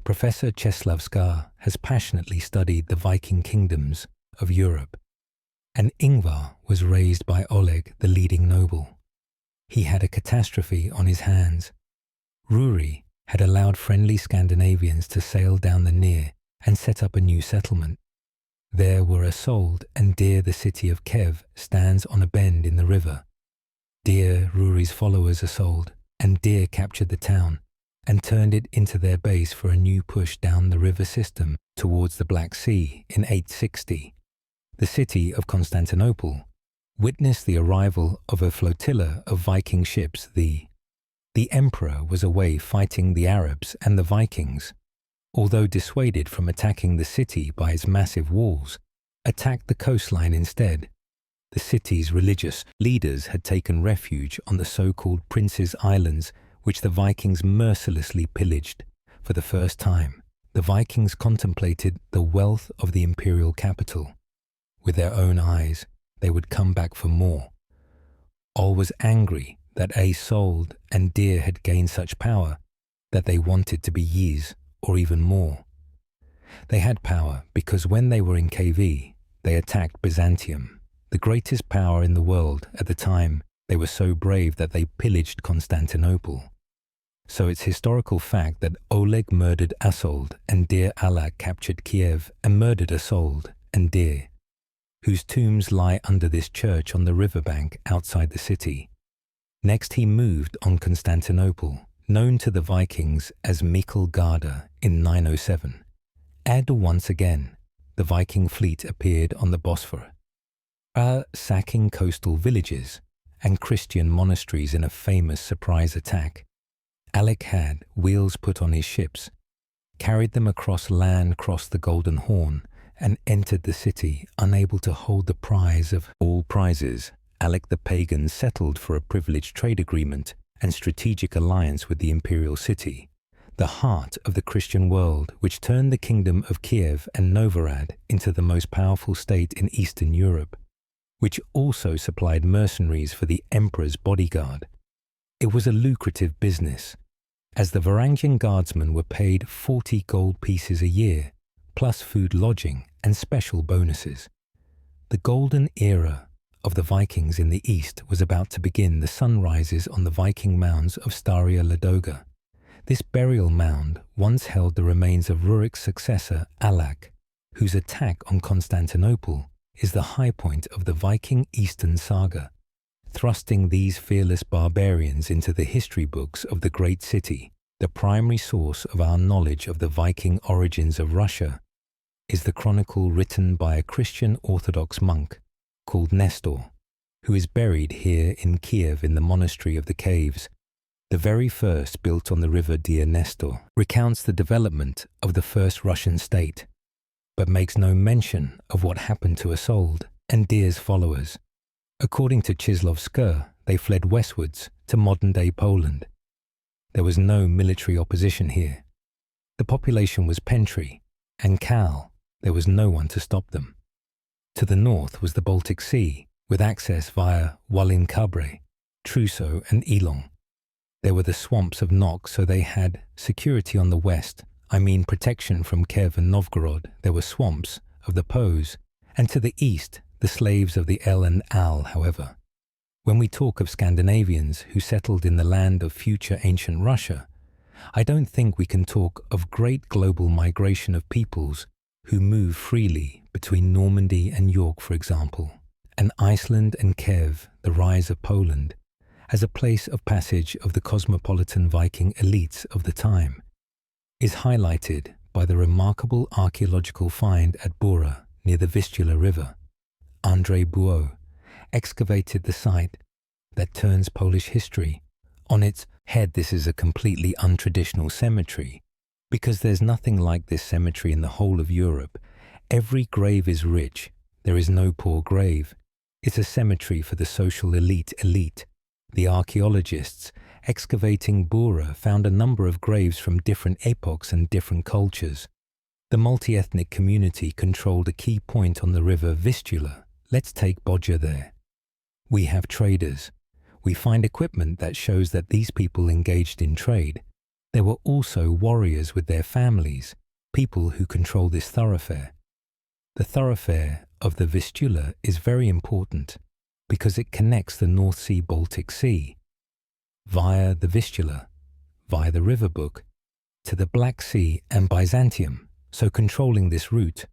Professor Czeslaw Skar has passionately studied the Viking kingdoms of Europe, and Ingvar was raised by Oleg, the leading noble. He had a catastrophe on his hands. Ruri had allowed friendly Scandinavians to sail down the Nir and set up a new settlement. There were Isolde and Dir. The city of Kiev stands on a bend in the river. Dir, Ruri's followers, Isolde and Dir captured the town and turned it into their base for a new push down the river system towards the Black Sea in 860. The city of Constantinople witnessed the arrival of a flotilla of Viking ships. The emperor was away fighting the Arabs, and the Vikings, although dissuaded from attacking the city by its massive walls, attacked the coastline instead. The city's religious leaders had taken refuge on the so-called Prince's Islands, which the Vikings mercilessly pillaged. For the first time, the Vikings contemplated the wealth of the imperial capital. With their own eyes, they would come back for more. Ol was angry that Isolde and Dir had gained such power that they wanted to be Ys, or even more. They had power because when they were in KV, they attacked Byzantium, the greatest power in the world at the time. They were so brave that they pillaged Constantinople. So it's historical fact that Oleg murdered Isolde and Dir Alak captured Kiev and murdered Isolde and Dir, whose tombs lie under this church on the riverbank outside the city. Next he moved on Constantinople, known to the Vikings as Miklgarda, in 907. And once again, the Viking fleet appeared on the Bosphorus, sacking coastal villages and Christian monasteries in a famous surprise attack. Alec had wheels put on his ships, carried them across land, crossed the Golden Horn, and entered the city, unable to hold the prize of all prizes. Alec the Pagan settled for a privileged trade agreement and strategic alliance with the imperial city, the heart of the Christian world, which turned the kingdom of Kiev and Novgorod into the most powerful state in Eastern Europe, which also supplied mercenaries for the emperor's bodyguard. It was a lucrative business, as the Varangian guardsmen were paid 40 gold pieces a year, plus food, lodging, and special bonuses. The golden era of the Vikings in the east was about to begin. The sun rises on the Viking mounds of Staria Ladoga. This burial mound once held the remains of Rurik's successor, Alak, whose attack on Constantinople is the high point of the Viking Eastern saga. thrusting these fearless barbarians into the history books of the great city. The primary source of our knowledge of the Viking origins of Russia is the chronicle written by a Christian Orthodox monk called Nestor, who is buried here in Kiev in the monastery of the caves. The very first, built on the river Dear Nestor, recounts the development of the first Russian state, but makes no mention of what happened to Isolde and Dear's followers. According to Chislovsker, they fled westwards to modern-day Poland. There was no military opposition here. The population was peasantry, and Cal, there was no one to stop them. To the north was the Baltic Sea, with access via Walin-Kabre, Trousseau and Elon. There were the swamps of Nok, so they had security on the west, protection from Kiev and Novgorod. There were swamps of the Pos, and to the east, the slaves of the El and Al, however. When we talk of Scandinavians who settled in the land of future ancient Russia, I don't think we can talk of great global migration of peoples who move freely between Normandy and York, for example, and Iceland and Kiev, the rise of Poland, as a place of passage of the cosmopolitan Viking elites of the time, is highlighted by the remarkable archaeological find at Bora near the Vistula River. André Buot excavated the site that turns Polish history on its head. This is a completely untraditional cemetery, because there's nothing like this cemetery in the whole of Europe. Every grave is rich. There is no poor grave. It's a cemetery for the social elite. The archaeologists excavating Bora found a number of graves from different epochs and different cultures. The multi-ethnic community controlled a key point on the river Vistula. Let's take Bodja there. We have traders. We find equipment that shows that these people engaged in trade. There were also warriors with their families, people who control this thoroughfare. The thoroughfare of the Vistula is very important because it connects the North Sea Baltic Sea via the Vistula, via the river book, to the Black Sea and Byzantium. So controlling this route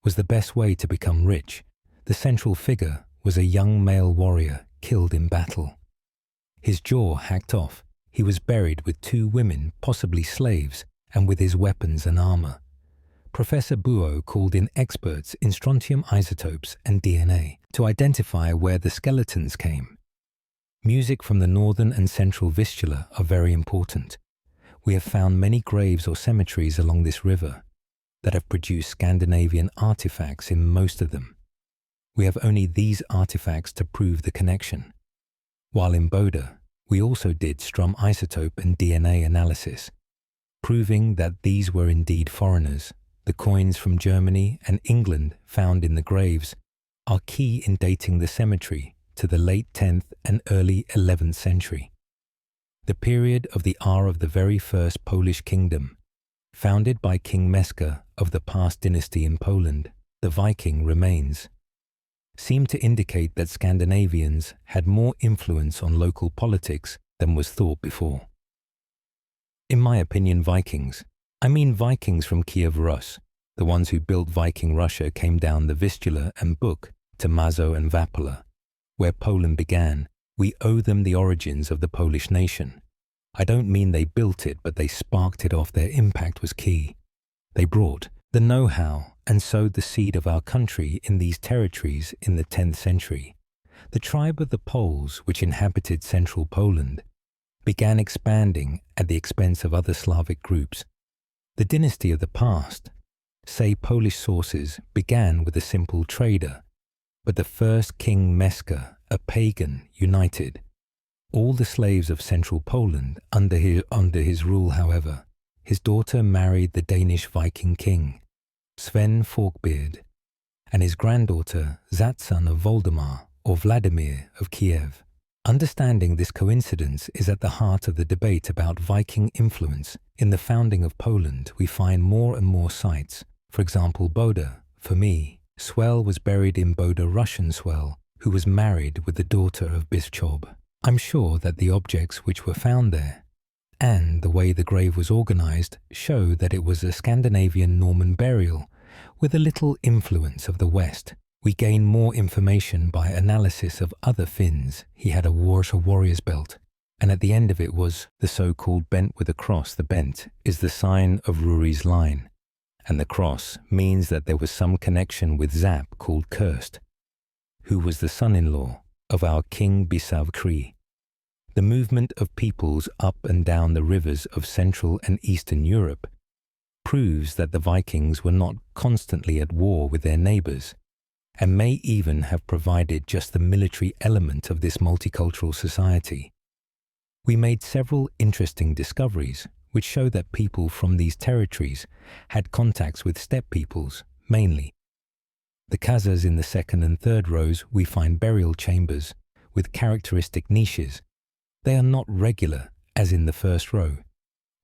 was the best way to become rich. The central figure was a young male warrior killed in battle. His jaw hacked off, he was buried with 2 women, possibly slaves, and with his weapons and armor. Professor Buot called in experts in strontium isotopes and DNA to identify where the skeletons came. Music from the northern and central Vistula are very important. We have found many graves or cemeteries along this river that have produced Scandinavian artifacts in most of them. We have only these artifacts to prove the connection. While in Boda, we also did strum isotope and DNA analysis, proving that these were indeed foreigners. The coins from Germany and England found in the graves are key in dating the cemetery to the late 10th and early 11th century, the period of the hour of the very first Polish kingdom, founded by King Meska of the past dynasty in Poland. The Viking remains seem to indicate that Scandinavians had more influence on local politics than was thought before. In my opinion, Vikings from Kiev Rus, the ones who built Viking Russia, came down the Vistula and Buk to Mazo and Vapala, where Poland began. We owe them the origins of the Polish nation. I don't mean they built it, but they sparked it off. Their impact was key. They brought the know-how and sowed the seed of our country in these territories in the 10th century. The tribe of the Poles, which inhabited central Poland, began expanding at the expense of other Slavic groups. The dynasty of the past, say Polish sources, began with a simple trader, but the first King Meska, a pagan, united all the slaves of central Poland under his rule. However, his daughter married the Danish Viking king, Sven Forkbeard, and his granddaughter, Zatsun of Voldemar or Vladimir of Kiev. Understanding this coincidence is at the heart of the debate about Viking influence. In the founding of Poland, we find more and more sites. For example, Boda. For me, Swell was buried in Boda. Russian Swell, who was married with the daughter of Bischob. I'm sure that the objects which were found there and the way the grave was organized show that it was a Scandinavian Norman burial with a little influence of the West. We gain more information by analysis of other fins. He had a warrior's belt, and at the end of it was the so-called bent with a cross. The bent is the sign of Ruri's line, and the cross means that there was some connection with Zap called Cursed, who was the son-in-law of our King Bisav Kri. The movement of peoples up and down the rivers of Central and Eastern Europe proves that the Vikings were not constantly at war with their neighbors, and may even have provided just the military element of this multicultural society. We made several interesting discoveries which show that people from these territories had contacts with steppe peoples, mainly. The Khazars in the second and third rows, we find burial chambers with characteristic niches. They are not regular, as in the first row,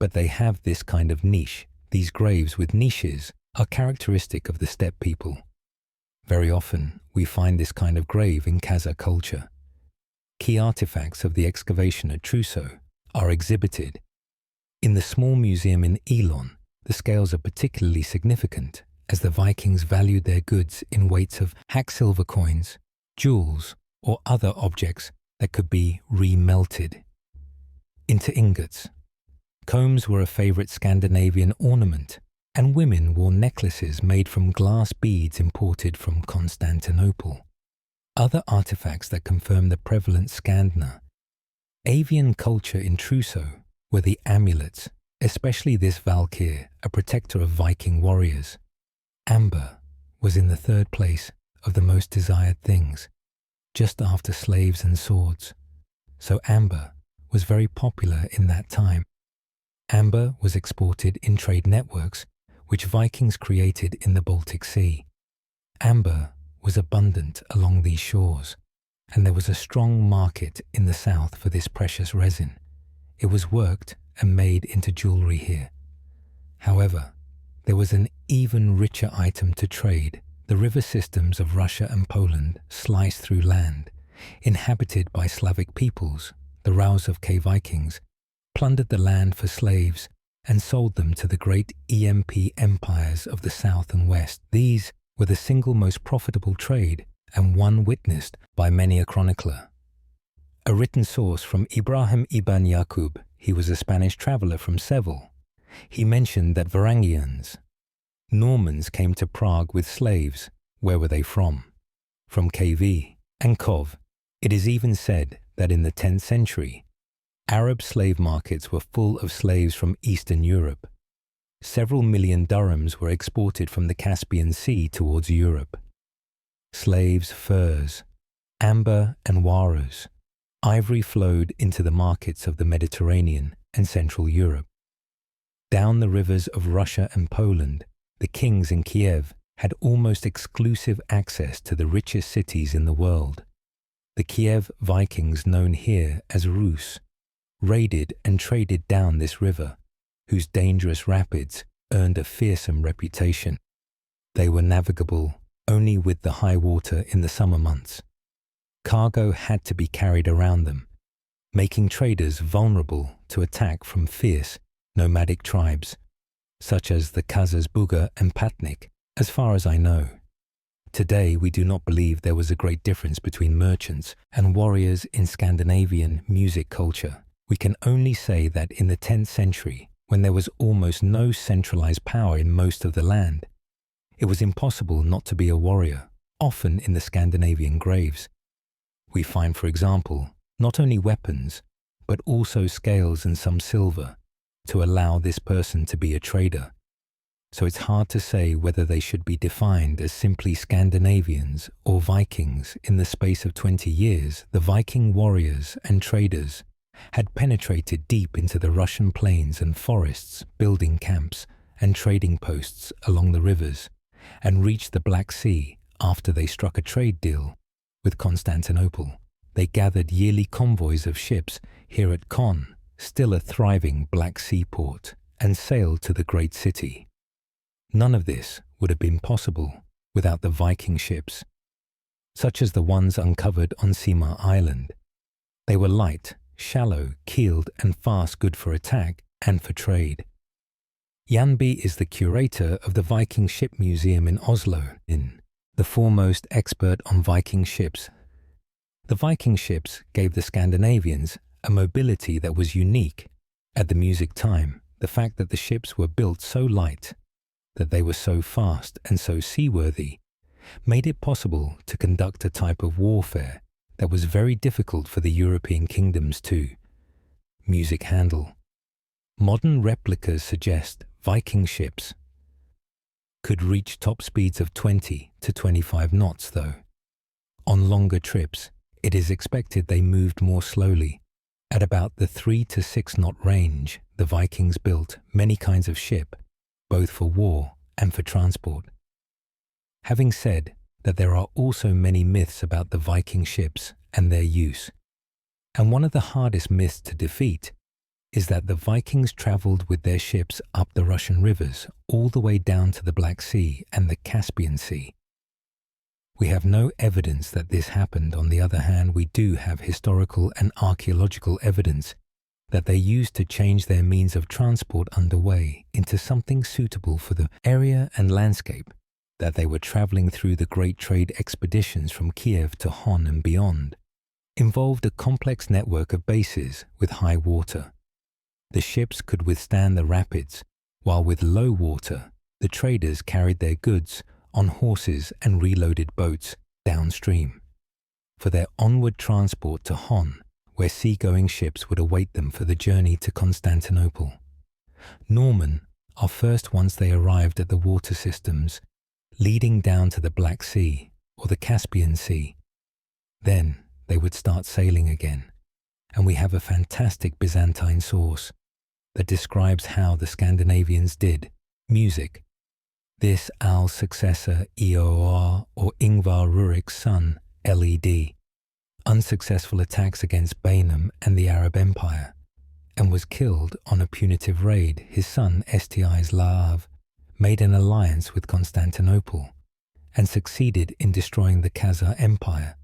but they have this kind of niche. These graves with niches are characteristic of the steppe people. Very often, we find this kind of grave in Khazar culture. Key artifacts of the excavation at Trousseau are exhibited. In the small museum in Elon, the scales are particularly significant, as the Vikings valued their goods in weights of hack-silver coins, jewels, or other objects that could be re-melted into ingots. Combs were a favorite Scandinavian ornament, and women wore necklaces made from glass beads imported from Constantinople. Other artifacts that confirm the prevalent Scandna. Avian culture in Trousseau were the amulets, especially this Valkyr, a protector of Viking warriors. Amber was in the third place of the most desired things, just after slaves and swords. So amber was very popular in that time. Amber was exported in trade networks which Vikings created in the Baltic Sea. Amber was abundant along these shores, and there was a strong market in the south for this precious resin. It was worked and made into jewelry here. However, there was an even richer item to trade. The river systems of Russia and Poland sliced through land, inhabited by Slavic peoples. The Raus of Vikings plundered the land for slaves and sold them to the great EMP empires of the south and west. These were the single most profitable trade, and one witnessed by many a chronicler. A written source from Ibrahim ibn Yaqub, he was a Spanish traveller from Seville. He mentioned that Varangians, Normans, came to Prague with slaves. Where were they from? From KV and Kov. It is even said that in the 10th century, Arab slave markets were full of slaves from Eastern Europe. Several million dirhams were exported from the Caspian Sea towards Europe. Slaves, furs, amber and waros, ivory flowed into the markets of the Mediterranean and Central Europe. Down the rivers of Russia and Poland, the kings in Kiev had almost exclusive access to the richest cities in the world. The Kiev Vikings, known here as Rus, raided and traded down this river, whose dangerous rapids earned a fearsome reputation. They were navigable only with the high water in the summer months. Cargo had to be carried around them, making traders vulnerable to attack from fierce nomadic tribes, such as the Khazars Buga and Patnik, as far as I know. Today, we do not believe there was a great difference between merchants and warriors in Scandinavian music culture. We can only say that in the 10th century, when there was almost no centralized power in most of the land, it was impossible not to be a warrior. Often in the Scandinavian graves, we find, for example, not only weapons, but also scales and some silver to allow this person to be a trader. So it's hard to say whether they should be defined as simply Scandinavians or Vikings. In the space of 20 years, the Viking warriors and traders had penetrated deep into the Russian plains and forests, building camps and trading posts along the rivers, and reached the Black Sea after they struck a trade deal with Constantinople. They gathered yearly convoys of ships here at Kon, still a thriving Black Sea port, and sailed to the great city. None of this would have been possible without the Viking ships, such as the ones uncovered on Sima Island. They were light, shallow, keeled, and fast, good for attack and for trade. Janby is the curator of the Viking Ship Museum in Oslo. the foremost expert on Viking ships. The Viking ships gave the Scandinavians a mobility that was unique. At the music time, the fact that the ships were built so light, that they were so fast and so seaworthy, made it possible to conduct a type of warfare that was very difficult for the European kingdoms to music handle. Modern replicas suggest Viking ships could reach top speeds of 20 to 25 knots though. On longer trips, it is expected they moved more slowly. At about the 3 to 6 knot range, the Vikings built many kinds of ship, both for war and for transport. Having said that, there are also many myths about the Viking ships and their use. And one of the hardest myths to defeat is that the Vikings traveled with their ships up the Russian rivers all the way down to the Black Sea and the Caspian Sea. We have no evidence that this happened. On the other hand, we do have historical and archaeological evidence that they used to change their means of transport underway into something suitable for the area and landscape that they were traveling through. The great trade expeditions from Kiev to Hon and beyond involved a complex network of bases with high water. The ships could withstand the rapids, while with low water, the traders carried their goods on horses and reloaded boats downstream for their onward transport to Hon, where seagoing ships would await them for the journey to Constantinople. Norman are first once they arrived at the water systems leading down to the Black Sea or the Caspian Sea. Then they would start sailing again, and we have a fantastic Byzantine source that describes how the Scandinavians did music. This Al's successor, Eoar or Ingvar Rurik's son, Led, unsuccessful attacks against Bainum and the Arab Empire, and was killed on a punitive raid. His son, Esti's Laav, made an alliance with Constantinople and succeeded in destroying the Khazar Empire.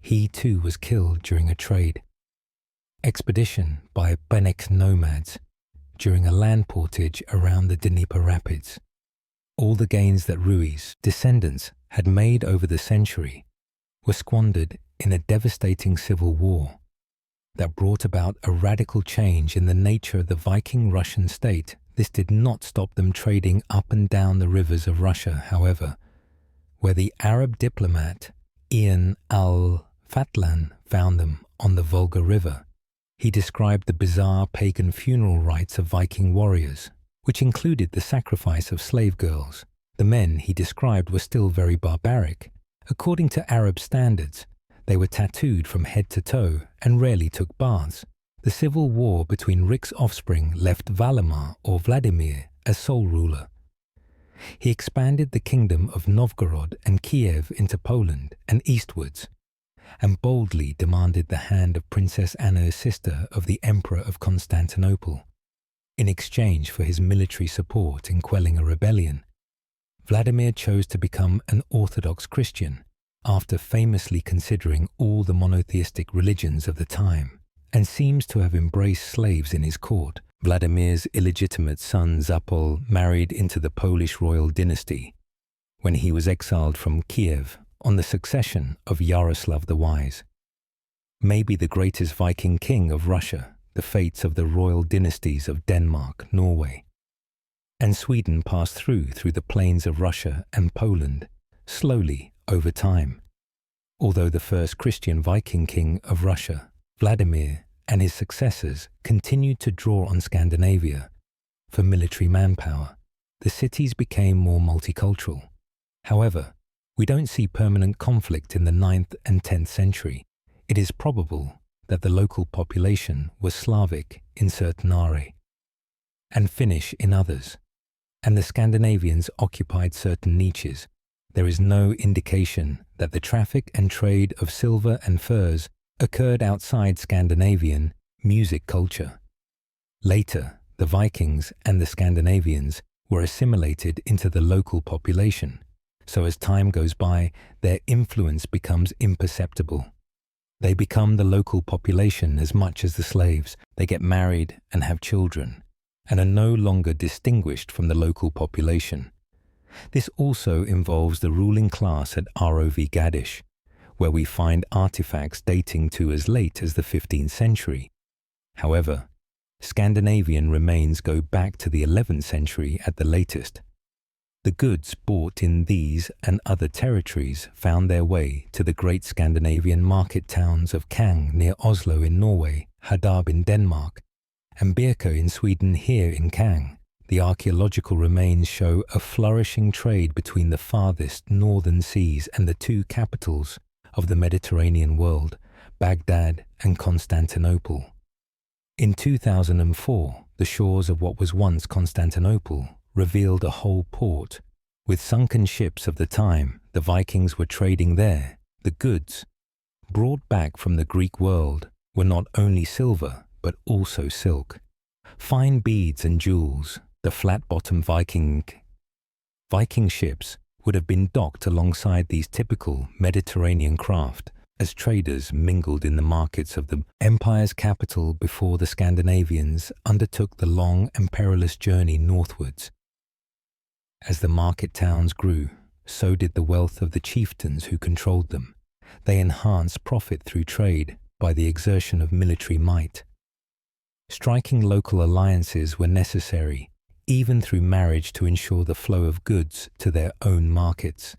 He too was killed during a trade expedition by Benek nomads during a land portage around the Dnieper Rapids. All the gains that Rui's descendants had made over the century were squandered in a devastating civil war that brought about a radical change in the nature of the Viking Russian state. This did not stop them trading up and down the rivers of Russia, however, where the Arab diplomat Ian al-Fatlan found them on the Volga River. He described the bizarre pagan funeral rites of Viking warriors, which included the sacrifice of slave girls. The men he described were still very barbaric. According to Arab standards, they were tattooed from head to toe and rarely took baths. The civil war between Rik's offspring left Valdemar or Vladimir as sole ruler. He expanded the kingdom of Novgorod and Kiev into Poland and eastwards, and boldly demanded the hand of Princess Anna's sister of the Emperor of Constantinople. In exchange for his military support in quelling a rebellion, Vladimir chose to become an Orthodox Christian after famously considering all the monotheistic religions of the time, and seems to have embraced slaves in his court. Vladimir's illegitimate son Zapol married into the Polish royal dynasty when he was exiled from Kiev on the succession of Yaroslav the Wise. Maybe the greatest Viking king of Russia, the fates of the royal dynasties of Denmark, Norway, and Sweden passed through the plains of Russia and Poland, slowly over time. Although the first Christian Viking king of Russia, Vladimir, and his successors continued to draw on Scandinavia for military manpower, the cities became more multicultural. However, we don't see permanent conflict in the 9th and 10th century. It is probable that the local population was Slavic in certain areas and Finnish in others, and the Scandinavians occupied certain niches. There is no indication that the traffic and trade of silver and furs occurred outside Scandinavian music culture. Later, the Vikings and the Scandinavians were assimilated into the local population, so as time goes by, their influence becomes imperceptible. They become the local population as much as the slaves. They get married and have children, and are no longer distinguished from the local population. This also involves the ruling class at ROV Gadish, where we find artifacts dating to as late as the 15th century. However, Scandinavian remains go back to the 11th century at the latest. The goods bought in these and other territories found their way to the great Scandinavian market towns of Kang near Oslo in Norway, Hadab in Denmark, and Birka in Sweden. Here in Kang, the archaeological remains show a flourishing trade between the farthest northern seas and the two capitals of the Mediterranean world, Baghdad and Constantinople. In 2004, the shores of what was once Constantinople revealed a whole port. With sunken ships of the time, the Vikings were trading there. The goods, brought back from the Greek world, were not only silver, but also silk, fine beads and jewels. The flat-bottomed Viking ships would have been docked alongside these typical Mediterranean craft as traders mingled in the markets of the empire's capital before the Scandinavians undertook the long and perilous journey northwards. As the market towns grew, so did the wealth of the chieftains who controlled them. They enhanced profit through trade by the exertion of military might. Striking local alliances were necessary, even through marriage, to ensure the flow of goods to their own markets.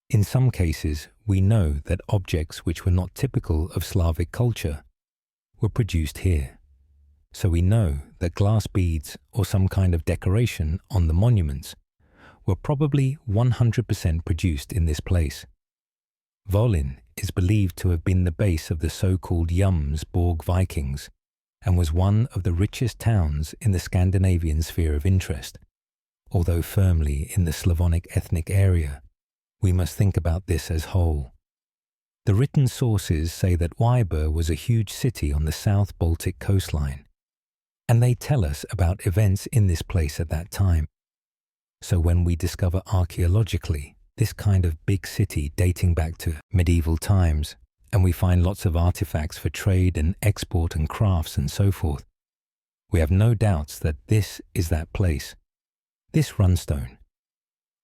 In some cases, we know that objects which were not typical of Slavic culture were produced here. So we know that glass beads or some kind of decoration on the monuments were probably 100% produced in this place. Volin is believed to have been the base of the so-called Jomsborg Vikings and was one of the richest towns in the Scandinavian sphere of interest. Although firmly in the Slavonic ethnic area, we must think about this as whole. The written sources say that Wyburg was a huge city on the South Baltic coastline, and they tell us about events in this place at that time. So when we discover archaeologically this kind of big city dating back to medieval times, and we find lots of artifacts for trade and export and crafts and so forth, we have no doubts that this is that place. This runestone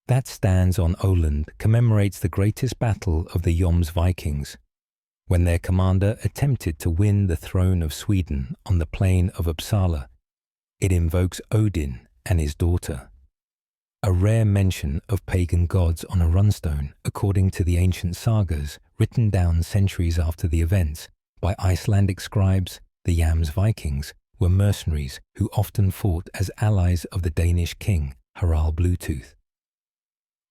that stands on Åland commemorates the greatest battle of the Joms Vikings, when their commander attempted to win the throne of Sweden on the plain of Uppsala. It invokes Odin and his daughter. A rare mention of pagan gods on a runestone, according to the ancient sagas written down centuries after the events by Icelandic scribes. The Jams Vikings were mercenaries who often fought as allies of the Danish king Harald Bluetooth.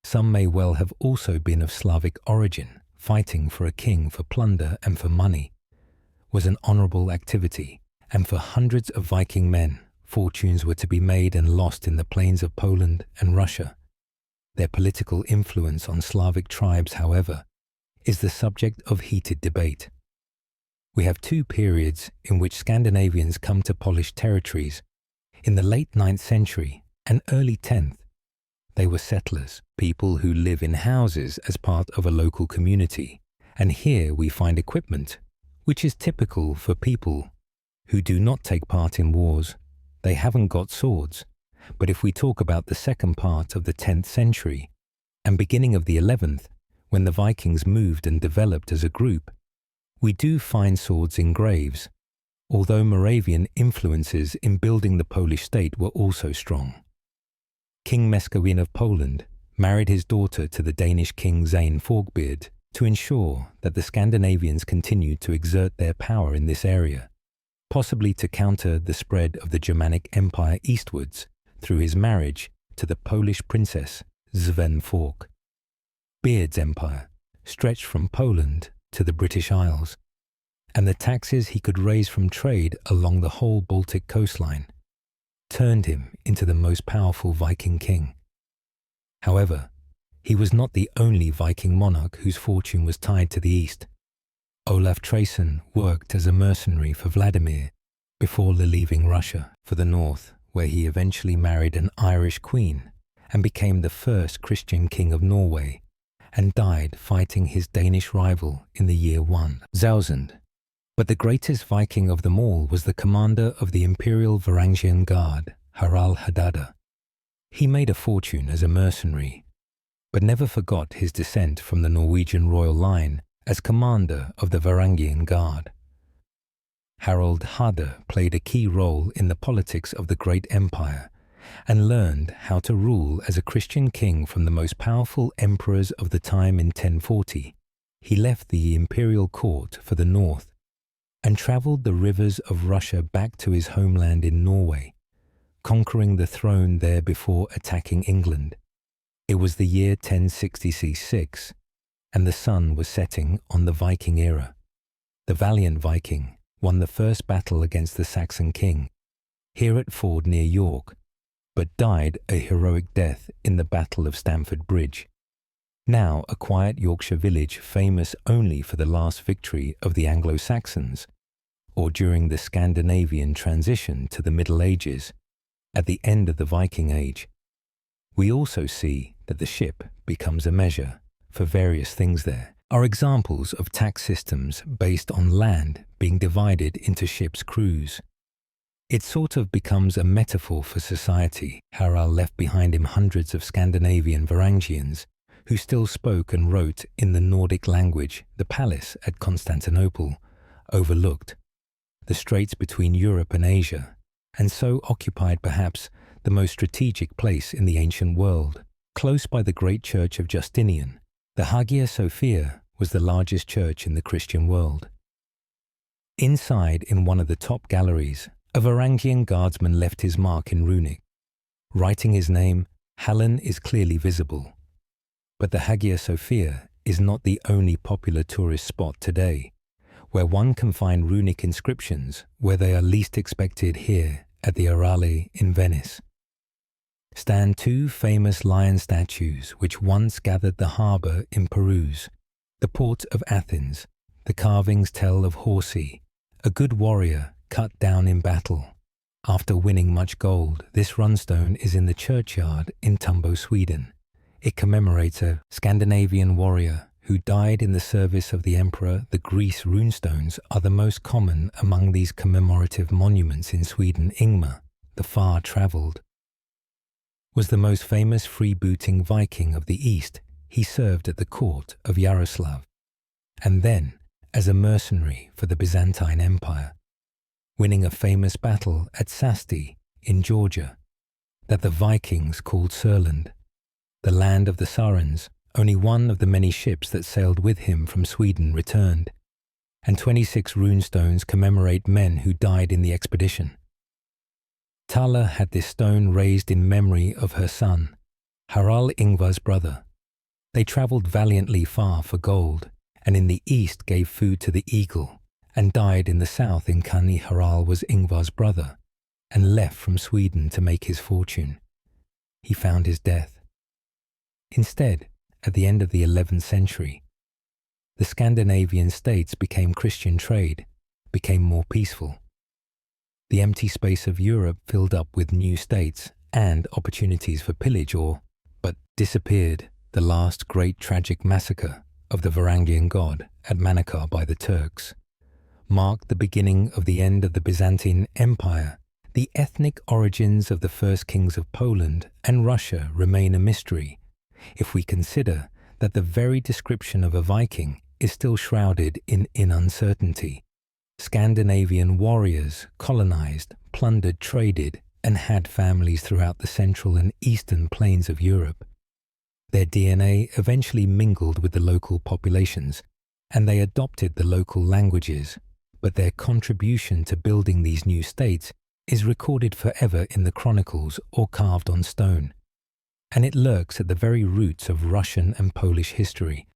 Some may well have also been of Slavic origin. Fighting for a king for plunder and for money was an honourable activity, and for hundreds of Viking men, fortunes were to be made and lost in the plains of Poland and Russia. Their political influence on Slavic tribes, however, is the subject of heated debate. We have two periods in which Scandinavians come to Polish territories. In the late 9th century and early 10th, they were settlers, people who live in houses as part of a local community, and here we find equipment, which is typical for people who do not take part in wars. They haven't got swords, but if we talk about the second part of the 10th century and beginning of the 11th, when the Vikings moved and developed as a group, we do find swords in graves, although Moravian influences in building the Polish state were also strong. King Mescowin of Poland married his daughter to the Danish king Zane Forkbeard to ensure that the Scandinavians continued to exert their power in this area, possibly to counter the spread of the Germanic Empire eastwards through his marriage to the Polish princess Sven Fork. Beard's empire stretched from Poland to the British Isles, and the taxes he could raise from trade along the whole Baltic coastline turned him into the most powerful Viking king. However, he was not the only Viking monarch whose fortune was tied to the east. Olaf Trason worked as a mercenary for Vladimir before leaving Russia for the north, where he eventually married an Irish queen and became the first Christian king of Norway, and died fighting his Danish rival in the year 1000. But the greatest Viking of them all was the commander of the Imperial Varangian Guard, Harald Hardrada. He made a fortune as a mercenary, but never forgot his descent from the Norwegian royal line as commander of the Varangian Guard. Harald Hardrada played a key role in the politics of the great empire and learned how to rule as a Christian king from the most powerful emperors of the time in 1040. He left the imperial court for the north and travelled the rivers of Russia back to his homeland in Norway, conquering the throne there before attacking England. It was the year 1066, and the sun was setting on the Viking era. The valiant Viking won the first battle against the Saxon king, here at Ford near York, but died a heroic death in the Battle of Stamford Bridge, now a quiet Yorkshire village famous only for the last victory of the Anglo-Saxons, or during the Scandinavian transition to the Middle Ages, at the end of the Viking Age. We also see that the ship becomes a measure for various things there, are examples of tax systems based on land being divided into ships' crews. It sort of becomes a metaphor for society. Harald left behind him hundreds of Scandinavian Varangians who still spoke and wrote in the Nordic language. The palace at Constantinople overlooked the straits between Europe and Asia, and so occupied perhaps the most strategic place in the ancient world. Close by the great church of Justinian, the Hagia Sophia was the largest church in the Christian world. Inside, in one of the top galleries, a Varangian guardsman left his mark in runic. Writing his name, Hallen is clearly visible. But the Hagia Sophia is not the only popular tourist spot today, where one can find runic inscriptions where they are least expected. Here at the Arale in Venice stand two famous lion statues which once gathered the harbour in Peruse, the port of Athens. The carvings tell of Horsey, a good warrior cut down in battle. After winning much gold, this runestone is in the churchyard in Tumbo, Sweden. It commemorates a Scandinavian warrior who died in the service of the emperor. The Greece runestones are the most common among these commemorative monuments in Sweden. Ingmar, the far-travelled, was the most famous freebooting Viking of the East. He served at the court of Yaroslav, and then as a mercenary for the Byzantine Empire, winning a famous battle at Sasti in Georgia that the Vikings called Surland, the land of the Sarens. Only one of the many ships that sailed with him from Sweden returned, and 26 runestones commemorate men who died in the expedition. Tala had this stone raised in memory of her son, Harald Ingvar's brother. They travelled valiantly far for gold, and in the east gave food to the eagle, and died in the south in Kani. Harald was Ingvar's brother, and left from Sweden to make his fortune. He found his death. Instead, at the end of the 11th century, the Scandinavian states became Christian trade, became more peaceful. The empty space of Europe filled up with new states and opportunities for pillage but disappeared. The last great tragic massacre of the Varangian god at Manukar by the Turks marked the beginning of the end of the Byzantine Empire. The ethnic origins of the first kings of Poland and Russia remain a mystery, if we consider that the very description of a Viking is still shrouded in uncertainty. Scandinavian warriors colonized, plundered, traded, and had families throughout the central and eastern plains of Europe. Their DNA eventually mingled with the local populations, and they adopted the local languages, but their contribution to building these new states is recorded forever in the chronicles or carved on stone. And it lurks at the very roots of Russian and Polish history.